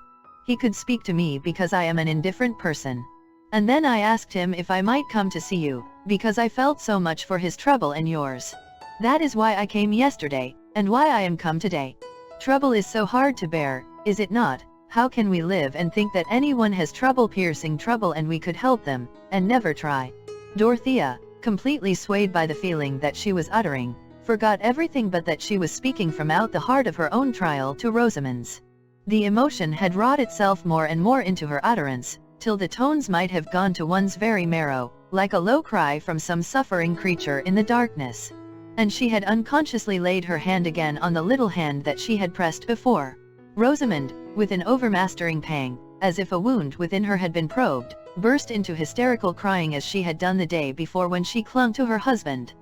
He could speak to me because I am an indifferent person. And then I asked him if I might come to see you, because I felt so much for his trouble and yours. That is why I came yesterday, and why I am come today. Trouble is so hard to bear, is it not? How can we live and think that anyone has trouble, piercing trouble, and we could help them, and never try?" Dorothea, completely swayed by the feeling that she was uttering, forgot everything but that she was speaking from out the heart of her own trial to Rosamond's. The emotion had wrought itself more and more into her utterance, till the tones might have gone to one's very marrow, like a low cry from some suffering creature in the darkness. And she had unconsciously laid her hand again on the little hand that she had pressed before. Rosamond, with an overmastering pang, as if a wound within her had been probed, burst into hysterical crying as she had done the day before when she clung to her husband.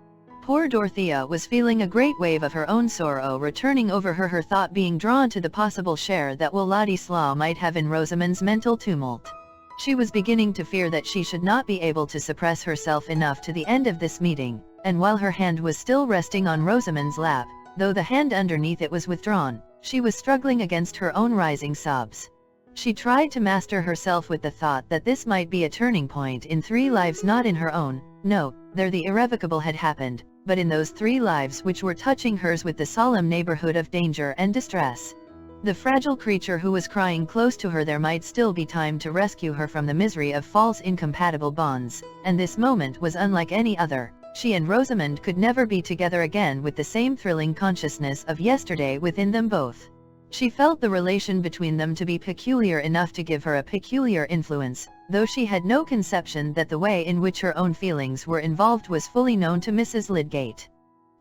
Poor Dorothea was feeling a great wave of her own sorrow returning over her, her thought being drawn to the possible share that Władysław might have in Rosamond's mental tumult. She was beginning to fear that she should not be able to suppress herself enough to the end of this meeting, and while her hand was still resting on Rosamond's lap, though the hand underneath it was withdrawn, she was struggling against her own rising sobs. She tried to master herself with the thought that this might be a turning point in 3 lives, not in her own. No, there the irrevocable had happened, but in those 3 lives which were touching hers with the solemn neighborhood of danger and distress. The fragile creature who was crying close to her, there might still be time to rescue her from the misery of false incompatible bonds, and this moment was unlike any other. She and Rosamond could never be together again with the same thrilling consciousness of yesterday within them both. She felt the relation between them to be peculiar enough to give her a peculiar influence, though she had no conception that the way in which her own feelings were involved was fully known to Mrs. Lydgate.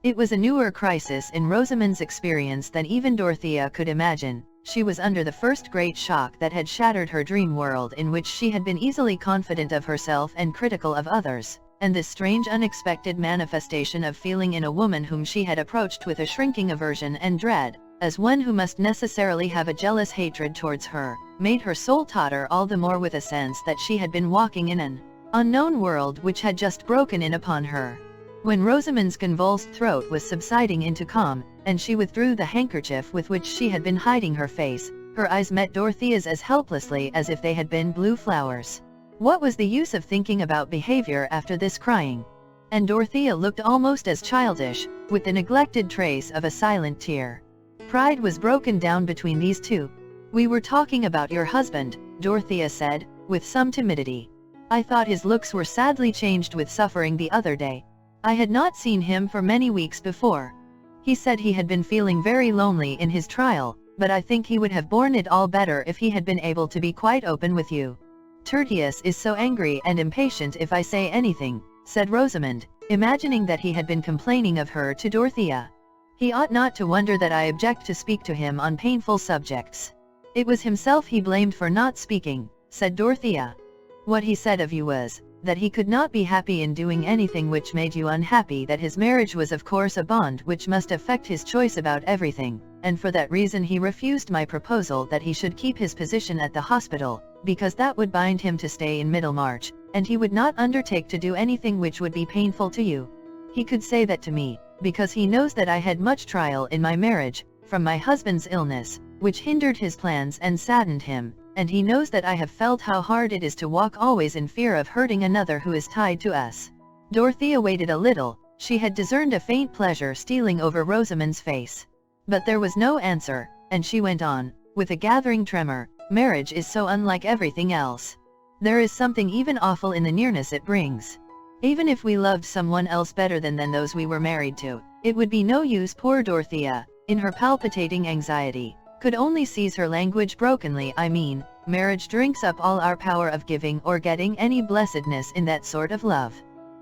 It was a newer crisis in Rosamond's experience than even Dorothea could imagine. She was under the first great shock that had shattered her dream world in which she had been easily confident of herself and critical of others, and this strange unexpected manifestation of feeling in a woman whom she had approached with a shrinking aversion and dread, as one who must necessarily have a jealous hatred towards her, made her soul totter all the more with a sense that she had been walking in an unknown world which had just broken in upon her. When Rosamond's convulsed throat was subsiding into calm, and she withdrew the handkerchief with which she had been hiding her face, her eyes met Dorothea's as helplessly as if they had been blue flowers. What was the use of thinking about behavior after this crying? And Dorothea looked almost as childish, with the neglected trace of a silent tear. Pride was broken down between these two. "We were talking about your husband," Dorothea said, with some timidity. "I thought his looks were sadly changed with suffering the other day. I had not seen him for many weeks before. He said he had been feeling very lonely in his trial, but I think he would have borne it all better if he had been able to be quite open with you." "Tertius is so angry and impatient if I say anything," said Rosamond, imagining that he had been complaining of her to Dorothea. "He ought not to wonder that I object to speak to him on painful subjects." "It was himself he blamed for not speaking," said Dorothea. "What he said of you was, that he could not be happy in doing anything which made you unhappy, that his marriage was of course a bond which must affect his choice about everything, and for that reason he refused my proposal that he should keep his position at the hospital, because that would bind him to stay in Middlemarch, and he would not undertake to do anything which would be painful to you. He could say that to me, because he knows that I had much trial in my marriage, from my husband's illness, which hindered his plans and saddened him, and he knows that I have felt how hard it is to walk always in fear of hurting another who is tied to us." Dorothea waited a little. She had discerned a faint pleasure stealing over Rosamond's face. But there was no answer, and she went on, with a gathering tremor, "Marriage is so unlike everything else. There is something even awful in the nearness it brings. Even if we loved someone else better than those we were married to, it would be no use." Poor Dorothea, in her palpitating anxiety, could only seize her language brokenly. "I mean, marriage drinks up all our power of giving or getting any blessedness in that sort of love.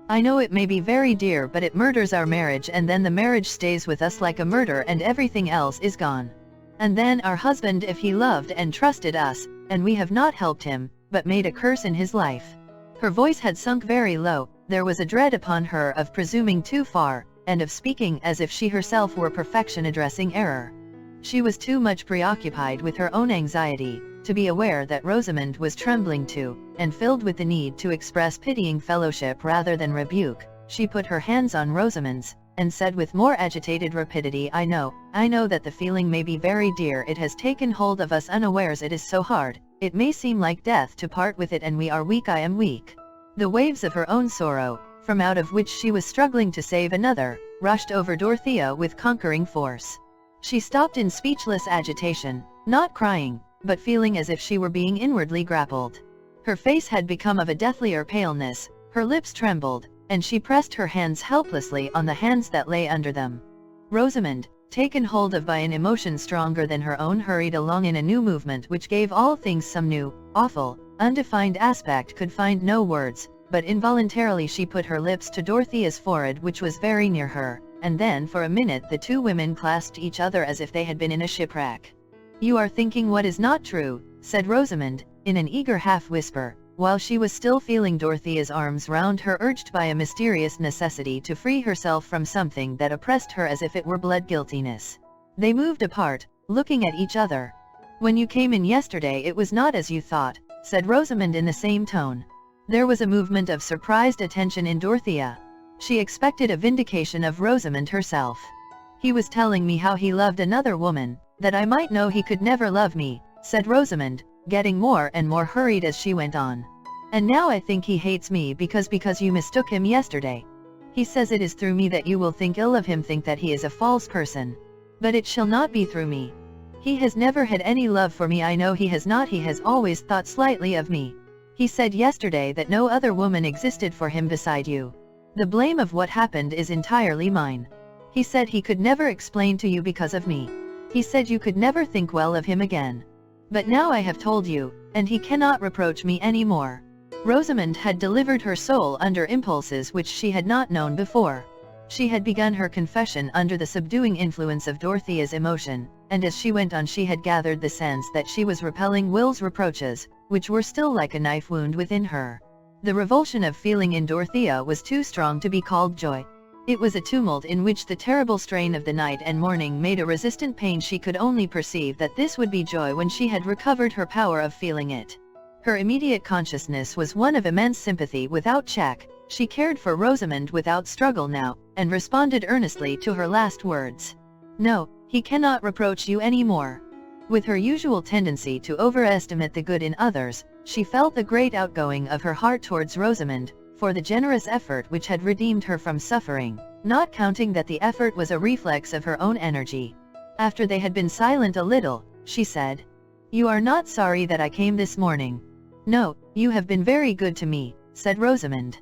I know it may be very dear, but it murders our marriage, and then the marriage stays with us like a murder and everything else is gone. And then our husband, if he loved and trusted us, and we have not helped him, but made a curse in his life." Her voice had sunk very low. There was a dread upon her of presuming too far, and of speaking as if she herself were perfection addressing error. She was too much preoccupied with her own anxiety to be aware that Rosamond was trembling too, and filled with the need to express pitying fellowship rather than rebuke. She put her hands on Rosamond's, and said with more agitated rapidity, I know that the feeling may be very dear. It has taken hold of us unawares. It is so hard, it may seem like death to part with it, and we are weak. I am weak." The waves of her own sorrow, from out of which she was struggling to save another, rushed over Dorothea with conquering force. She stopped in speechless agitation, not crying, but feeling as if she were being inwardly grappled. Her face had become of a deathlier paleness, her lips trembled, and she pressed her hands helplessly on the hands that lay under them. Rosamond, taken hold of by an emotion stronger than her own, hurried along in a new movement which gave all things some new, awful, undefined aspect. Could find no words, but involuntarily she put her lips to Dorothea's forehead, which was very near her, and then for a minute the two women clasped each other as if they had been in a shipwreck. "You are thinking what is not true," said Rosamond, in an eager half-whisper, while she was still feeling Dorothea's arms round her, urged by a mysterious necessity to free herself from something that oppressed her as if it were blood guiltiness. They moved apart, looking at each other. "When you came in yesterday it was not as you thought," said Rosamond in the same tone. There was a movement of surprised attention in Dorothea. She expected a vindication of Rosamond herself. "He was telling me how he loved another woman, that I might know he could never love me," said Rosamond, getting more and more hurried as she went on. "And now I think he hates me because you mistook him yesterday. He says it is through me that you will think ill of him, think that he is a false person. But it shall not be through me. He has never had any love for me. I know he has not. He has always thought slightly of me. He said yesterday that no other woman existed for him beside you. The blame of what happened is entirely mine. He said he could never explain to you because of me. He said you could never think well of him again. But now I have told you, and he cannot reproach me any more." Rosamond had delivered her soul under impulses which she had not known before. She had begun her confession under the subduing influence of Dorothea's emotion, and as she went on she had gathered the sense that she was repelling Will's reproaches, which were still like a knife wound within her. The revulsion of feeling in Dorothea was too strong to be called joy. It was a tumult in which the terrible strain of the night and morning made a resistant pain. She could only perceive that this would be joy when she had recovered her power of feeling it. Her immediate consciousness was one of immense sympathy without check. She cared for Rosamond without struggle now, and responded earnestly to her last words. "No, he cannot reproach you any more." With her usual tendency to overestimate the good in others, she felt the great outgoing of her heart towards Rosamond, for the generous effort which had redeemed her from suffering, not counting that the effort was a reflex of her own energy. After they had been silent a little, she said, "You are not sorry that I came this morning?" "No, you have been very good to me," said Rosamond.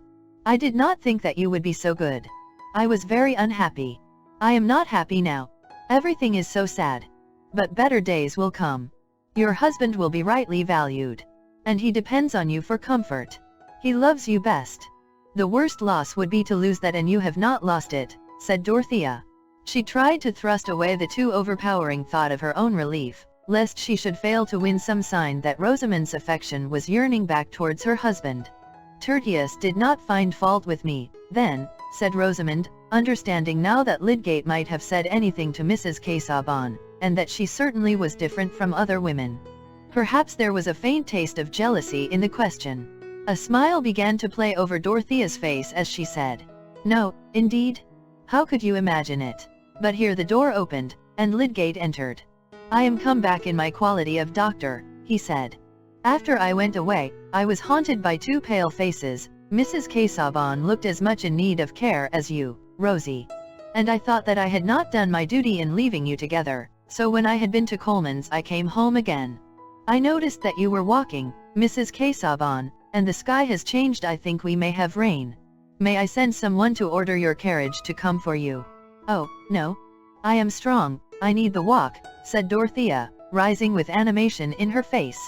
"I did not think that you would be so good. I was very unhappy. I am not happy now. Everything is so sad. But better days will come. Your husband will be rightly valued. And he depends on you for comfort. He loves you best. The worst loss would be to lose that, and you have not lost it," said Dorothea. She tried to thrust away the too overpowering thought of her own relief, lest she should fail to win some sign that Rosamond's affection was yearning back towards her husband. "Tertius did not find fault with me, then," said Rosamond, understanding now that Lydgate might have said anything to Mrs. Casaubon, and that she certainly was different from other women. Perhaps there was a faint taste of jealousy in the question. A smile began to play over Dorothea's face as she said, "No, indeed? How could you imagine it?" But here the door opened, and Lydgate entered. "I am come back in my quality of doctor," he said. "After I went away, I was haunted by two pale faces. Mrs. Casaubon looked as much in need of care as you, Rosie. And I thought that I had not done my duty in leaving you together, so when I had been to Coleman's I came home again. I noticed that you were walking, Mrs. Casaubon, and the sky has changed. I think we may have rain. May I send someone to order your carriage to come for you?" "Oh, no. I am strong, I need the walk," said Dorothea, rising with animation in her face.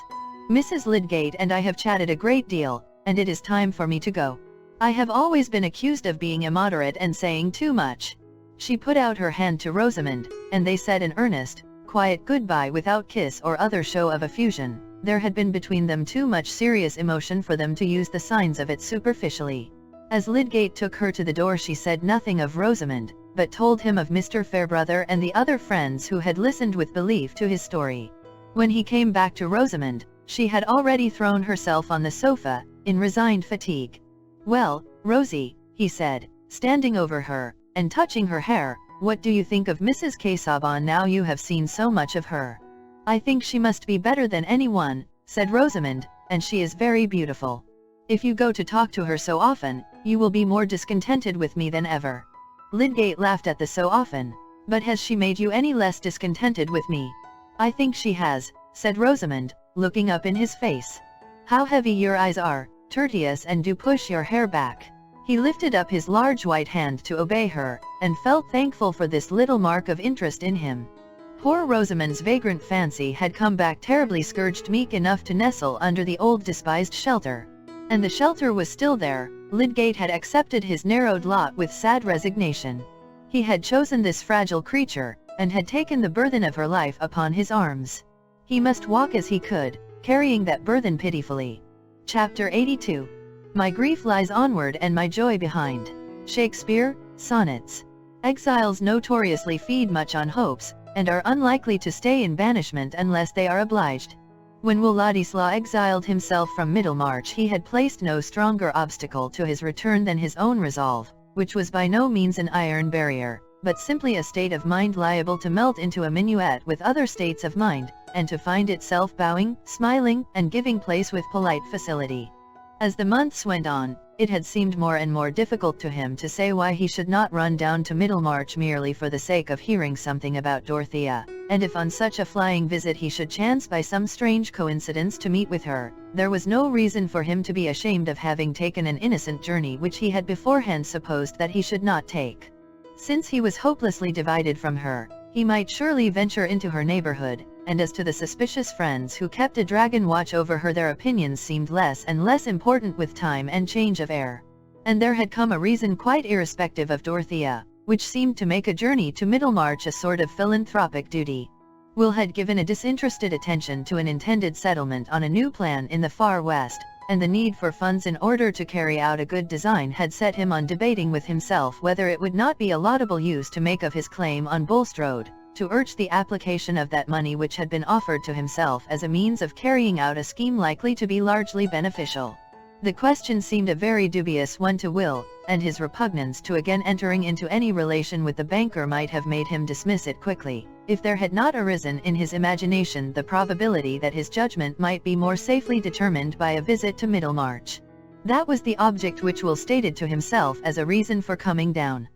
"Mrs. Lydgate and I have chatted a great deal, and it is time for me to go. I have always been accused of being immoderate and saying too much." She put out her hand to Rosamond, and they said an earnest, quiet goodbye without kiss or other show of effusion. There had been between them too much serious emotion for them to use the signs of it superficially. As Lydgate took her to the door she said nothing of Rosamond, but told him of Mr. Fairbrother and the other friends who had listened with belief to his story. When he came back to Rosamond, she had already thrown herself on the sofa, in resigned fatigue. "Well, Rosie," he said, standing over her, and touching her hair, "what do you think of Mrs. Casaubon now you have seen so much of her?" "I think she must be better than anyone," said Rosamond, "and she is very beautiful. If you go to talk to her so often, you will be more discontented with me than ever." Lydgate laughed at the "so often." "But has she made you any less discontented with me?" "I think she has," said Rosamond, looking up in his face. "How heavy your eyes are, Tertius, and do push your hair back." He lifted up his large white hand to obey her, and felt thankful for this little mark of interest in him. Poor Rosamond's vagrant fancy had come back terribly scourged, meek enough to nestle under the old despised shelter. And the shelter was still there. Lydgate had accepted his narrowed lot with sad resignation. He had chosen this fragile creature, and had taken the burthen of her life upon his arms. He must walk as he could, carrying that burthen pitifully. Chapter 82. My grief lies onward and my joy behind. Shakespeare, Sonnets. Exiles notoriously feed much on hopes, and are unlikely to stay in banishment unless they are obliged. When Władysław exiled himself from Middlemarch he had placed no stronger obstacle to his return than his own resolve, which was by no means an iron barrier, but simply a state of mind liable to melt into a minuet with other states of mind, and to find itself bowing, smiling, and giving place with polite facility. As the months went on, it had seemed more and more difficult to him to say why he should not run down to Middlemarch merely for the sake of hearing something about Dorothea, and if on such a flying visit he should chance by some strange coincidence to meet with her, there was no reason for him to be ashamed of having taken an innocent journey which he had beforehand supposed that he should not take. Since he was hopelessly divided from her, He might surely venture into her neighborhood, and as to the suspicious friends who kept a dragon watch over her, their opinions seemed less and less important with time and change of air. And there had come a reason quite irrespective of Dorothea, which seemed to make a journey to Middlemarch a sort of philanthropic duty. Will had given a disinterested attention to an intended settlement on a new plan in the far west, and the need for funds in order to carry out a good design had set him on debating with himself whether it would not be a laudable use to make of his claim on Bulstrode, to urge the application of that money which had been offered to himself as a means of carrying out a scheme likely to be largely beneficial. The question seemed a very dubious one to Will, and his repugnance to again entering into any relation with the banker might have made him dismiss it quickly, if there had not arisen in his imagination the probability that his judgment might be more safely determined by a visit to Middlemarch. That was the object which Will stated to himself as a reason for coming down.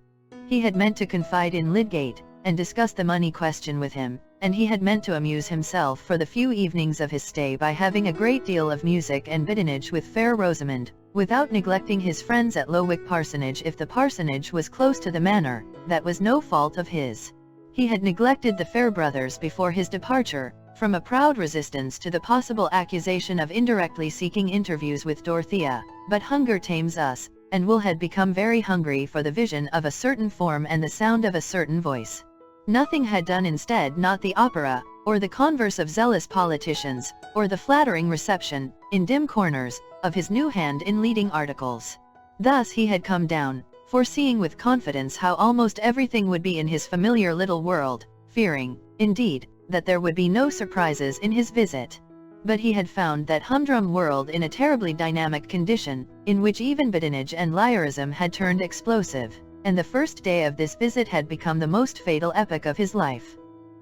He had meant to confide in Lydgate, and discuss the money question with him, and he had meant to amuse himself for the few evenings of his stay by having a great deal of music and badinage with fair Rosamond, without neglecting his friends at Lowick Parsonage. If the parsonage was close to the manor, that was no fault of his. He had neglected the Fairbrothers before his departure, from a proud resistance to the possible accusation of indirectly seeking interviews with Dorothea, but hunger tames us, and Will had become very hungry for the vision of a certain form and the sound of a certain voice. Nothing had done instead, not the opera, or the converse of zealous politicians, or the flattering reception, in dim corners, of his new hand in leading articles. Thus he had come down, foreseeing with confidence how almost everything would be in his familiar little world, fearing, indeed, that there would be no surprises in his visit. But he had found that humdrum world in a terribly dynamic condition, in which even badinage and lyrism had turned explosive, and the first day of this visit had become the most fatal epoch of his life.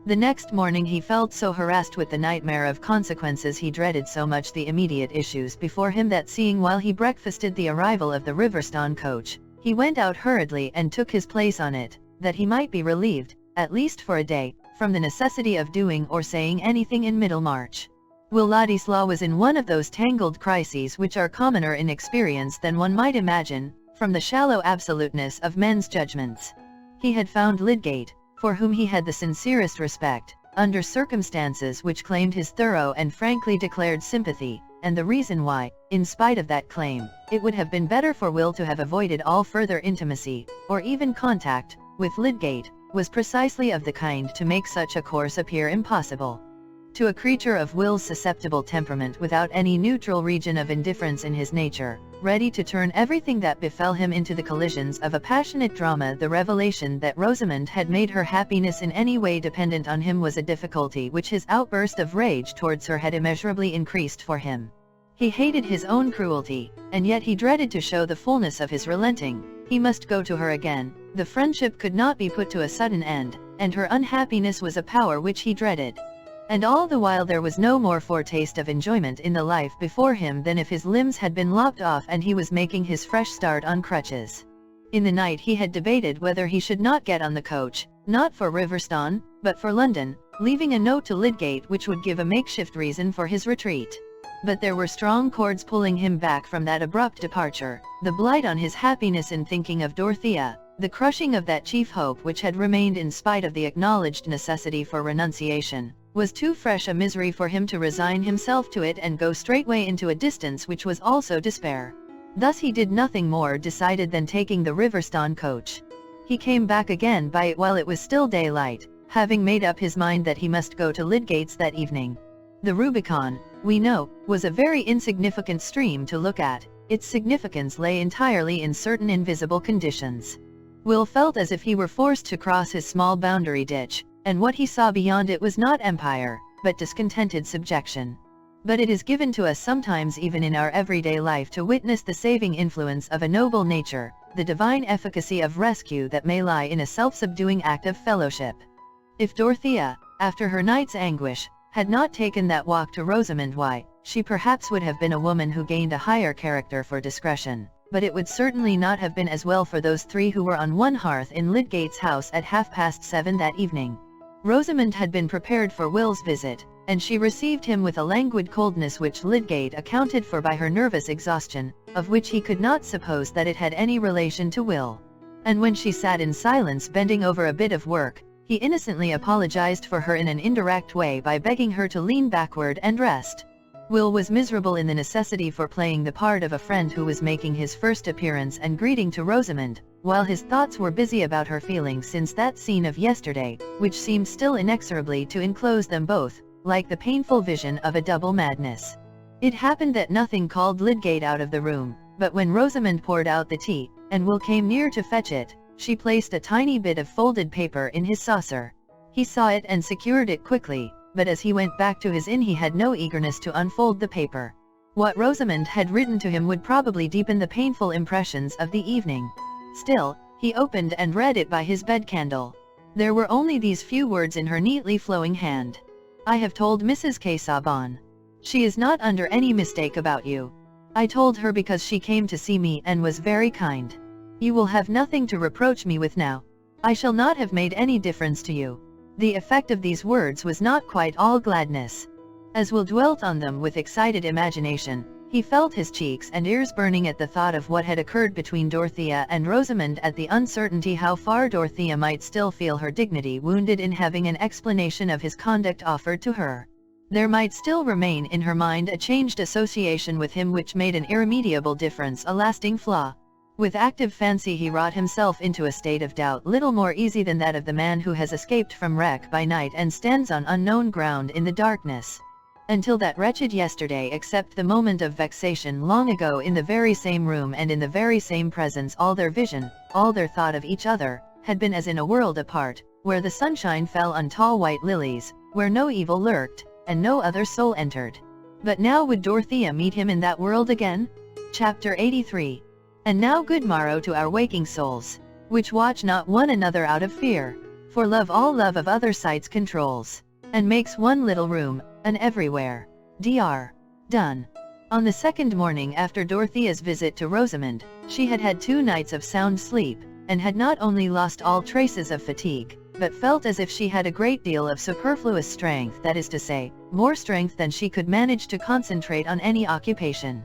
The next morning he felt so harassed with the nightmare of consequences, he dreaded so much the immediate issues before him, that seeing while he breakfasted the arrival of the Riverstone coach, he went out hurriedly and took his place on it, that he might be relieved, at least for a day, from the necessity of doing or saying anything in Middlemarch. Will Ladislaw was in one of those tangled crises which are commoner in experience than one might imagine, from the shallow absoluteness of men's judgments. He had found Lydgate, for whom he had the sincerest respect, under circumstances which claimed his thorough and frankly declared sympathy, and the reason why, in spite of that claim, it would have been better for Will to have avoided all further intimacy, or even contact, with Lydgate, was precisely of the kind to make such a course appear impossible. To a creature of Will's susceptible temperament, without any neutral region of indifference in his nature, ready to turn everything that befell him into the collisions of a passionate drama, the revelation that Rosamond had made her happiness in any way dependent on him was a difficulty which his outburst of rage towards her had immeasurably increased for him. He hated his own cruelty, and yet he dreaded to show the fullness of his relenting. He must go to her again, the friendship could not be put to a sudden end, and her unhappiness was a power which he dreaded. And all the while there was no more foretaste of enjoyment in the life before him than if his limbs had been lopped off and he was making his fresh start on crutches. In the night he had debated whether he should not get on the coach, not for Riverstone, but for London, leaving a note to Lydgate which would give a makeshift reason for his retreat. But there were strong cords pulling him back from that abrupt departure, the blight on his happiness in thinking of Dorothea, the crushing of that chief hope which had remained in spite of the acknowledged necessity for renunciation, was too fresh a misery for him to resign himself to it and go straightway into a distance which was also despair. Thus he did nothing more decided than taking the Riverstone coach. He came back again by it while it was still daylight, having made up his mind that he must go to Lydgate's that evening. The Rubicon, we know, was a very insignificant stream to look at. Its significance lay entirely in certain invisible conditions. Will felt as if he were forced to cross his small boundary ditch, and what he saw beyond it was not empire, but discontented subjection. But it is given to us sometimes even in our everyday life to witness the saving influence of a noble nature, the divine efficacy of rescue that may lie in a self-subduing act of fellowship. If Dorothea, after her night's anguish, had not taken that walk to Rosamond, why, she perhaps would have been a woman who gained a higher character for discretion, but it would certainly not have been as well for those three who were on one hearth in Lydgate's house at 7:30 that evening. Rosamond had been prepared for Will's visit, and she received him with a languid coldness which Lydgate accounted for by her nervous exhaustion, of which he could not suppose that it had any relation to Will. And when she sat in silence bending over a bit of work, He innocently apologized for her in an indirect way by begging her to lean backward and rest. Will was miserable in the necessity for playing the part of a friend who was making his first appearance and greeting to Rosamond, while his thoughts were busy about her feelings since that scene of yesterday, which seemed still inexorably to enclose them both, like the painful vision of a double madness. It happened that nothing called Lydgate out of the room, but when Rosamond poured out the tea, and Will came near to fetch it, she placed a tiny bit of folded paper in his saucer. He saw it and secured it quickly, but as he went back to his inn he had no eagerness to unfold the paper. What Rosamond had written to him would probably deepen the painful impressions of the evening. Still, he opened and read it by his bed candle. There were only these few words in her neatly flowing hand. I have told Mrs. Casaubon. She is not under any mistake about you. I told her because she came to see me and was very kind. You will have nothing to reproach me with now. I shall not have made any difference to you. The effect of these words was not quite all gladness. As Will dwelt on them with excited imagination, he felt his cheeks and ears burning at the thought of what had occurred between Dorothea and Rosamond, at the uncertainty how far Dorothea might still feel her dignity wounded in having an explanation of his conduct offered to her. There might still remain in her mind a changed association with him which made an irremediable difference a lasting flaw. With active fancy he wrought himself into a state of doubt little more easy than that of the man who has escaped from wreck by night and stands on unknown ground in the darkness. Until that wretched yesterday, except the moment of vexation long ago in the very same room and in the very same presence, all their vision, all their thought of each other, had been as in a world apart, where the sunshine fell on tall white lilies, where no evil lurked, and no other soul entered. But now would Dorothea meet him in that world again? Chapter 83. And now good morrow to our waking souls, which watch not one another out of fear, for love all love of other sights controls, and makes one little room, an everywhere. Dr. Done. On the second morning after Dorothea's visit to Rosamond, she had had 2 nights of sound sleep, and had not only lost all traces of fatigue, but felt as if she had a great deal of superfluous strength, that is to say, more strength than she could manage to concentrate on any occupation.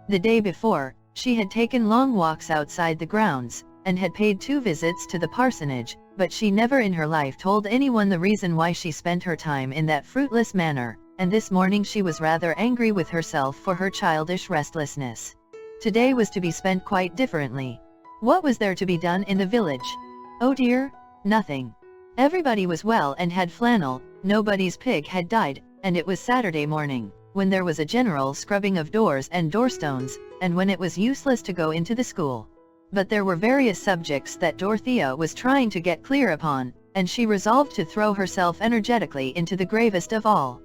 The day before, she had taken long walks outside the grounds, and had paid 2 visits to the parsonage, but she never in her life told anyone the reason why she spent her time in that fruitless manner, and this morning she was rather angry with herself for her childish restlessness. Today was to be spent quite differently. What was there to be done in the village? Oh dear, nothing. Everybody was well and had flannel, nobody's pig had died, and it was Saturday morning, when there was a general scrubbing of doors and doorstones, and when it was useless to go into the school. But there were various subjects that Dorothea was trying to get clear upon, and she resolved to throw herself energetically into the gravest of all.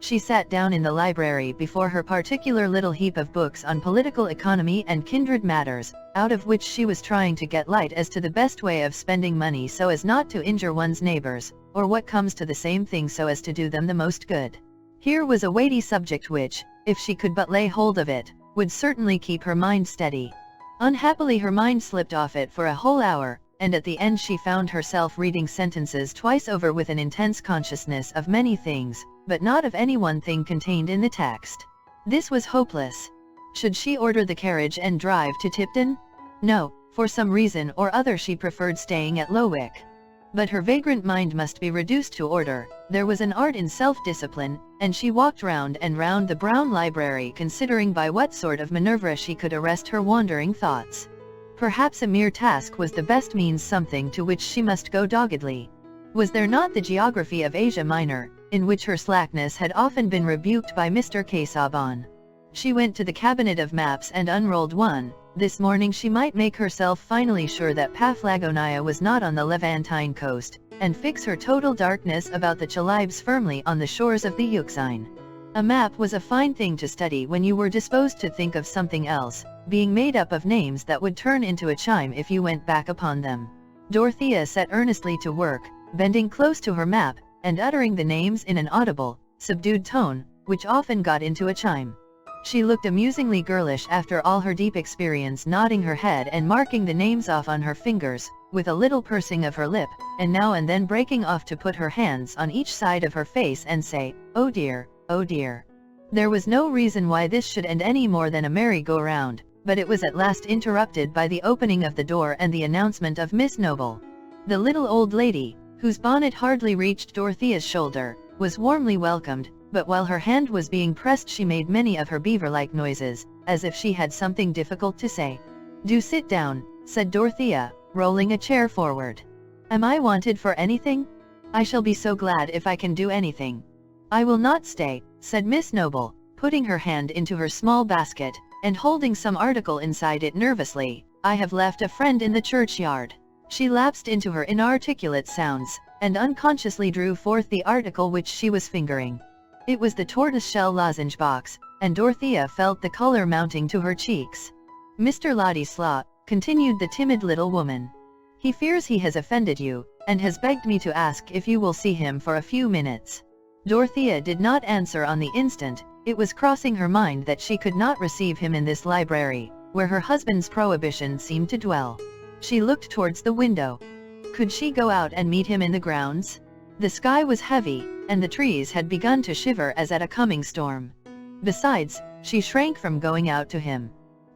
She sat down in the library before her particular little heap of books on political economy and kindred matters, out of which she was trying to get light as to the best way of spending money so as not to injure one's neighbors, or what comes to the same thing, so as to do them the most good. Here was a weighty subject which, if she could but lay hold of it, would certainly keep her mind steady. Unhappily her mind slipped off it for a whole hour, and at the end she found herself reading sentences twice over with an intense consciousness of many things, but not of any one thing contained in the text. This was hopeless. Should she order the carriage and drive to Tipton? No, for some reason or other she preferred staying at Lowick. But her vagrant mind must be reduced to order. There was an art in self-discipline, and she walked round and round the brown library considering by what sort of manoeuvre she could arrest her wandering thoughts. Perhaps a mere task was the best means, something to which she must go doggedly. Was there not the geography of Asia Minor, in which her slackness had often been rebuked by Mr. Casaubon? She went to the cabinet of maps and unrolled one. This morning she might make herself finally sure that Paphlagonia was not on the Levantine coast, and fix her total darkness about the Chalybes firmly on the shores of the Euxine. A map was a fine thing to study when you were disposed to think of something else, being made up of names that would turn into a chime if you went back upon them. Dorothea set earnestly to work, bending close to her map, and uttering the names in an audible, subdued tone, which often got into a chime. She looked amusingly girlish after all her deep experience, nodding her head and marking the names off on her fingers, with a little pursing of her lip, and now and then breaking off to put her hands on each side of her face and say, "Oh dear, oh dear." There was no reason why this should end any more than a merry-go-round, but it was at last interrupted by the opening of the door and the announcement of Miss Noble. The little old lady, whose bonnet hardly reached Dorothea's shoulder, was warmly welcomed, but while her hand was being pressed she made many of her beaver-like noises, as if she had something difficult to say. "Do sit down," said Dorothea, rolling a chair forward. "Am I wanted for anything? I shall be so glad if I can do anything." "I will not stay," said Miss Noble, putting her hand into her small basket, and holding some article inside it nervously. "I have left a friend in the churchyard." She lapsed into her inarticulate sounds, and unconsciously drew forth the article which she was fingering. It was the tortoise-shell lozenge box, and Dorothea felt the color mounting to her cheeks. "Mr. Ladislaw," continued the timid little woman. "He fears he has offended you, and has begged me to ask if you will see him for a few minutes." Dorothea did not answer on the instant. It was crossing her mind that she could not receive him in this library, where her husband's prohibition seemed to dwell. She looked towards the window. Could she go out and meet him in the grounds? The sky was heavy, and the trees had begun to shiver as at a coming storm. Besides, she shrank from going out to him.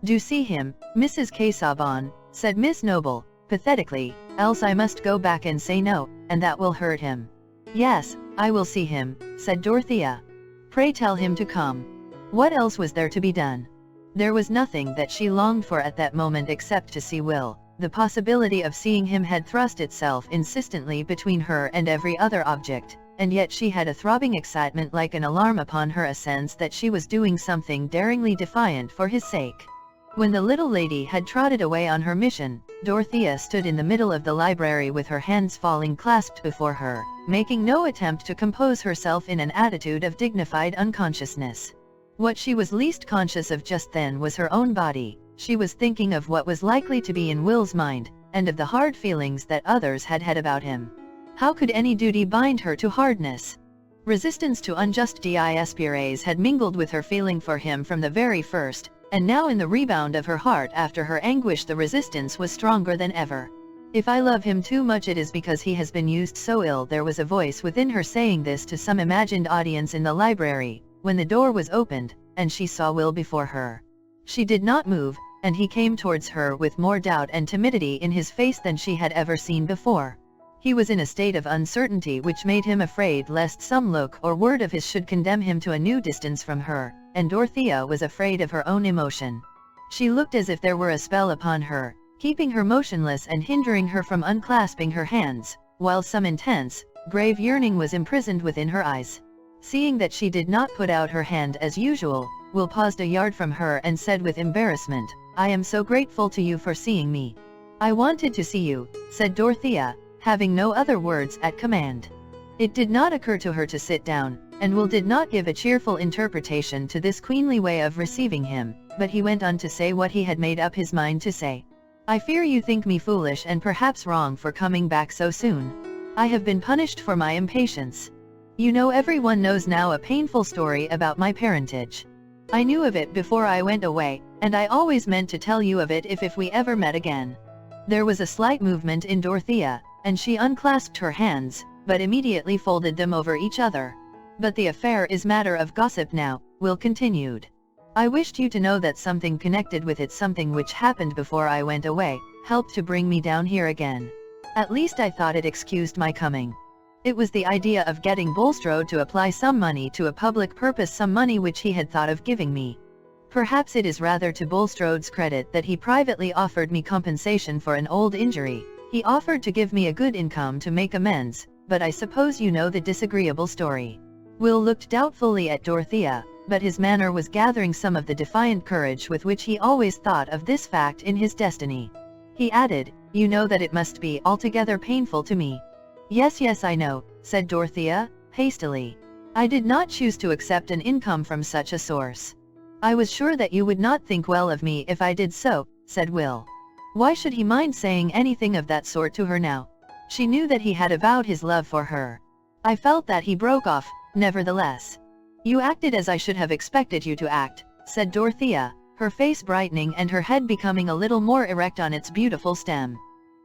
"Do see him, Mrs. Casaubon," said Miss Noble, pathetically, "else I must go back and say no, and that will hurt him." "Yes, I will see him," said Dorothea. "Pray tell him to come." What else was there to be done? There was nothing that she longed for at that moment except to see Will. The possibility of seeing him had thrust itself insistently between her and every other object, and yet she had a throbbing excitement like an alarm upon her, a sense that she was doing something daringly defiant for his sake. When the little lady had trotted away on her mission, Dorothea stood in the middle of the library with her hands falling clasped before her, making no attempt to compose herself in an attitude of dignified unconsciousness. What she was least conscious of just then was her own body. She was thinking of what was likely to be in Will's mind, and of the hard feelings that others had had about him. How could any duty bind her to hardness? Resistance to unjust disputes had mingled with her feeling for him from the very first, and now in the rebound of her heart after her anguish the resistance was stronger than ever. "If I love him too much it is because he has been used so ill." There was a voice within her saying this to some imagined audience in the library, when the door was opened, and she saw Will before her. She did not move, and he came towards her with more doubt and timidity in his face than she had ever seen before. He was in a state of uncertainty which made him afraid lest some look or word of his should condemn him to a new distance from her, and Dorothea was afraid of her own emotion. She looked as if there were a spell upon her, keeping her motionless and hindering her from unclasping her hands, while some intense, grave yearning was imprisoned within her eyes. Seeing that she did not put out her hand as usual, Will paused a yard from her and said with embarrassment, "I am so grateful to you for seeing me." "I wanted to see you," said Dorothea, having no other words at command. It did not occur to her to sit down, and Will did not give a cheerful interpretation to this queenly way of receiving him, but he went on to say what he had made up his mind to say. "I fear you think me foolish and perhaps wrong for coming back so soon. I have been punished for my impatience. You know, everyone knows now a painful story about my parentage. I knew of it before I went away, and I always meant to tell you of it if we ever met again." There was a slight movement in Dorothea, and she unclasped her hands, but immediately folded them over each other. "But the affair is matter of gossip now," Will continued. "I wished you to know that something connected with it, something which happened before I went away, helped to bring me down here again. At least I thought it excused my coming. It was the idea of getting Bulstrode to apply some money to a public purpose, some money which he had thought of giving me. Perhaps it is rather to Bulstrode's credit that he privately offered me compensation for an old injury. He offered to give me a good income to make amends, but I suppose you know the disagreeable story." Will looked doubtfully at Dorothea, but his manner was gathering some of the defiant courage with which he always thought of this fact in his destiny. He added, "You know that it must be altogether painful to me." Yes, I know," said Dorothea, hastily. "I did not choose to accept an income from such a source. I was sure that you would not think well of me if I did so," said Will. Why should he mind saying anything of that sort to her now? She knew that he had avowed his love for her. "I felt that," he broke off, "nevertheless. You acted as I should have expected you to act," said Dorothea, her face brightening and her head becoming a little more erect on its beautiful stem.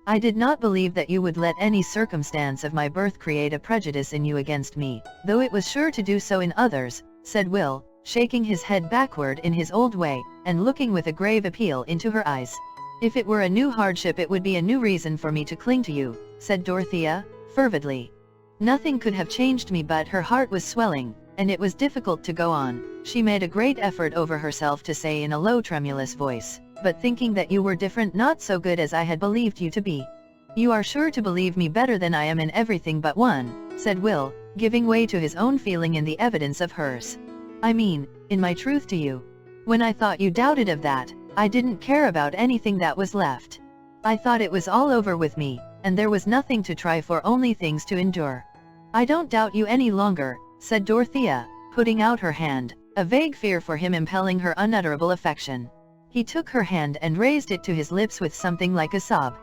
"I did not believe that you would let any circumstance of my birth create a prejudice in you against me, though it was sure to do so in others," said Will, shaking his head backward in his old way, and looking with a grave appeal into her eyes. "If it were a new hardship it would be a new reason for me to cling to you," said Dorothea, fervidly. Nothing could have changed me, but her heart was swelling, and it was difficult to go on. She made a great effort over herself to say in a low tremulous voice, "But thinking that you were different, not so good as I had believed you to be." "You are sure to believe me better than I am in everything but one," said Will, giving way to his own feeling in the evidence of hers. "I mean, in my truth to you. When I thought you doubted of that, I didn't care about anything that was left. I thought it was all over with me, and there was nothing to try for, only things to endure." "I don't doubt you any longer," said Dorothea, putting out her hand, a vague fear for him impelling her unutterable affection. He took her hand and raised it to his lips with something like a sob.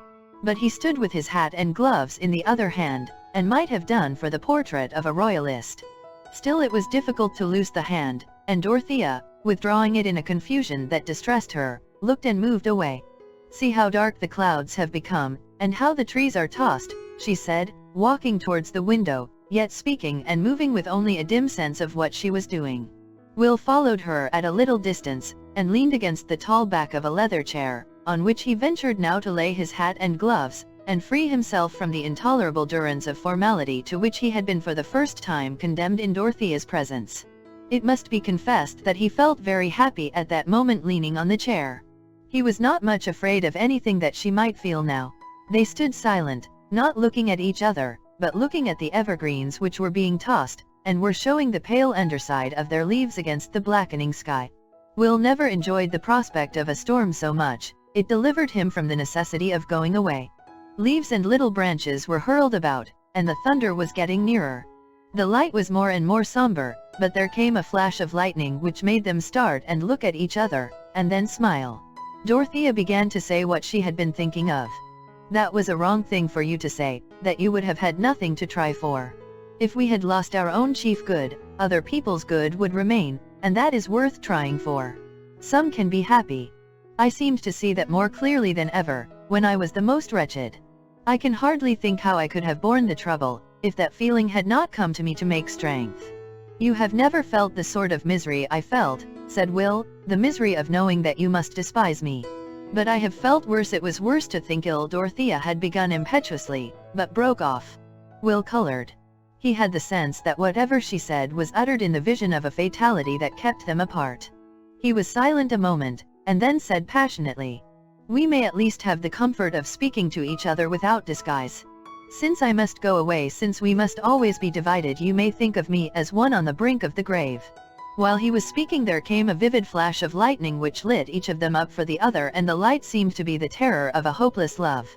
But he stood with his hat and gloves in the other hand, and might have done for the portrait of a royalist. Still it was difficult to loose the hand, and Dorothea, withdrawing it in a confusion that distressed her, looked and moved away. "See how dark the clouds have become, and how the trees are tossed," she said, walking towards the window, yet speaking and moving with only a dim sense of what she was doing. Will followed her at a little distance, and leaned against the tall back of a leather chair, on which he ventured now to lay his hat and gloves, and free himself from the intolerable durance of formality to which he had been for the first time condemned in Dorothea's presence. It must be confessed that he felt very happy at that moment, leaning on the chair. He was not much afraid of anything that she might feel now. They stood silent, not looking at each other, but looking at the evergreens which were being tossed, and were showing the pale underside of their leaves against the blackening sky. Will never enjoyed the prospect of a storm so much. It delivered him from the necessity of going away. Leaves and little branches were hurled about, and the thunder was getting nearer. The light was more and more somber, but there came a flash of lightning which made them start and look at each other, and then smile. Dorothea began to say what she had been thinking of. "That was a wrong thing for you to say, that you would have had nothing to try for. If we had lost our own chief good, other people's good would remain, and that is worth trying for. Some can be happy. I seemed to see that more clearly than ever, when I was the most wretched. I can hardly think how I could have borne the trouble, if that feeling had not come to me to make strength." "You have never felt the sort of misery I felt," said Will, "the misery of knowing that you must despise me." "But I have felt worse. It was worse to think ill." Dorothea had begun impetuously, but broke off. Will colored. He had the sense that whatever she said was uttered in the vision of a fatality that kept them apart. He was silent a moment, and then said passionately, "We may at least have the comfort of speaking to each other without disguise. Since I must go away, since we must always be divided, you may think of me as one on the brink of the grave." While he was speaking there came a vivid flash of lightning which lit each of them up for the other, and the light seemed to be the terror of a hopeless love.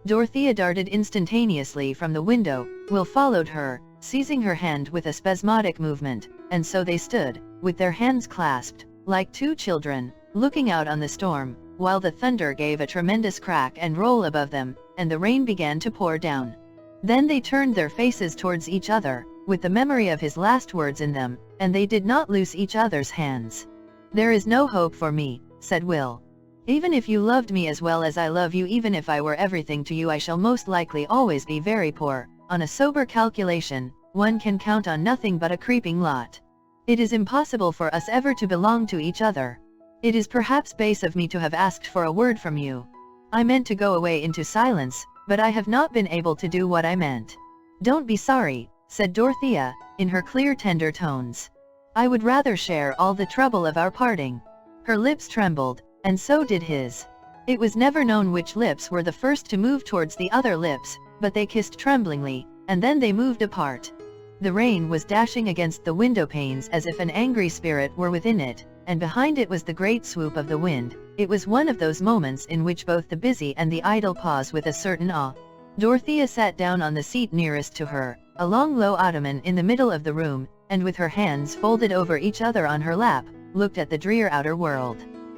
Dorothea darted instantaneously from the window. Will followed her, seizing her hand with a spasmodic movement, and so they stood, with their hands clasped, like two children, looking out on the storm, while the thunder gave a tremendous crack and roll above them, and the rain began to pour down. Then they turned their faces towards each other, with the memory of his last words in them, and they did not loose each other's hands. "There is no hope for me," said Will. "Even if you loved me as well as I love you, even if I were everything to you, I shall most likely always be very poor. On a sober calculation, one can count on nothing but a creeping lot. It is impossible for us ever to belong to each other. It is perhaps base of me to have asked for a word from you. I meant to go away into silence, but I have not been able to do what I meant." "Don't be sorry," said Dorothea, in her clear tender tones. "I would rather share all the trouble of our parting." Her lips trembled, and so did his. It was never known which lips were the first to move towards the other lips, but they kissed tremblingly, and then they moved apart. The rain was dashing against the window panes as if an angry spirit were within it, and behind it was the great swoop of the wind. It was one of those moments in which both the busy and the idle pause with a certain awe. Dorothea sat down on the seat nearest to her, a long low ottoman in the middle of the room, and with her hands folded over each other on her lap, looked at the drear outer world.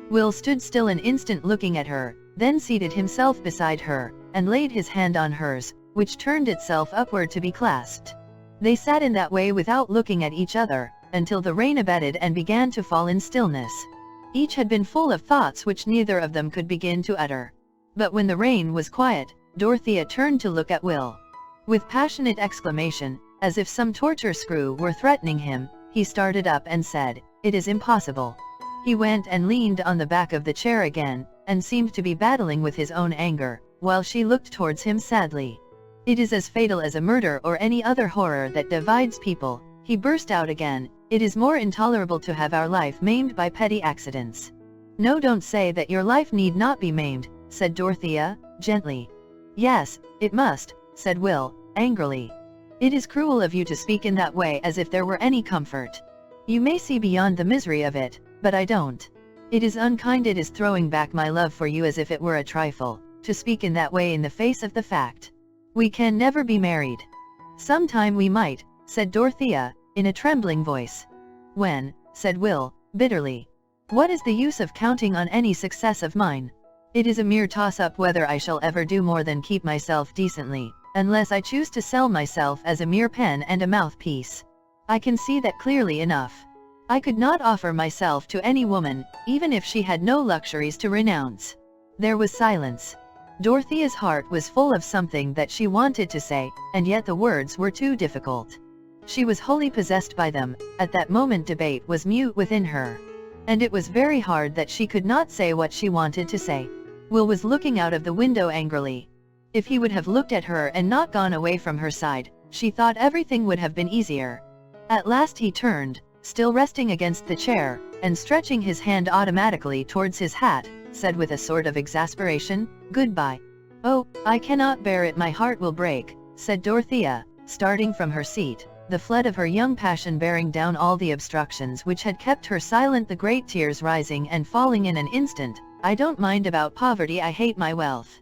Will stood still an instant looking at her, then seated himself beside her, and laid his hand on hers, which turned itself upward to be clasped. They sat in that way without looking at each other, until the rain abated and began to fall in stillness. Each had been full of thoughts which neither of them could begin to utter. But when the rain was quiet, Dorothea turned to look at Will. With passionate exclamation, as if some torture screw were threatening him, he started up and said, "It is impossible." He went and leaned on the back of the chair again, and seemed to be battling with his own anger, while she looked towards him sadly. It is as fatal as a murder or any other horror that divides people." He burst out again, "It is more intolerable to have our life maimed by petty accidents." "No, don't say that your life need not be maimed," said Dorothea, gently. "Yes, it must," said Will, angrily. "It is cruel of you to speak in that way as if there were any comfort. You may see beyond the misery of it, but I don't. It is unkind, it is throwing back my love for you as if it were a trifle, to speak in that way in the face of the fact. We can never be married." "Sometime we might," said Dorothea, in a trembling voice. "When?" said Will, bitterly. "What is the use of counting on any success of mine? It is a mere toss-up whether I shall ever do more than keep myself decently, unless I choose to sell myself as a mere pen and a mouthpiece. I can see that clearly enough. I could not offer myself to any woman, even if she had no luxuries to renounce." There was silence. Dorothea's heart was full of something that she wanted to say, and yet the words were too difficult. She was wholly possessed by them. At that moment debate was mute within her. And it was very hard that she could not say what she wanted to say. Will was looking out of the window angrily. If he would have looked at her and not gone away from her side, she thought everything would have been easier. At last he turned, still resting against the chair, and stretching his hand automatically towards his hat, said with a sort of exasperation, "Goodbye." "Oh, I cannot bear it, my heart will break," said Dorothea, starting from her seat, the flood of her young passion bearing down all the obstructions which had kept her silent, the great tears rising and falling in an instant. "I don't mind about poverty, I hate my wealth."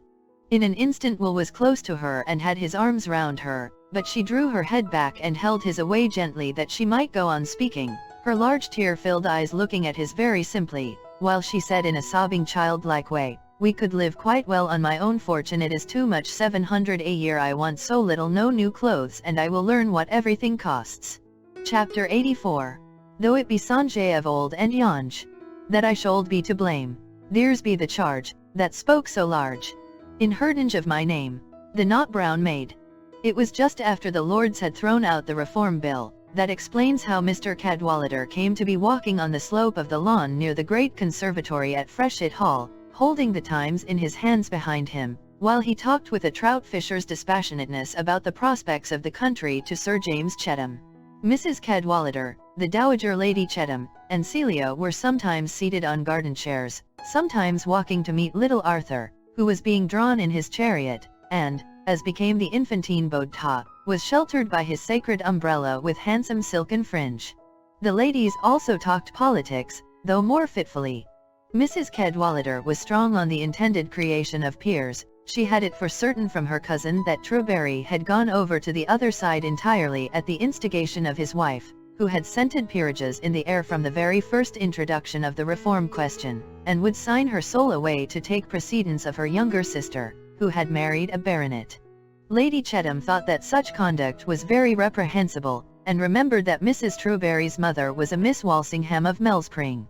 In an instant Will was close to her and had his arms round her, but she drew her head back and held his away gently that she might go on speaking, her large tear-filled eyes looking at his very simply, while she said in a sobbing childlike way, "We could live quite well on my own fortune, it is too much, 700 a year, I want so little, no new clothes, and I will learn what everything costs." Chapter 84. "Though it be songe of old and yonge, that I should be to blame, theirs be the charge, that spoke so large, in heritage of my name, the not brown maid." It was just after the Lords had thrown out the Reform Bill. That explains how Mr. Cadwallader came to be walking on the slope of the lawn near the great conservatory at Freshett Hall, holding the Times in his hands behind him, while he talked with a trout fisher's dispassionateness about the prospects of the country to Sir James Chettam. Mrs. Cadwallader, the Dowager Lady Chettam, and Celia were sometimes seated on garden chairs, sometimes walking to meet little Arthur, who was being drawn in his chariot, and, as became the infantine Bodta, was sheltered by his sacred umbrella with handsome silken fringe. The ladies also talked politics, though more fitfully. Mrs. Cadwallader was strong on the intended creation of peers. She had it for certain from her cousin that Trueberry had gone over to the other side entirely at the instigation of his wife, who had scented peerages in the air from the very first introduction of the reform question, and would sign her soul away to take precedence of her younger sister, who had married a baronet. Lady Chettam thought that such conduct was very reprehensible, and remembered that Mrs. Trueberry's mother was a Miss Walsingham of Mellspring.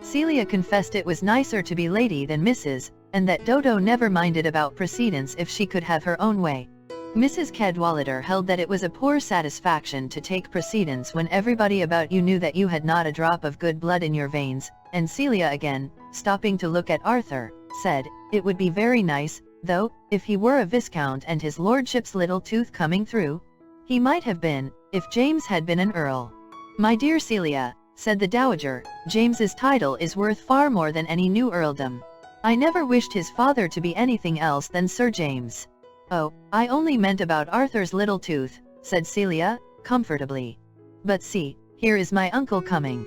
Celia confessed it was nicer to be lady than Mrs., and that Dodo never minded about precedence if she could have her own way. Mrs. Cadwallader held that it was a poor satisfaction to take precedence when everybody about you knew that you had not a drop of good blood in your veins, and Celia again, stopping to look at Arthur, said, "It would be very nice, though, if he were a viscount and his lordship's little tooth coming through." "He might have been, if James had been an earl." "My dear Celia," said the dowager, "James's title is worth far more than any new earldom. I never wished his father to be anything else than Sir James." "Oh, I only meant about Arthur's little tooth," said Celia, comfortably. "But see, here is my uncle coming."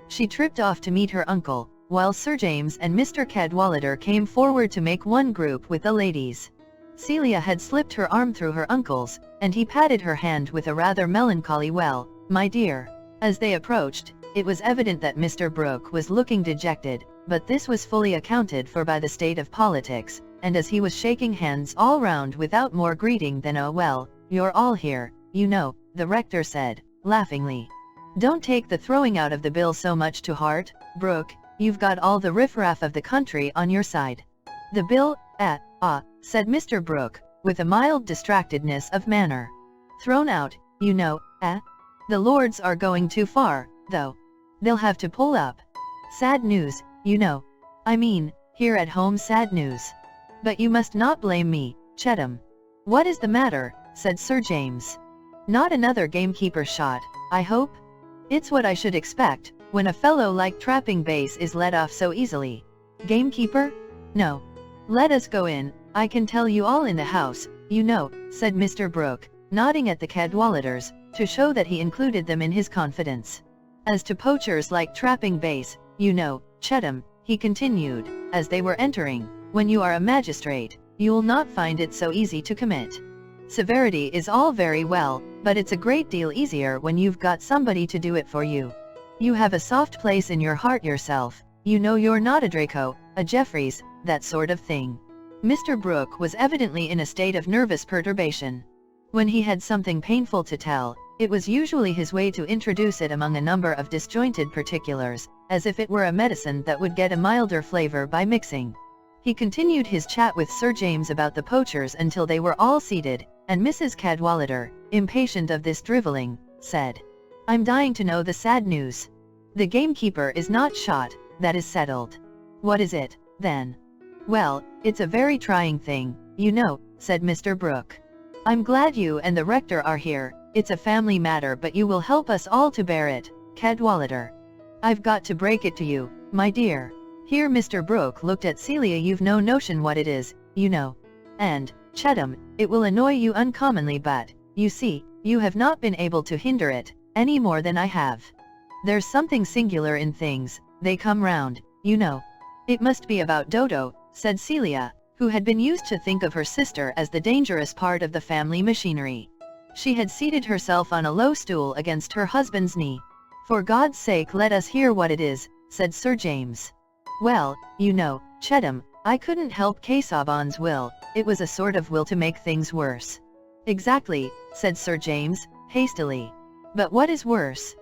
She tripped off to meet her uncle, while Sir James and Mr. Cadwallader came forward to make one group with the ladies. Celia had slipped her arm through her uncle's, and he patted her hand with a rather melancholy "Well, my dear." As they approached, it was evident that Mr. Brooke was looking dejected, but this was fully accounted for by the state of politics, and as he was shaking hands all round without more greeting than "Oh well, you're all here, you know," the rector said, laughingly. "Don't take the throwing out of the bill so much to heart, Brooke, you've got all the riffraff of the country on your side." "The bill, said Mr. Brooke, with a mild distractedness of manner. "Thrown out, you know, The Lords are going too far, though. They'll have to pull up. Sad news, you know. I mean, here at home sad news. But you must not blame me, Chettam." "What is the matter?" said Sir James. Not another gamekeeper shot, I hope? It's what I should expect, when a fellow like Trapping Base is let off so easily. Gamekeeper? No. Let us go in, I can tell you all in the house, you know, said Mr. Brooke, nodding at the Cadwalladers, to show that he included them in his confidence. As to poachers like Trapping Base, you know, Chettam, he continued, as they were entering, when you are a magistrate, you'll not find it so easy to commit. Severity is all very well, but it's a great deal easier when you've got somebody to do it for you. You have a soft place in your heart yourself, you know you're not a Draco, a Jeffreys, that sort of thing. Mr. Brooke was evidently in a state of nervous perturbation. When he had something painful to tell, it was usually his way to introduce it among a number of disjointed particulars, as if it were a medicine that would get a milder flavor by mixing. He continued his chat with Sir James about the poachers until they were all seated, and Mrs. Cadwallader, impatient of this drivelling, said, "I'm dying to know the sad news. The gamekeeper is not shot, that is settled." "What is it, then?" "Well, it's a very trying thing, you know," said Mr. Brooke. "I'm glad you and the rector are here, it's a family matter, but you will help us all to bear it, Cadwallader. I've got to break it to you, my dear." Here Mr. Brooke looked at Celia. "You've no notion what it is, you know. And, Chettam, it will annoy you uncommonly, but, you see, you have not been able to hinder it, any more than I have. There's something singular in things, they come round, you know." "It must be about Dodo," said Celia, who had been used to think of her sister as the dangerous part of the family machinery. She had seated herself on a low stool against her husband's knee. "For God's sake, let us hear what it is," said Sir James. "Well, you know, Chettam, I couldn't help Casaubon's will, it was a sort of will to make things worse." "Exactly," said Sir James, hastily. "But what is worse?"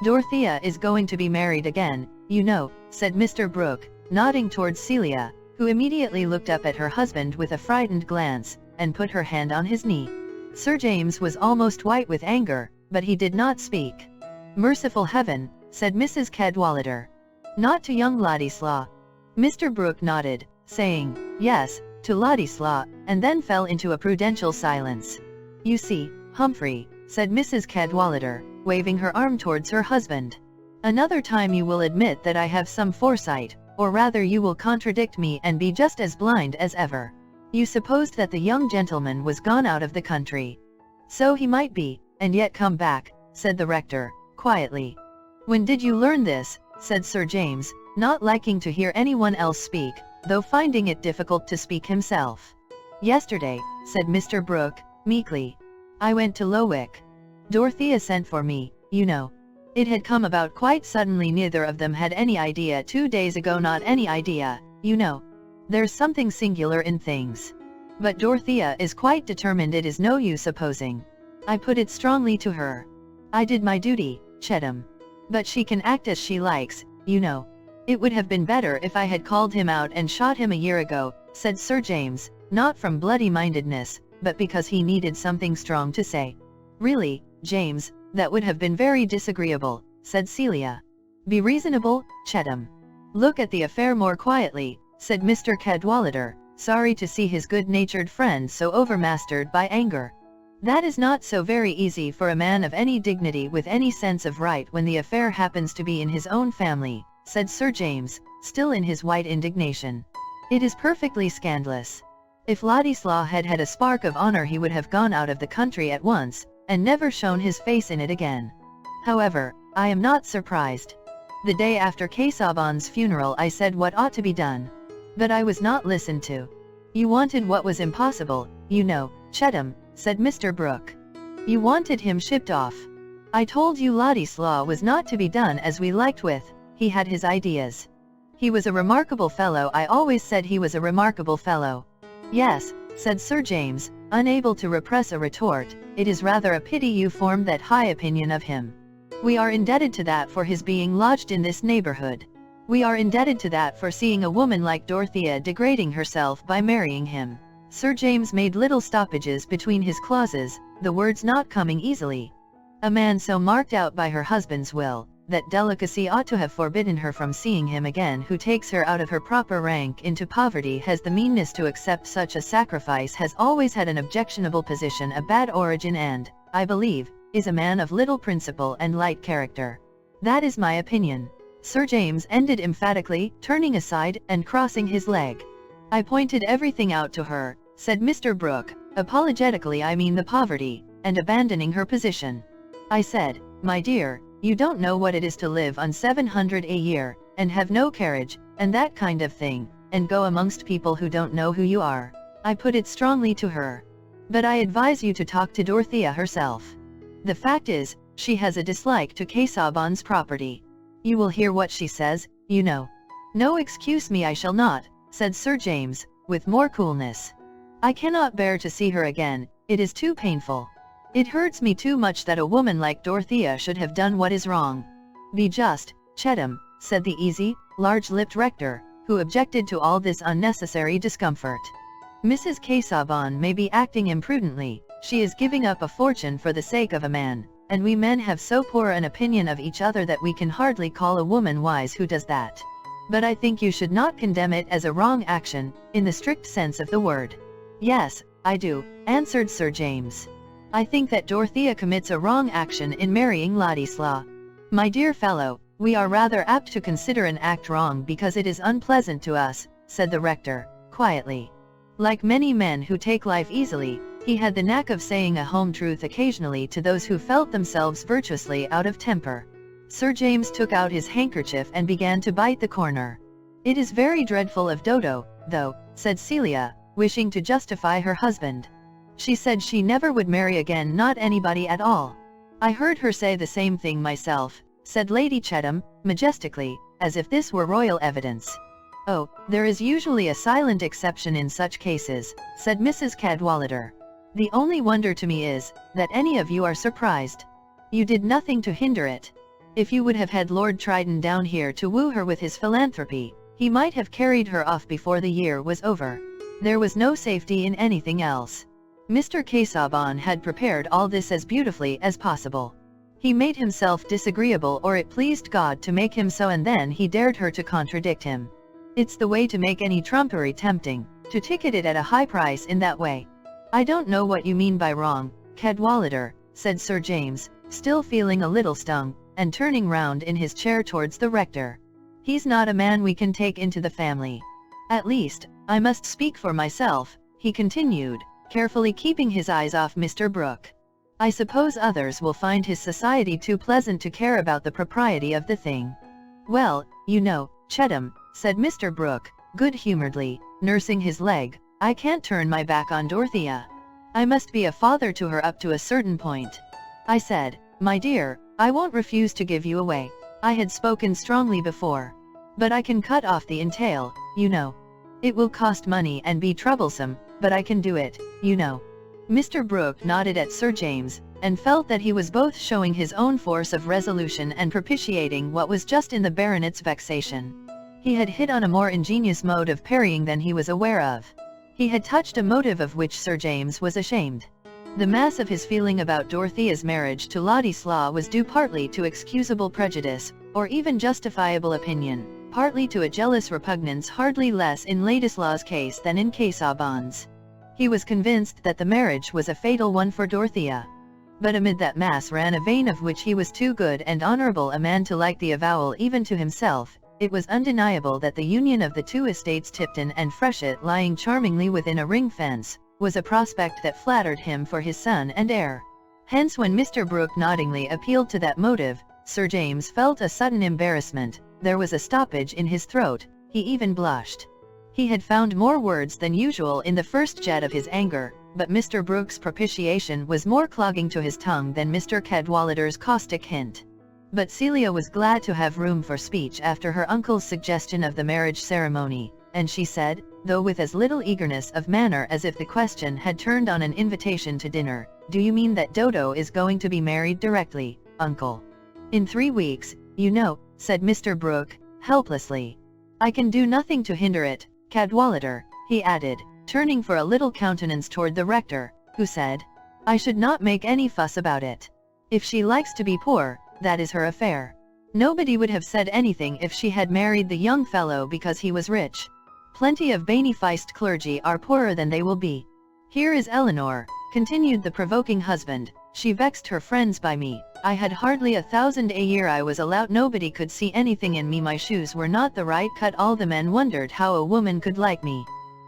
"Dorothea is going to be married again, you know," said Mr. Brooke, nodding towards Celia, who immediately looked up at her husband with a frightened glance, and put her hand on his knee. Sir James was almost white with anger, but he did not speak. "Merciful heaven," said Mrs. Cadwallader. "Not to young Ladislaw?" Mr. Brooke nodded, saying, "Yes, to Ladislaw," and then fell into a prudential silence. "You see, Humphrey," said Mrs. Cadwallader, waving her arm towards her husband. "Another time you will admit that I have some foresight, or rather you will contradict me and be just as blind as ever. You supposed that the young gentleman was gone out of the country." "So he might be, and yet come back," said the rector, quietly. "When did you learn this?" said Sir James, not liking to hear anyone else speak, though finding it difficult to speak himself. "Yesterday," said Mr. Brooke, meekly. "I went to Lowick. Dorothea sent for me, you know. It had come about quite suddenly. Neither of them had any idea 2 days ago, not any idea, you know. There's something singular in things. But Dorothea is quite determined, it is no use opposing. I put it strongly to her. I did my duty, Chettam. But she can act as she likes, you know. It would have been better if I had called him out and shot him a year ago," said Sir James, not from bloody-mindedness, but because he needed something strong to say. "Really, James, that would have been very disagreeable," said Celia. "Be reasonable, Chettam. Look at the affair more quietly," said Mr. Cadwallader, sorry to see his good-natured friend so overmastered by anger. "That is not so very easy for a man of any dignity with any sense of right when the affair happens to be in his own family," said Sir James, still in his white indignation. "It is perfectly scandalous. If Ladislaw had had a spark of honor he would have gone out of the country at once, and never shown his face in it again. However, I am not surprised. The day after Casaubon's funeral I said what ought to be done. But I was not listened to. You wanted what was impossible, you know, Chettam," said Mr. Brooke. "You wanted him shipped off. I told you Ladislaw was not to be done as we liked with, he had his ideas. He was a remarkable fellow, I always said he was a remarkable fellow." "Yes," said Sir James, unable to repress a retort, "it is rather a pity you formed that high opinion of him. We are indebted to that for his being lodged in this neighborhood. We are indebted to that for seeing a woman like Dorothea degrading herself by marrying him." Sir James made little stoppages between his clauses, the words not coming easily. "A man so marked out by her husband's will, that delicacy ought to have forbidden her from seeing him again. Who takes her out of her proper rank into poverty, has the meanness to accept such a sacrifice, has always had an objectionable position, a bad origin, and, I believe, is a man of little principle and light character. That is my opinion," Sir James ended emphatically, turning aside and crossing his leg. "I pointed everything out to her," said Mr. Brooke, apologetically. "I mean the poverty, and abandoning her position. I said, 'My dear, you don't know what it is to live on 700 a year, and have no carriage, and that kind of thing, and go amongst people who don't know who you are.' I put it strongly to her. But I advise you to talk to Dorothea herself. The fact is, she has a dislike to Casaubon's property. You will hear what she says, you know." "No, excuse me, I shall not," said Sir James, with more coolness. "I cannot bear to see her again, it is too painful. It hurts me too much that a woman like Dorothea should have done what is wrong." "Be just, Chettam," said the easy, large-lipped rector, who objected to all this unnecessary discomfort. "Mrs. Casaubon may be acting imprudently, she is giving up a fortune for the sake of a man, and we men have so poor an opinion of each other that we can hardly call a woman wise who does that. But I think you should not condemn it as a wrong action, in the strict sense of the word." "Yes, I do," answered Sir James. "I think that Dorothea commits a wrong action in marrying Ladislaw. My dear fellow, we are rather apt to consider an act wrong because it is unpleasant to us," said the rector, quietly. Like many men who take life easily, he had the knack of saying a home truth occasionally to those who felt themselves virtuously out of temper. Sir James took out his handkerchief and began to bite the corner. "It is very dreadful of Dodo, though," said Celia, wishing to justify her husband. "She said she never would marry again, not anybody at all." "I heard her say the same thing myself," said Lady Chettam, majestically, as if this were royal evidence. "Oh, there is usually a silent exception in such cases," said Mrs. Cadwallader. "The only wonder to me is, that any of you are surprised. You did nothing to hinder it. If you would have had Lord Triton down here to woo her with his philanthropy, he might have carried her off before the year was over. There was no safety in anything else. Mr. Casaubon had prepared all this as beautifully as possible. He made himself disagreeable, or it pleased God to make him so, and then he dared her to contradict him. It's the way to make any trumpery tempting, to ticket it at a high price in that way." "I don't know what you mean by wrong, Cadwallader," said Sir James, still feeling a little stung, and turning round in his chair towards the rector. "He's not a man we can take into the family. At least, I must speak for myself," he continued, carefully keeping his eyes off Mr. Brooke. "I suppose others will find his society too pleasant to care about the propriety of the thing." "Well, you know, Chettam," said Mr. Brooke, good-humouredly, nursing his leg, "I can't turn my back on Dorothea. I must be a father to her up to a certain point. I said, 'My dear, I won't refuse to give you away.' I had spoken strongly before. But I can cut off the entail, you know. It will cost money and be troublesome, but I can do it, you know." Mr. Brooke nodded at Sir James, and felt that he was both showing his own force of resolution and propitiating what was just in the baronet's vexation. He had hit on a more ingenious mode of parrying than he was aware of. He had touched a motive of which Sir James was ashamed. The mass of his feeling about Dorothea's marriage to Ladislaw was due partly to excusable prejudice, or even justifiable opinion, partly to a jealous repugnance hardly less in Ladislaw's case than in Casaubon's. He was convinced that the marriage was a fatal one for Dorothea. But amid that mass ran a vein of which he was too good and honourable a man to like the avowal even to himself. It was undeniable that the union of the two estates, Tipton and Freshitt, lying charmingly within a ring fence, was a prospect that flattered him for his son and heir. Hence, when Mr. Brooke noddingly appealed to that motive, Sir James felt a sudden embarrassment, there was a stoppage in his throat, he even blushed. He had found more words than usual in the first jet of his anger, but Mr. Brooke's propitiation was more clogging to his tongue than Mr. Cadwallader's caustic hint. But Celia was glad to have room for speech after her uncle's suggestion of the marriage ceremony, and she said, though with as little eagerness of manner as if the question had turned on an invitation to dinner, "Do you mean that Dodo is going to be married directly, uncle?" "In 3 weeks, you know," said Mr. Brooke, helplessly. "I can do nothing to hinder it, Cadwallader," he added, turning for a little countenance toward the rector, who said, "I should not make any fuss about it. If she likes to be poor, that is her affair. Nobody would have said anything if she had married the young fellow because he was rich. Plenty of beneficed clergy are poorer than they will be. Here is Eleanor, continued the provoking husband. She vexed her friends by me. I had hardly 1,000 a year. I was allowed. Nobody could see anything in me. My shoes were not the right cut. All the men wondered how a woman could like me.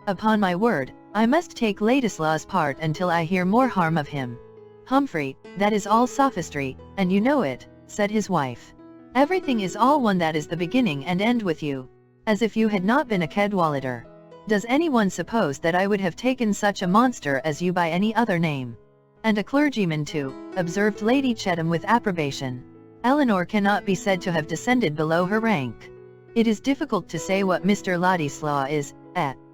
Upon my word, I must take Ladislaw's part until I hear more harm of him. Humphrey, that is all sophistry, and you know it, said his wife. Everything is all one. That is the beginning and end with you. As if you had not been a Cadwallader. Does anyone suppose that I would have taken such a monster as you by any other name? And a clergyman too, observed Lady Chettam with approbation. Eleanor cannot be said to have descended below her rank. It is difficult to say what Mr. Ladislaw is,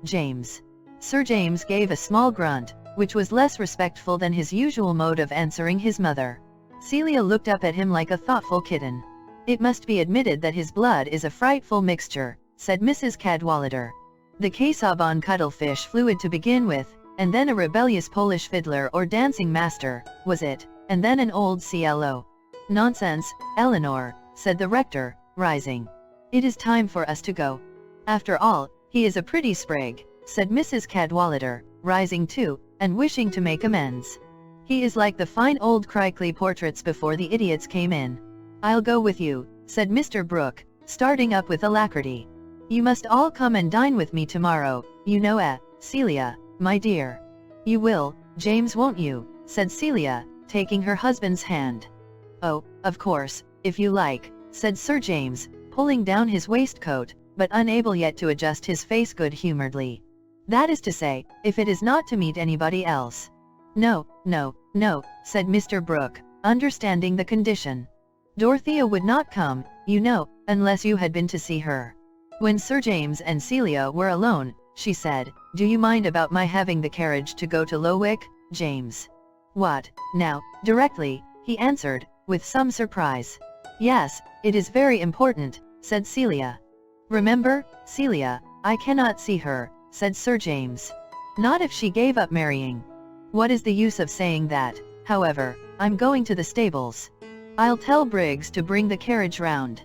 James. Sir James gave a small grunt, which was less respectful than his usual mode of answering his mother. Celia looked up at him like a thoughtful kitten. It must be admitted that his blood is a frightful mixture, said Mrs. Cadwallader. The Casaubon cuttlefish fluid to begin with, and then a rebellious Polish fiddler or dancing master, was it, and then an old CLO. Nonsense, Eleanor, said the rector, rising. It is time for us to go. After all, he is a pretty sprig, said Mrs. Cadwallader, rising too, and wishing to make amends. He is like the fine old Crickley portraits before the idiots came in. I'll go with you, said Mr. Brooke, starting up with alacrity. You must all come and dine with me tomorrow, you know, Celia, my dear. You will, James, won't you, said Celia, taking her husband's hand. Oh, of course, if you like, said Sir James, pulling down his waistcoat, but unable yet to adjust his face good-humouredly. That is to say, if it is not to meet anybody else. No, no, no, said Mr. Brooke, understanding the condition. Dorothea would not come, you know, unless you had been to see her. When Sir James and Celia were alone, she said, do you mind about my having the carriage to go to Lowick, James? What, now, directly, he answered, with some surprise. Yes, it is very important, said Celia. Remember, Celia, I cannot see her, said Sir James. Not if she gave up marrying. What is the use of saying that? However, I'm going to the stables. I'll tell Briggs to bring the carriage round.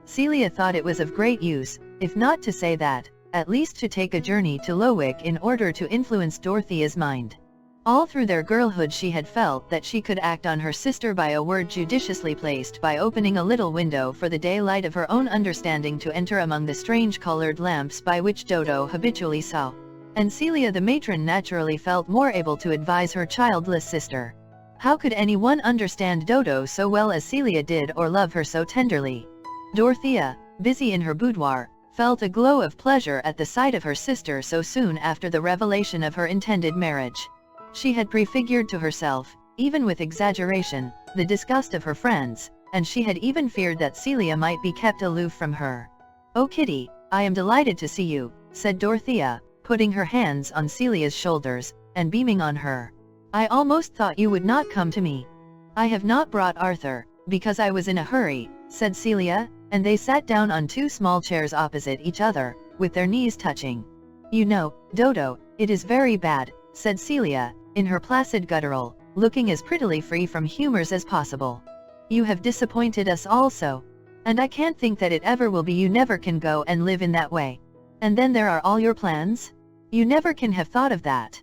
Celia thought it was of great use, if not to say that, at least to take a journey to Lowick in order to influence Dorothea's mind. All through their girlhood she had felt that she could act on her sister by a word judiciously placed, by opening a little window for the daylight of her own understanding to enter among the strange-colored lamps by which Dodo habitually saw. And Celia the matron naturally felt more able to advise her childless sister. How could anyone understand Dodo so well as Celia did, or love her so tenderly? Dorothea, busy in her boudoir, felt a glow of pleasure at the sight of her sister so soon after the revelation of her intended marriage. She had prefigured to herself, even with exaggeration, the disgust of her friends, and she had even feared that Celia might be kept aloof from her. "Oh Kitty, I am delighted to see you," said Dorothea, putting her hands on Celia's shoulders, and beaming on her. "I almost thought you would not come to me." "I have not brought Arthur, because I was in a hurry," said Celia, and they sat down on two small chairs opposite each other, with their knees touching. "You know, Dodo, it is very bad," said Celia, in her placid guttural, looking as prettily free from humors as possible. "You have disappointed us all so. And I can't think that it ever will be. You never can go and live in that way. And then there are all your plans. You never can have thought of that.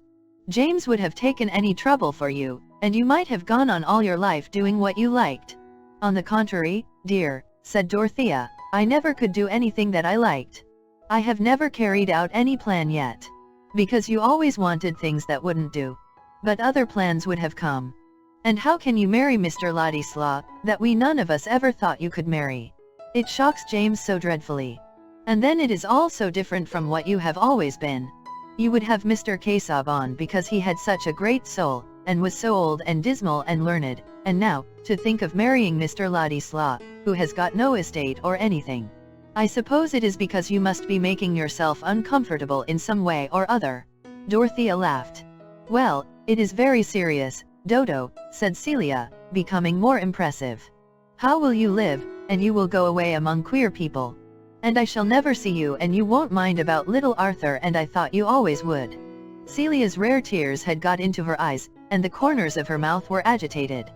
James would have taken any trouble for you, and you might have gone on all your life doing what you liked." "On the contrary, dear," said Dorothea, "I never could do anything that I liked. I have never carried out any plan yet. Because you always wanted things that wouldn't do. But other plans would have come. And how can you marry Mr. Ladislaw, that we none of us ever thought you could marry? It shocks James so dreadfully. And then it is all so different from what you have always been. You would have Mr. Casaubon because he had such a great soul, and was so old and dismal and learned, and now, to think of marrying Mr. Ladislaw, who has got no estate or anything. I suppose it is because you must be making yourself uncomfortable in some way or other." Dorothea laughed. "Well, it is very serious, Dodo," said Celia, becoming more impressive. "How will you live, and you will go away among queer people. And I shall never see you, and you won't mind about little Arthur, and I thought you always would." Celia's rare tears had got into her eyes, and the corners of her mouth were agitated.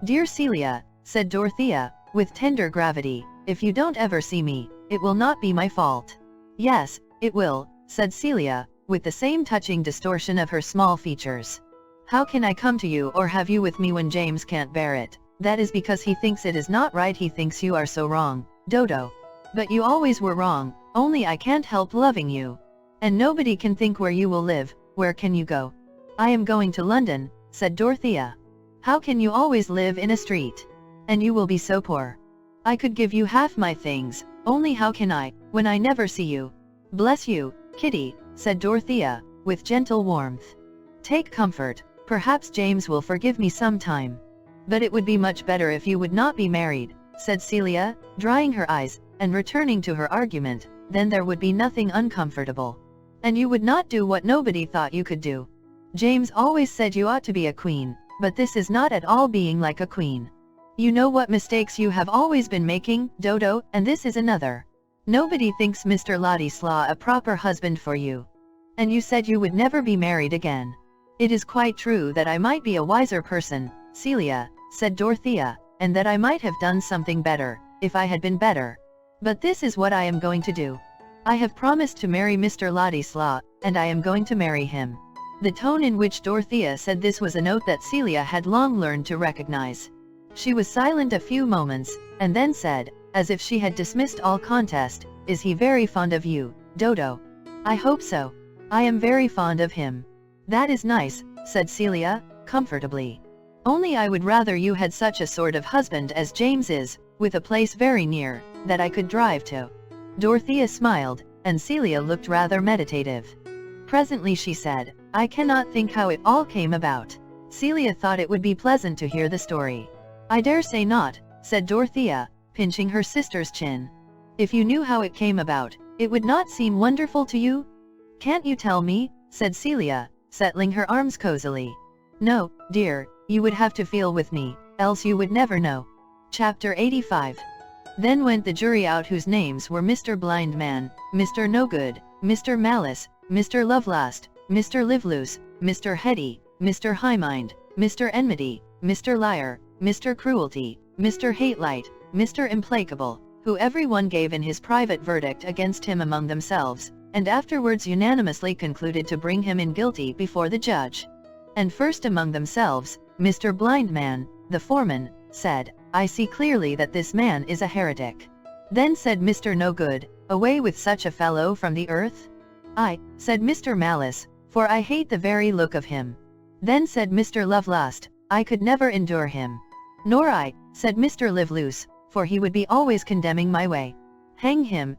"Dear Celia," said Dorothea, with tender gravity, if you don't ever see me, it will not be my fault." "Yes, it will," said Celia, with the same touching distortion of her small features. "How can I come to you or have you with me when James can't bear it? That is because he thinks it is not right. He thinks you are so wrong, Dodo. But you always were wrong, only I can't help loving you. And nobody can think where you will live. Where can you go?" "I am going to London," said Dorothea. "How can you always live in a street? And you will be so poor. I could give you half my things, only how can I, when I never see you?" "Bless you, Kitty," said Dorothea, with gentle warmth. "Take comfort, perhaps James will forgive me some time." "But it would be much better if you would not be married," said Celia, drying her eyes, and returning to her argument. "Then there would be nothing uncomfortable. And you would not do what nobody thought you could do. James always said you ought to be a queen, but this is not at all being like a queen. You know what mistakes you have always been making, Dodo, and this is another. Nobody thinks Mr. LXXIII a proper husband for you. And you said you would never be married again." "It is quite true that I might be a wiser person, Celia," said Dorothea, "and that I might have done something better, if I had been better. But this is what I am going to do. I have promised to marry Mr. LXXIII, and I am going to marry him." The tone in which Dorothea said this was a note that Celia had long learned to recognize. She was silent a few moments, and then said, as if she had dismissed all contest, "Is he very fond of you, Dodo?" "I hope so. I am very fond of him." "That is nice," said Celia, comfortably. "Only I would rather you had such a sort of husband as James is, with a place very near, that I could drive to." Dorothea smiled, and Celia looked rather meditative. Presently she said, "I cannot think how it all came about." Celia thought it would be pleasant to hear the story. "I dare say not," said Dorothea, pinching her sister's chin. "If you knew how it came about, it would not seem wonderful to you?" "Can't you tell me?" said Celia, settling her arms cozily. "No, dear, you would have to feel with me, else you would never know." Chapter 85. Then went the jury out, whose names were Mr. Blindman, Mr. No-Good, Mr. Malice, Mr. Lovelust, Mr. Liveloose, Mr. Heady, Mr. Highmind, Mr. Enmity, Mr. Liar, Mr. Cruelty, Mr. Hatelight, Mr. Implacable, who every one gave in his private verdict against him among themselves, and afterwards unanimously concluded to bring him in guilty before the judge. And first among themselves, Mr. Blindman, the foreman, said, "I see clearly that this man is a heretic." Then said Mr. No-Good, "Away with such a fellow from the earth?" "I," said Mr. Malice, "for I hate the very look of him." Then said Mr. Lovelust, "I could never endure him." "Nor I," said Mr. Liveloose, "for he would be always condemning my way." hang him,"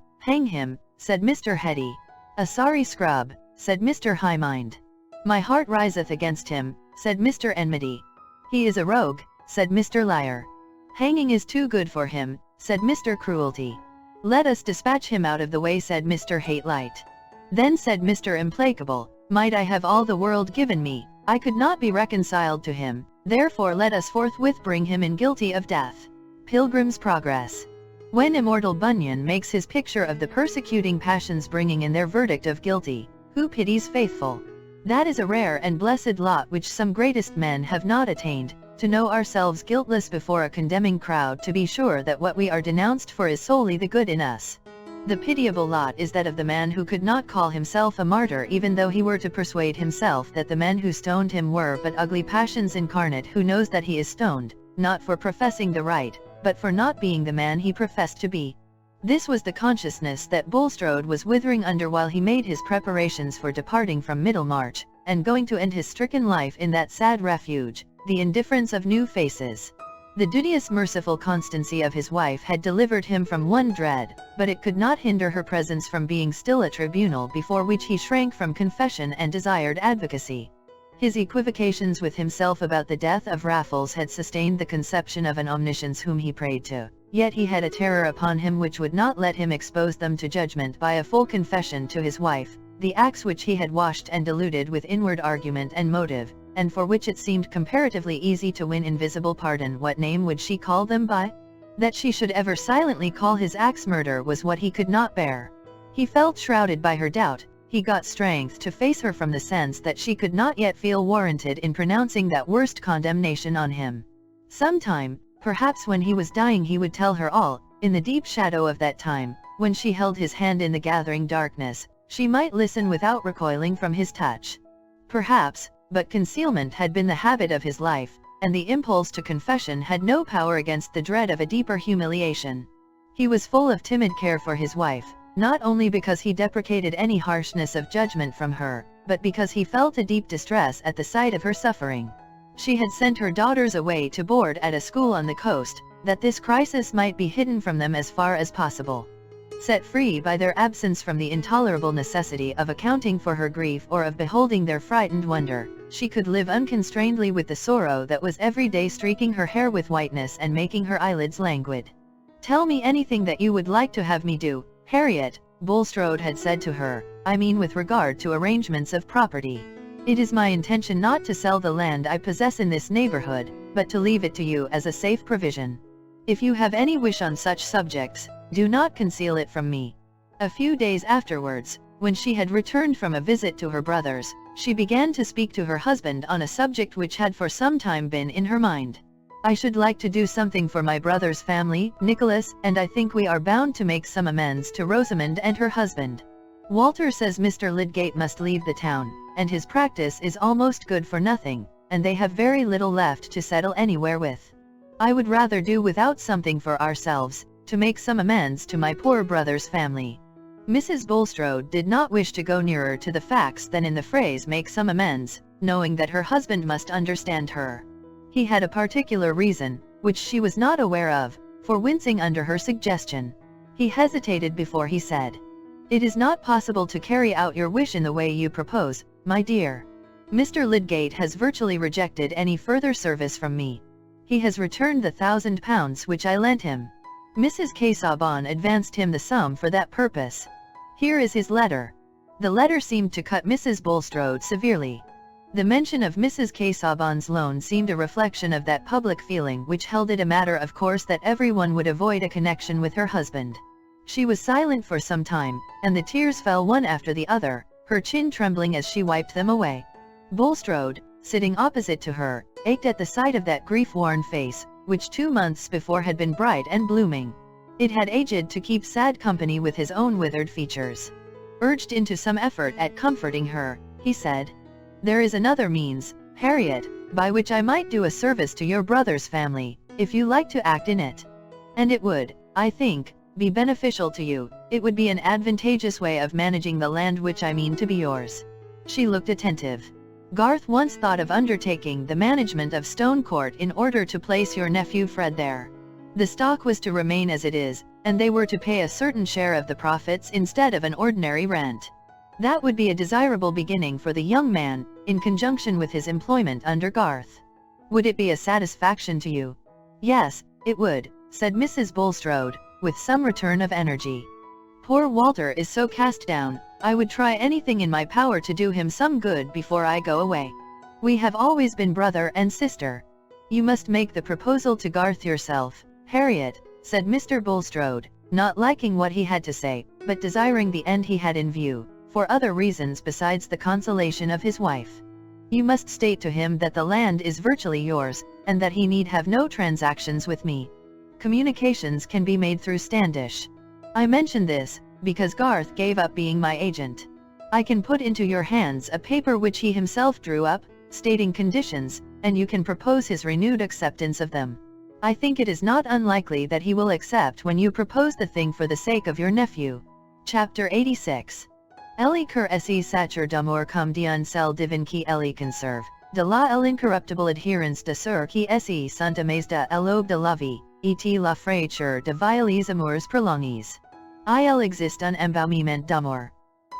said Mr. Heady. "A sorry scrub," said Mr. Highmind. "My heart riseth against him," said Mr. Enmity. "He is a rogue," said Mr. Liar. "Hanging is too good for him," said Mr. Cruelty. "Let us dispatch him out of the way," said Mr. Hatelight. Then said Mr. Implacable, "Might I have all the world given me, I could not be reconciled to him, therefore let us forthwith bring him in guilty of death." Pilgrim's Progress. When immortal Bunyan makes his picture of the persecuting passions bringing in their verdict of guilty, who pities faithful? That is a rare and blessed lot which some greatest men have not attained, to know ourselves guiltless before a condemning crowd, to be sure that what we are denounced for is solely the good in us. The pitiable lot is that of the man who could not call himself a martyr, even though he were to persuade himself that the men who stoned him were but ugly passions incarnate, who knows that he is stoned, not for professing the right, but for not being the man he professed to be. This was the consciousness that Bulstrode was withering under while he made his preparations for departing from Middlemarch, and going to end his stricken life in that sad refuge, the indifference of new faces. The duteous merciful constancy of his wife had delivered him from one dread, but it could not hinder her presence from being still a tribunal before which he shrank from confession and desired advocacy. His equivocations with himself about the death of Raffles had sustained the conception of an omniscience whom he prayed to, yet he had a terror upon him which would not let him expose them to judgment by a full confession to his wife, the acts which he had washed and diluted with inward argument and motive, and for which it seemed comparatively easy to win invisible pardon. What name would she call them by? That she should ever silently call his acts murder was what he could not bear. He felt shrouded by her doubt. He got strength to face her from the sense that she could not yet feel warranted in pronouncing that worst condemnation on him. Sometime, perhaps when he was dying, he would tell her all, In the deep shadow of that time, when she held his hand in the gathering darkness, she might listen without recoiling from his touch. Perhaps, but concealment had been the habit of his life, and the impulse to confession had no power against the dread of a deeper humiliation. He was full of timid care for his wife, not only because he deprecated any harshness of judgment from her, but because he felt a deep distress at the sight of her suffering. She had sent her daughters away to board at a school on the coast, that this crisis might be hidden from them as far as possible. Set free by their absence from the intolerable necessity of accounting for her grief or of beholding their frightened wonder, she could live unconstrainedly with the sorrow that was every day streaking her hair with whiteness and making her eyelids languid. "Tell me anything that you would like to have me do, Harriet," Bulstrode had said to her, "I mean with regard to arrangements of property. It is my intention not to sell the land I possess in this neighborhood, but to leave it to you as a safe provision. If you have any wish on such subjects, do not conceal it from me." A few days afterwards, when she had returned from a visit to her brothers, she began to speak to her husband on a subject which had for some time been in her mind. "I should like to do something for my brother's family, Nicholas, and I think we are bound to make some amends to Rosamond and her husband. Walter says Mr. Lydgate must leave the town, and his practice is almost good for nothing, and they have very little left to settle anywhere with. I would rather do without something for ourselves, to make some amends to my poor brother's family." Mrs. Bulstrode did not wish to go nearer to the facts than in the phrase "make some amends," knowing that her husband must understand her. He had a particular reason, which she was not aware of, for wincing under her suggestion. He hesitated before he said, "It is not possible to carry out your wish in the way you propose, my dear. Mr. Lydgate has virtually rejected any further service from me. He has returned the £1,000 which I lent him. Mrs. Casaubon advanced him the sum for that purpose. Here is his letter." The letter seemed to cut Mrs. Bulstrode severely. The mention of Mrs. Casaubon's loan seemed a reflection of that public feeling which held it a matter of course that everyone would avoid a connection with her husband. She was silent for some time, and the tears fell one after the other, her chin trembling as she wiped them away. Bulstrode, sitting opposite to her, ached at the sight of that grief-worn face, which 2 months before had been bright and blooming. It had aged to keep sad company with his own withered features. Urged into some effort at comforting her, he said, "There is another means, Harriet, by which I might do a service to your brother's family, if you like to act in it. And it would, I think, be beneficial to you. It would be an advantageous way of managing the land which I mean to be yours." She looked attentive. "Garth once thought of undertaking the management of Stone Court in order to place your nephew Fred there. The stock was to remain as it is, and they were to pay a certain share of the profits instead of an ordinary rent. That would be a desirable beginning for the young man, in conjunction with his employment under Garth. Would it be a satisfaction to you?" "Yes, it would," said Mrs. Bulstrode, with some return of energy. "Poor Walter is so cast down, I would try anything in my power to do him some good before I go away. We have always been brother and sister. You must make the proposal to Garth yourself, Harriet," said Mr. Bulstrode, not liking what he had to say, but desiring the end he had in view, for other reasons besides the consolation of his wife. "You must state to him that the land is virtually yours, and that he need have no transactions with me. Communications can be made through Standish. I mention this, because Garth gave up being my agent. I can put into your hands a paper which he himself drew up, stating conditions, and you can propose his renewed acceptance of them. I think it is not unlikely that he will accept when you propose the thing for the sake of your nephew." Chapter 86. LXXII Sacher d'amour comme d'un seul divin qui Eli conserve, de la l'incorruptible adherence de ceux qui se sont aimés de l'aube de la vie, et la fraîcheur de vie les amours prolongés. Il existe un embaument d'amour.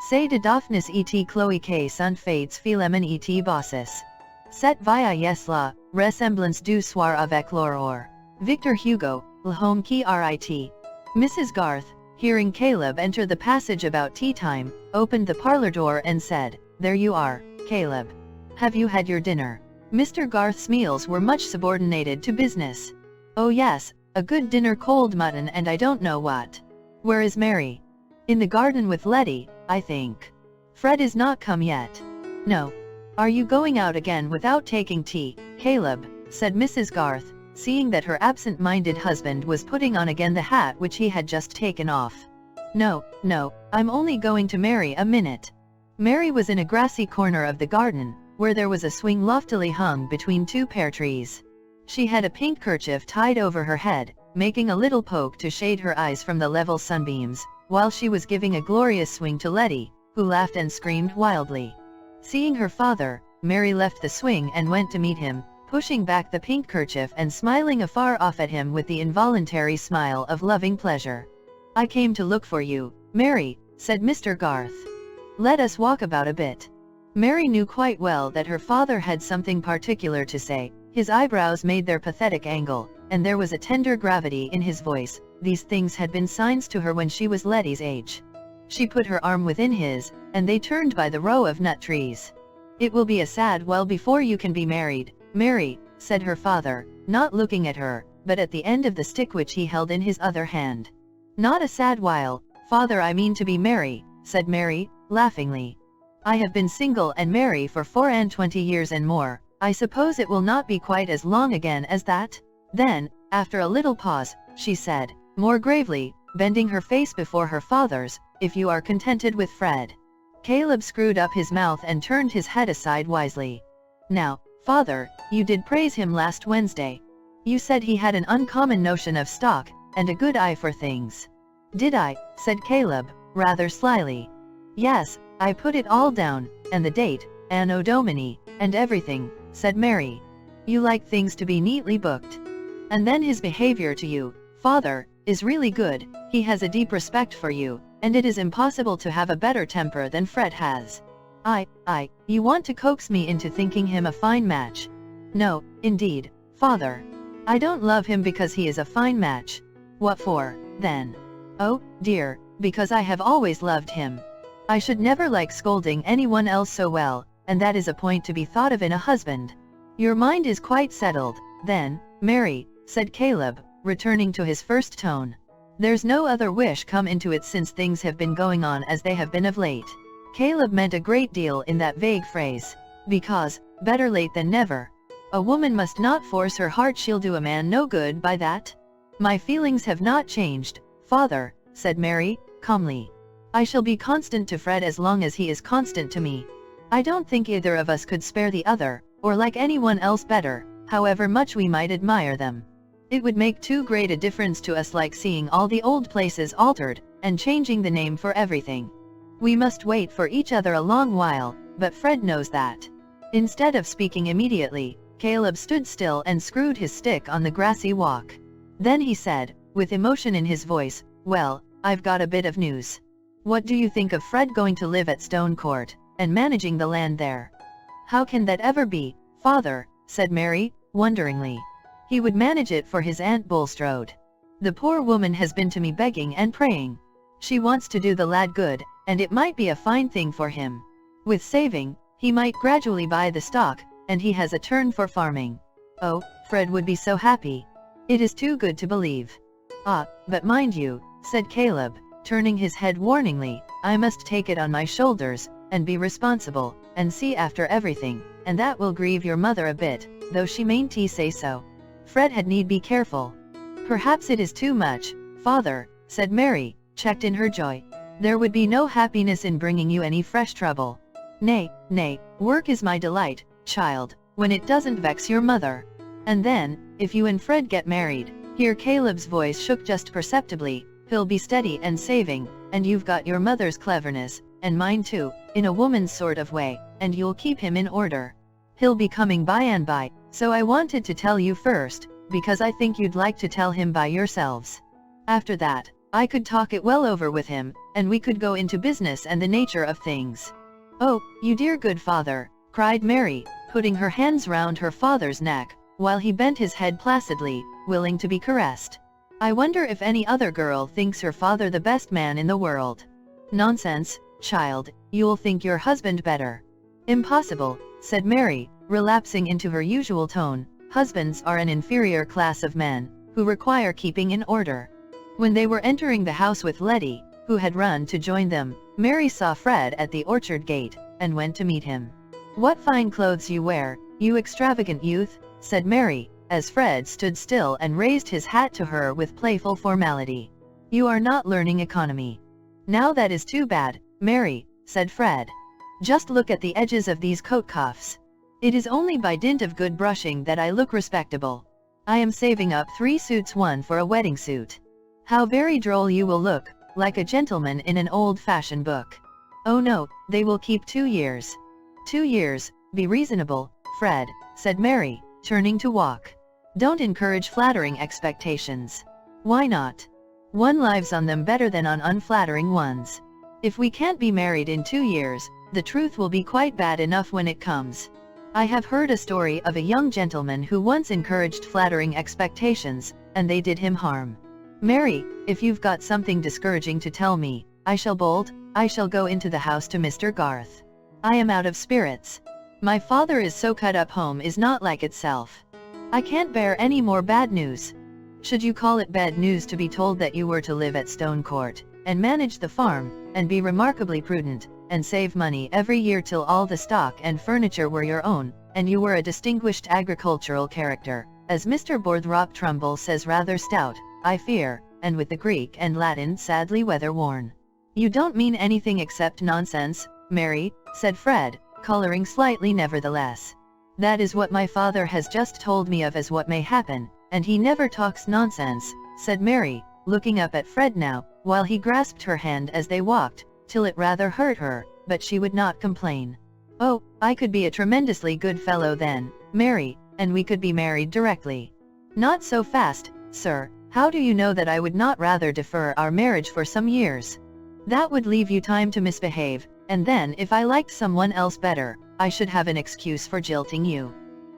C'est de Daphnis et Chloé qui sont faits Philemon et Baucis. Cette vie est la ressemblance du soir avec l'aurore. Victor Hugo, Le Homme qui rit. Mrs. Garth, hearing Caleb enter the passage about tea time, opened the parlor door and said, "There you are, Caleb. Have you had your dinner?" Mr. Garth's meals were much subordinated to business. "Oh yes, a good dinner, cold mutton and I don't know what." "Where is Mary?" "In the garden with Letty, I think." "Fred is not come yet." "No." "Are you going out again without taking tea, Caleb?" said Mrs. Garth, seeing that her absent-minded husband was putting on again the hat which he had just taken off. "No, no, I'm only going to Mary a minute." Mary was in a grassy corner of the garden, where there was a swing loftily hung between two pear trees. She had a pink kerchief tied over her head, making a little poke to shade her eyes from the level sunbeams, while she was giving a glorious swing to Letty, who laughed and screamed wildly. Seeing her father, Mary left the swing and went to meet him, pushing back the pink kerchief and smiling afar off at him with the involuntary smile of loving pleasure. "I came to look for you, Mary," said Mr. Garth. "Let us walk about a bit." Mary knew quite well that her father had something particular to say. His eyebrows made their pathetic angle, and there was a tender gravity in his voice. These things had been signs to her when she was Letty's age. She put her arm within his, and they turned by the row of nut trees. "It will be a sad while before you can be married, Mary," said her father, not looking at her, but at the end of the stick which he held in his other hand. "Not a sad while, father, I mean to be merry," said Mary, laughingly. "I have been single and merry for 24 years and more. I suppose it will not be quite as long again as that?" Then, after a little pause, she said, more gravely, bending her face before her father's, "If you are contented with Fred." Caleb screwed up his mouth and turned his head aside wisely. "Now, father, you did praise him last Wednesday. You said he had an uncommon notion of stock, and a good eye for things." "Did I?" said Caleb, rather slyly. "Yes, I put it all down, and the date, Anno Domini, and everything," said Mary. "You like things to be neatly booked. And then his behavior to you, father, is really good. He has a deep respect for you, and it is impossible to have a better temper than Fred has." You want to coax me into thinking him a fine match." "No, indeed, father. I don't love him because he is a fine match." "What for, then?" "Oh, dear, because I have always loved him. I should never like scolding anyone else so well, and that is a point to be thought of in a husband." "Your mind is quite settled, then, Mary," said Caleb, returning to his first tone. "There's no other wish come into it since things have been going on as they have been of late." Caleb meant a great deal in that vague phrase, because, better late than never. A woman must not force her heart, she'll do a man no good by that. "My feelings have not changed, father," said Mary, calmly. "I shall be constant to Fred as long as he is constant to me. I don't think either of us could spare the other, or like anyone else better, however much we might admire them. It would make too great a difference to us, like seeing all the old places altered, and changing the name for everything. We must wait for each other a long while, but Fred knows that." Instead of speaking immediately, Caleb stood still and screwed his stick on the grassy walk. Then he said, with emotion in his voice, "Well, I've got a bit of news. What do you think of Fred going to live at Stone Court, and managing the land there?" "How can that ever be, father?" said Mary, wonderingly. "He would manage it for his Aunt Bulstrode. The poor woman has been to me begging and praying. She wants to do the lad good, and it might be a fine thing for him. With saving, he might gradually buy the stock, and he has a turn for farming. Oh, Fred would be so happy. It is too good to believe." "Ah, but mind you," said Caleb, turning his head warningly, "I must take it on my shoulders, and be responsible, and see after everything, and that will grieve your mother a bit, though she mayn't say so. Fred had need be careful." "Perhaps it is too much, father," said Mary, checked in her joy. "There would be no happiness in bringing you any fresh trouble." Nay, work is my delight, child, when it doesn't vex your mother. And then, if you and Fred get married," here Caleb's voice shook just perceptibly, "he'll be steady and saving, and you've got your mother's cleverness, and mine too, in a woman's sort of way, and you'll keep him in order. He'll be coming by and by, so I wanted to tell you first, because I think you'd like to tell him by yourselves. After that, I could talk it well over with him, and we could go into business and the nature of things." "Oh, you dear good father," cried Mary, putting her hands round her father's neck, while he bent his head placidly, willing to be caressed. "I wonder if any other girl thinks her father the best man in the world." "Nonsense, child, you'll think your husband better." "Impossible," said Mary, relapsing into her usual tone. "Husbands are an inferior class of men, who require keeping in order." When they were entering the house with Letty, who had run to join them, Mary saw Fred at the orchard gate, and went to meet him. "What fine clothes you wear, you extravagant youth," said Mary, as Fred stood still and raised his hat to her with playful formality. "You are not learning economy." "Now that is too bad, Mary," said Fred. "Just look at the edges of these coat cuffs. It is only by dint of good brushing that I look respectable. I am saving up 3 suits, one for a wedding suit. How very droll you will look, like a gentleman in an old-fashioned book." "Oh no, they will keep 2 years. 2 years, be reasonable, Fred," said Mary, turning to walk. "Don't encourage flattering expectations." "Why not? One lives on them better than on unflattering ones. If we can't be married in 2 years, the truth will be quite bad enough when it comes. I have heard a story of a young gentleman who once encouraged flattering expectations, and they did him harm. Mary, if you've got something discouraging to tell me, I shall bolt. I shall go into the house to Mr. Garth. I am out of spirits. My father is so cut up, home is not like itself. I can't bear any more bad news." "Should you call it bad news to be told that you were to live at Stone Court, and manage the farm, and be remarkably prudent, and save money every year till all the stock and furniture were your own, and you were a distinguished agricultural character, as Mr. Borthrop Trumbull says, rather stout, I fear, and with the Greek and Latin sadly weather-worn? You don't mean anything except nonsense, Mary," said Fred, coloring slightly nevertheless. "That is what my father has just told me of as what may happen, and he never talks nonsense," said Mary, looking up at Fred now, while he grasped her hand as they walked, till it rather hurt her, but she would not complain. "Oh, I could be a tremendously good fellow then, Mary, and we could be married directly." "Not so fast, sir. How do you know that I would not rather defer our marriage for some years? That would leave you time to misbehave, and then if I liked someone else better, I should have an excuse for jilting you."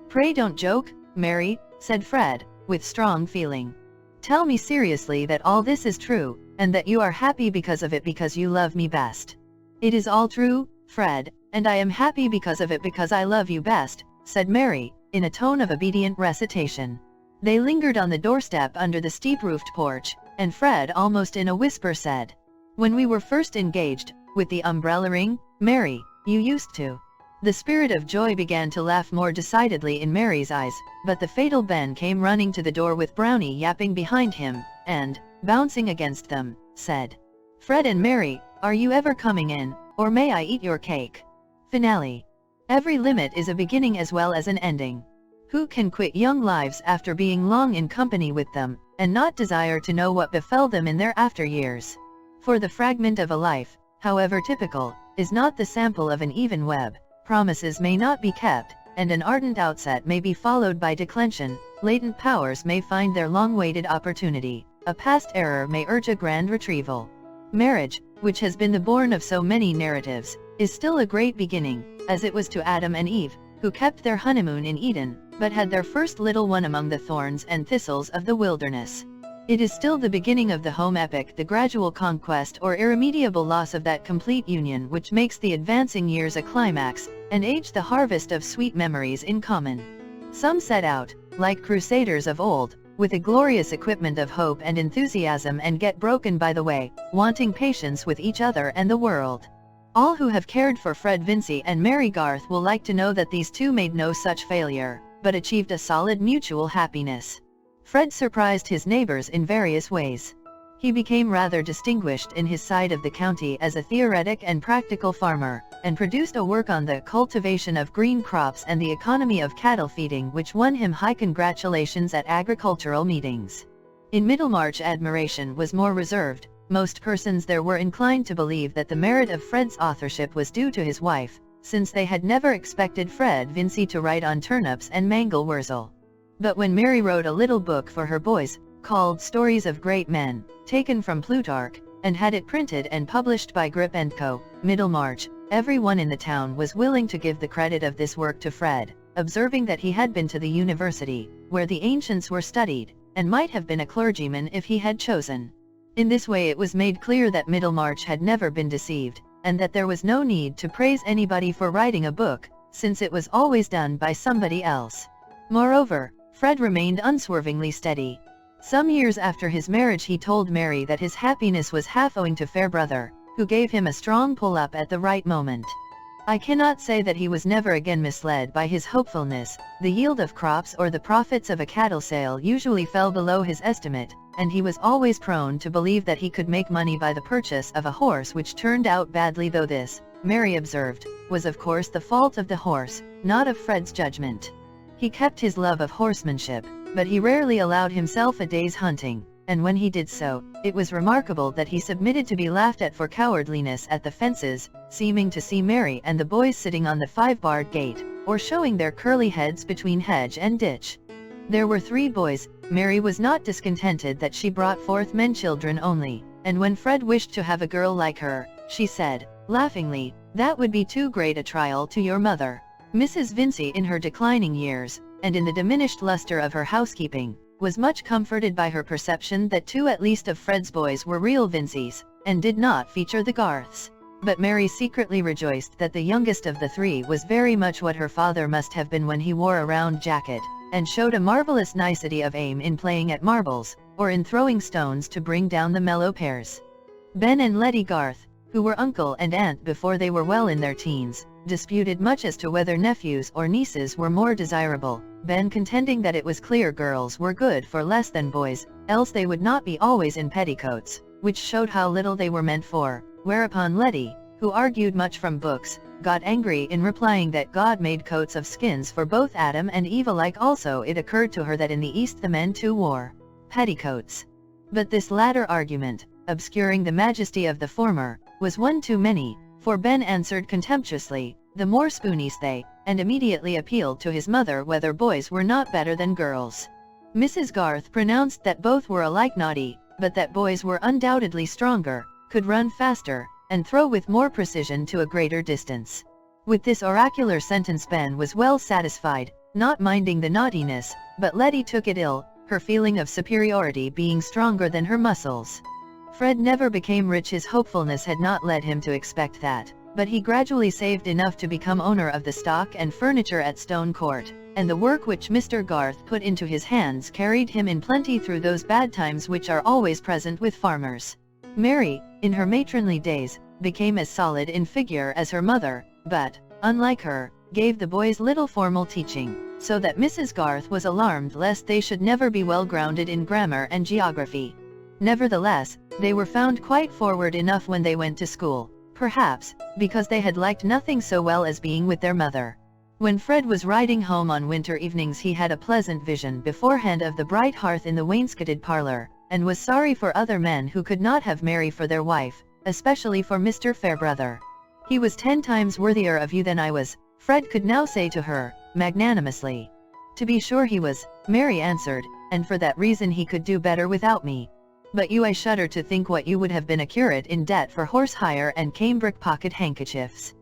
"Pray don't joke, Mary," said Fred, with strong feeling. "Tell me seriously that all this is true, and that you are happy because of it, because you love me best." "It is all true, Fred, and I am happy because of it, because I love you best," said Mary, in a tone of obedient recitation. They lingered on the doorstep under the steep-roofed porch, and Fred almost in a whisper said, "When we were first engaged, with the umbrella ring, Mary, you used to." The spirit of joy began to laugh more decidedly in Mary's eyes, but the fatal Ben came running to the door with Brownie yapping behind him, and, bouncing against them, said, "Fred and Mary, are you ever coming in, or may I eat your cake?" Finale. Every limit is a beginning as well as an ending. Who can quit young lives after being long in company with them, and not desire to know what befell them in their after years? For the fragment of a life, however typical, is not the sample of an even web. Promises may not be kept, and an ardent outset may be followed by declension. Latent powers may find their long-waited opportunity. A past error may urge a grand retrieval. Marriage, which has been the bourne of so many narratives, is still a great beginning, as it was to Adam and Eve, who kept their honeymoon in Eden, but had their first little one among the thorns and thistles of the wilderness. It is still the beginning of the home epic, the gradual conquest or irremediable loss of that complete union which makes the advancing years a climax, and age the harvest of sweet memories in common. Some set out, like crusaders of old, with a glorious equipment of hope and enthusiasm, and get broken by the way, wanting patience with each other and the world. All who have cared for Fred Vincy and Mary Garth will like to know that these two made no such failure, but achieved a solid mutual happiness. Fred surprised his neighbors in various ways. He became rather distinguished in his side of the county as a theoretic and practical farmer, and produced a work on the cultivation of green crops and the economy of cattle feeding which won him high congratulations at agricultural meetings. In Middlemarch admiration was more reserved. Most persons there were inclined to believe that the merit of Fred's authorship was due to his wife, since they had never expected Fred Vincy to write on turnips and mangel wurzel. But when Mary wrote a little book for her boys, called Stories of Great Men, taken from Plutarch, and had it printed and published by Grip & Co., Middlemarch, everyone in the town was willing to give the credit of this work to Fred, observing that he had been to the university, where the ancients were studied, and might have been a clergyman if he had chosen. In this way it was made clear that Middlemarch had never been deceived, and that there was no need to praise anybody for writing a book, since it was always done by somebody else. Moreover, Fred remained unswervingly steady. Some years after his marriage he told Mary that his happiness was half owing to Fairbrother, who gave him a strong pull-up at the right moment. I cannot say that he was never again misled by his hopefulness. The yield of crops or the profits of a cattle sale usually fell below his estimate, and he was always prone to believe that he could make money by the purchase of a horse which turned out badly, though this, Mary observed, was of course the fault of the horse, not of Fred's judgment. He kept his love of horsemanship, but he rarely allowed himself a day's hunting, and when he did so, it was remarkable that he submitted to be laughed at for cowardliness at the fences, seeming to see Mary and the boys sitting on the 5-barred gate, or showing their curly heads between hedge and ditch. There were 3 boys. Mary was not discontented that she brought forth men children only, and when Fred wished to have a girl like her, she said, laughingly, "That would be too great a trial to your mother." Mrs. Vincey, in her declining years, and in the diminished luster of her housekeeping, was much comforted by her perception that 2 at least of Fred's boys were real Vinceys, and did not feature the Garths. But Mary secretly rejoiced that the youngest of the 3 was very much what her father must have been when he wore a round jacket, and showed a marvelous nicety of aim in playing at marbles, or in throwing stones to bring down the mellow pears. Ben and Letty Garth, who were uncle and aunt before they were well in their teens, disputed much as to whether nephews or nieces were more desirable, Ben contending that it was clear girls were good for less than boys, else they would not be always in petticoats, which showed how little they were meant for, whereupon Letty, who argued much from books, got angry in replying that God made coats of skins for both Adam and Eve alike. Also it occurred to her that in the East the men too wore petticoats. But this latter argument, obscuring the majesty of the former, was one too many, for Ben answered contemptuously, "The more spoonies they," and immediately appealed to his mother whether boys were not better than girls. Mrs. Garth pronounced that both were alike naughty, but that boys were undoubtedly stronger, could run faster, and throw with more precision to a greater distance. With this oracular sentence Ben was well satisfied, not minding the naughtiness, but Letty took it ill, her feeling of superiority being stronger than her muscles. Fred never became rich. His hopefulness had not led him to expect that, but he gradually saved enough to become owner of the stock and furniture at Stone Court, and the work which Mr. Garth put into his hands carried him in plenty through those bad times which are always present with farmers. Mary, in her matronly days, became as solid in figure as her mother, but, unlike her, gave the boys little formal teaching, so that Mrs. Garth was alarmed lest they should never be well grounded in grammar and geography. Nevertheless, they were found quite forward enough when they went to school, perhaps, because they had liked nothing so well as being with their mother. When Fred was riding home on winter evenings he had a pleasant vision beforehand of the bright hearth in the wainscoted parlor, and was sorry for other men who could not have Mary for their wife, especially for Mr. Fairbrother. "He was 10 times worthier of you than I was," Fred could now say to her, magnanimously. "To be sure he was," Mary answered, "and for that reason he could do better without me. But you, I shudder to think what you would have been a curate in debt for horse hire and cambric pocket handkerchiefs."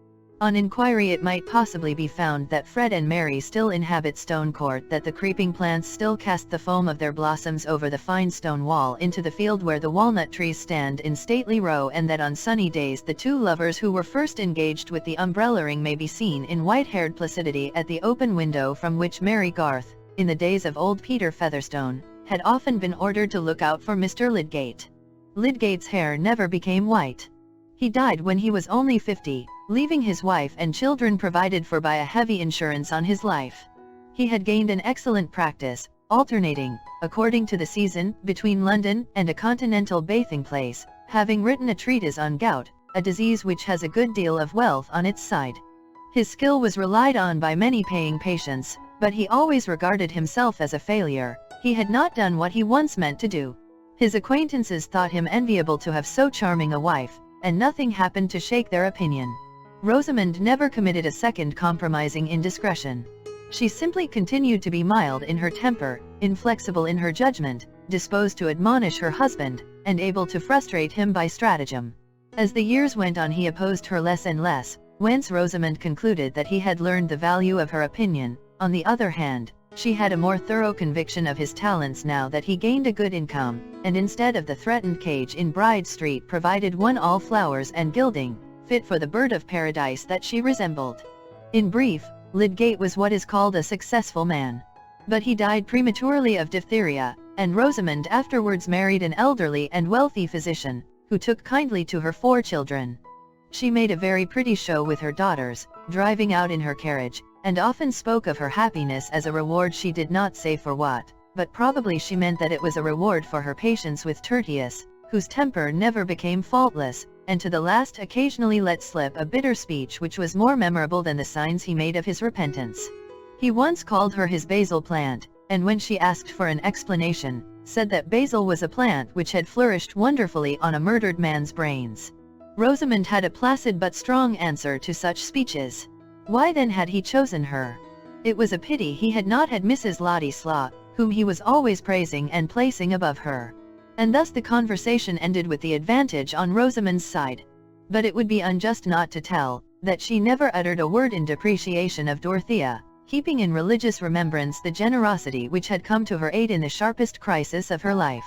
On inquiry it might possibly be found that Fred and Mary still inhabit Stone Court, that the creeping plants still cast the foam of their blossoms over the fine stone wall into the field where the walnut trees stand in stately row, and that on sunny days the 2 lovers who were first engaged with the umbrella ring may be seen in white-haired placidity at the open window from which Mary Garth, in the days of old Peter Featherstone, had often been ordered to look out for Mr. Lydgate. Lydgate's hair never became white. He died when he was only 50, leaving his wife and children provided for by a heavy insurance on his life. He had gained an excellent practice, alternating, according to the season, between London and a continental bathing place, having written a treatise on gout, a disease which has a good deal of wealth on its side. His skill was relied on by many paying patients, but he always regarded himself as a failure. He had not done what he once meant to do. His acquaintances thought him enviable to have so charming a wife, and nothing happened to shake their opinion. Rosamond never committed a second compromising indiscretion. She simply continued to be mild in her temper, inflexible in her judgment, disposed to admonish her husband, and able to frustrate him by stratagem. As the years went on he opposed her less and less, whence Rosamond concluded that he had learned the value of her opinion. On the other hand, she had a more thorough conviction of his talents now that he gained a good income, and instead of the threatened cage in Bride Street provided one all flowers and gilding, fit for the bird of paradise that she resembled. In brief, Lydgate was what is called a successful man. But he died prematurely of diphtheria, and Rosamond afterwards married an elderly and wealthy physician, who took kindly to her 4 children. She made a very pretty show with her daughters, driving out in her carriage, and often spoke of her happiness as a reward. She did not say for what, but probably she meant that it was a reward for her patience with Tertius, whose temper never became faultless, and to the last occasionally let slip a bitter speech which was more memorable than the signs he made of his repentance. He once called her his basil plant, and when she asked for an explanation, said that basil was a plant which had flourished wonderfully on a murdered man's brains. Rosamond had a placid but strong answer to such speeches. Why then had he chosen her? It was a pity he had not had Mrs. Ladislaw, whom he was always praising and placing above her. And thus the conversation ended with the advantage on Rosamond's side. But it would be unjust not to tell, that she never uttered a word in depreciation of Dorothea, keeping in religious remembrance the generosity which had come to her aid in the sharpest crisis of her life.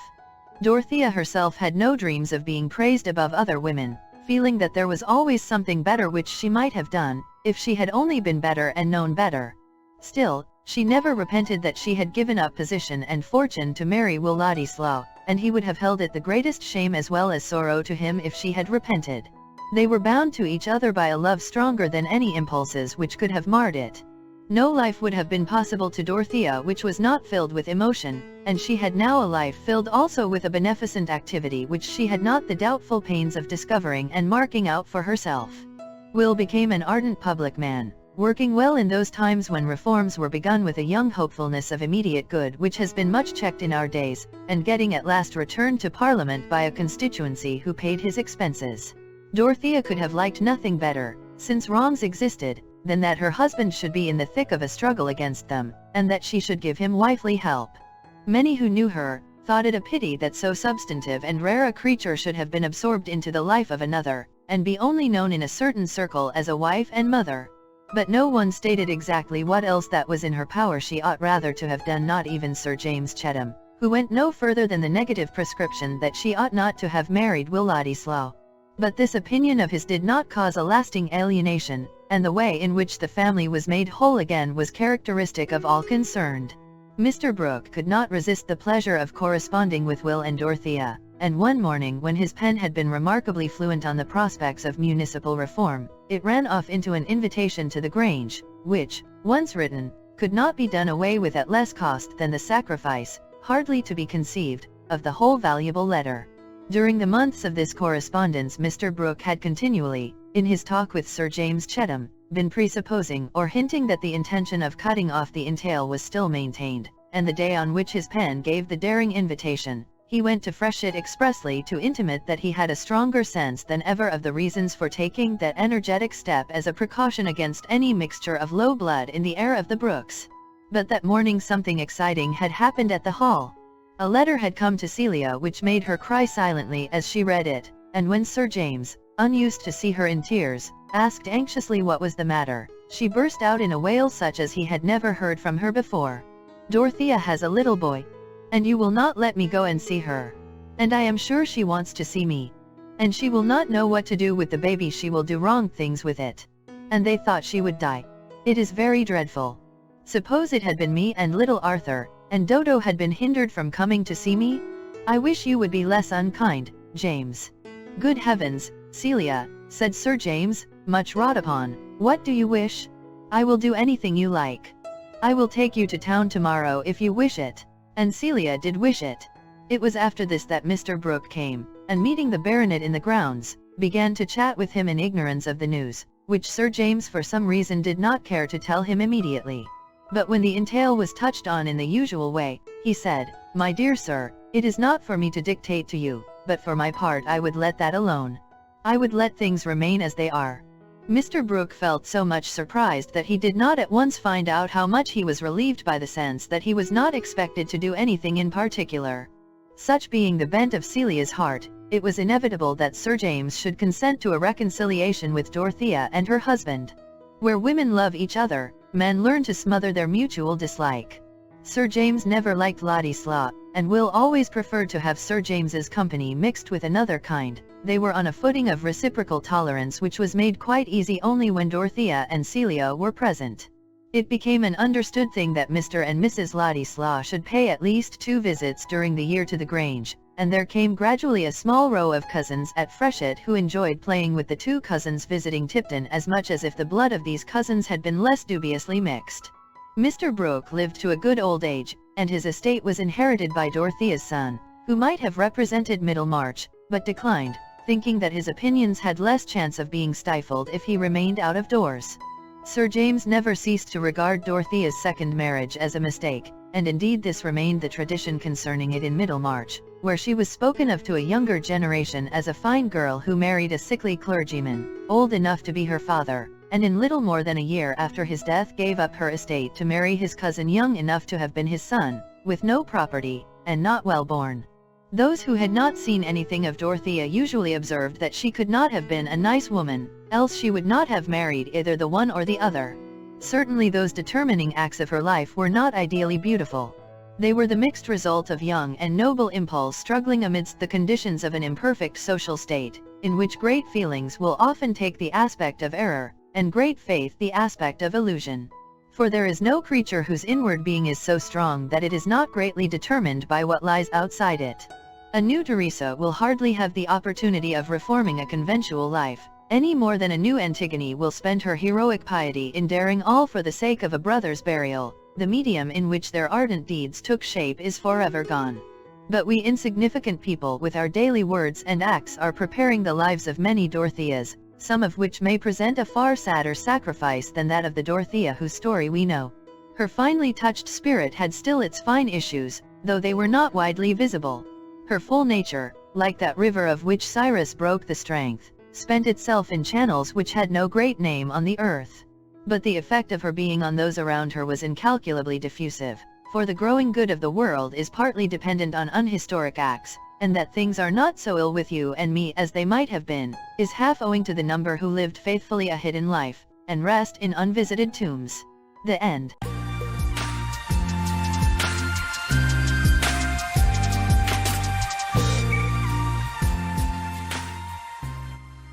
Dorothea herself had no dreams of being praised above other women, feeling that there was always something better which she might have done, if she had only been better and known better. Still, she never repented that she had given up position and fortune to marry Will Ladislaw, and he would have held it the greatest shame as well as sorrow to him if she had repented. They were bound to each other by a love stronger than any impulses which could have marred it. No life would have been possible to Dorothea which was not filled with emotion, and she had now a life filled also with a beneficent activity which she had not the doubtful pains of discovering and marking out for herself. Will became an ardent public man, working well in those times when reforms were begun with a young hopefulness of immediate good which has been much checked in our days, and getting at last returned to Parliament by a constituency who paid his expenses. Dorothea could have liked nothing better, since wrongs existed, than that her husband should be in the thick of a struggle against them, and that she should give him wifely help. Many who knew her, thought it a pity that so substantive and rare a creature should have been absorbed into the life of another, and be only known in a certain circle as a wife and mother. But no one stated exactly what else that was in her power she ought rather to have done, not even Sir James Chettam, who went no further than the negative prescription that she ought not to have married Will Ladislaw. But this opinion of his did not cause a lasting alienation, and the way in which the family was made whole again was characteristic of all concerned. Mr. Brooke could not resist the pleasure of corresponding with Will and Dorothea, and one morning when his pen had been remarkably fluent on the prospects of municipal reform, it ran off into an invitation to the Grange, which, once written, could not be done away with at less cost than the sacrifice, hardly to be conceived, of the whole valuable letter. During the months of this correspondence Mr. Brooke had continually, in his talk with Sir James Chettam, been presupposing or hinting that the intention of cutting off the entail was still maintained, and the day on which his pen gave the daring invitation, he went to Freshett expressly to intimate that he had a stronger sense than ever of the reasons for taking that energetic step as a precaution against any mixture of low blood in the heir of the Brookes. But that morning something exciting had happened at the Hall. A letter had come to Celia which made her cry silently as she read it, and when Sir James, unused to see her in tears, asked anxiously what was the matter, she burst out in a wail such as he had never heard from her before. "Dorothea has a little boy, and you will not let me go and see her. And I am sure she wants to see me. And she will not know what to do with the baby, she will do wrong things with it. And they thought she would die. It is very dreadful. Suppose it had been me and little Arthur, and Dodo had been hindered from coming to see me? I wish you would be less unkind, James." "Good heavens, Celia," said Sir James, much wrought upon, "what do you wish? I will do anything you like. I will take you to town tomorrow if you wish it." And Celia did wish it. It was after this that Mr. Brooke came, and meeting the baronet in the grounds, began to chat with him in ignorance of the news, which Sir James for some reason did not care to tell him immediately. But when the entail was touched on in the usual way, he said, "My dear sir, it is not for me to dictate to you, but for my part I would let that alone. I would let things remain as they are." Mr. Brooke felt so much surprised that he did not at once find out how much he was relieved by the sense that he was not expected to do anything in particular. Such being the bent of Celia's heart, it was inevitable that Sir James should consent to a reconciliation with Dorothea and her husband. Where women love each other, men learn to smother their mutual dislike. Sir James never liked Ladislaw, and Will always preferred to have Sir James's company mixed with another kind. They were on a footing of reciprocal tolerance which was made quite easy only when Dorothea and Celia were present. It became an understood thing that Mr. and Mrs. Ladislaw should pay at least 2 visits during the year to the Grange, and there came gradually a small row of cousins at Freshet who enjoyed playing with the two cousins visiting Tipton as much as if the blood of these cousins had been less dubiously mixed. Mr. Brooke lived to a good old age, and his estate was inherited by Dorothea's son, who might have represented Middlemarch, but declined, thinking that his opinions had less chance of being stifled if he remained out of doors. Sir James never ceased to regard Dorothea's second marriage as a mistake, and indeed this remained the tradition concerning it in Middlemarch, where she was spoken of to a younger generation as a fine girl who married a sickly clergyman, old enough to be her father, and in little more than a year after his death gave up her estate to marry his cousin young enough to have been his son, with no property, and not well born. Those who had not seen anything of Dorothea usually observed that she could not have been a nice woman, else she would not have married either the one or the other. Certainly those determining acts of her life were not ideally beautiful. They were the mixed result of young and noble impulse struggling amidst the conditions of an imperfect social state, in which great feelings will often take the aspect of error, and great faith the aspect of illusion. For there is no creature whose inward being is so strong that it is not greatly determined by what lies outside it. A new Teresa will hardly have the opportunity of reforming a conventual life, any more than a new Antigone will spend her heroic piety in daring all for the sake of a brother's burial. The medium in which their ardent deeds took shape is forever gone. But we insignificant people with our daily words and acts are preparing the lives of many Dorotheas, some of which may present a far sadder sacrifice than that of the Dorothea whose story we know. Her finely touched spirit had still its fine issues, though they were not widely visible. Her full nature, like that river of which Cyrus broke the strength, spent itself in channels which had no great name on the earth. But the effect of her being on those around her was incalculably diffusive, for the growing good of the world is partly dependent on unhistoric acts, and that things are not so ill with you and me as they might have been, is half owing to the number who lived faithfully a hidden life, and rest in unvisited tombs. The end.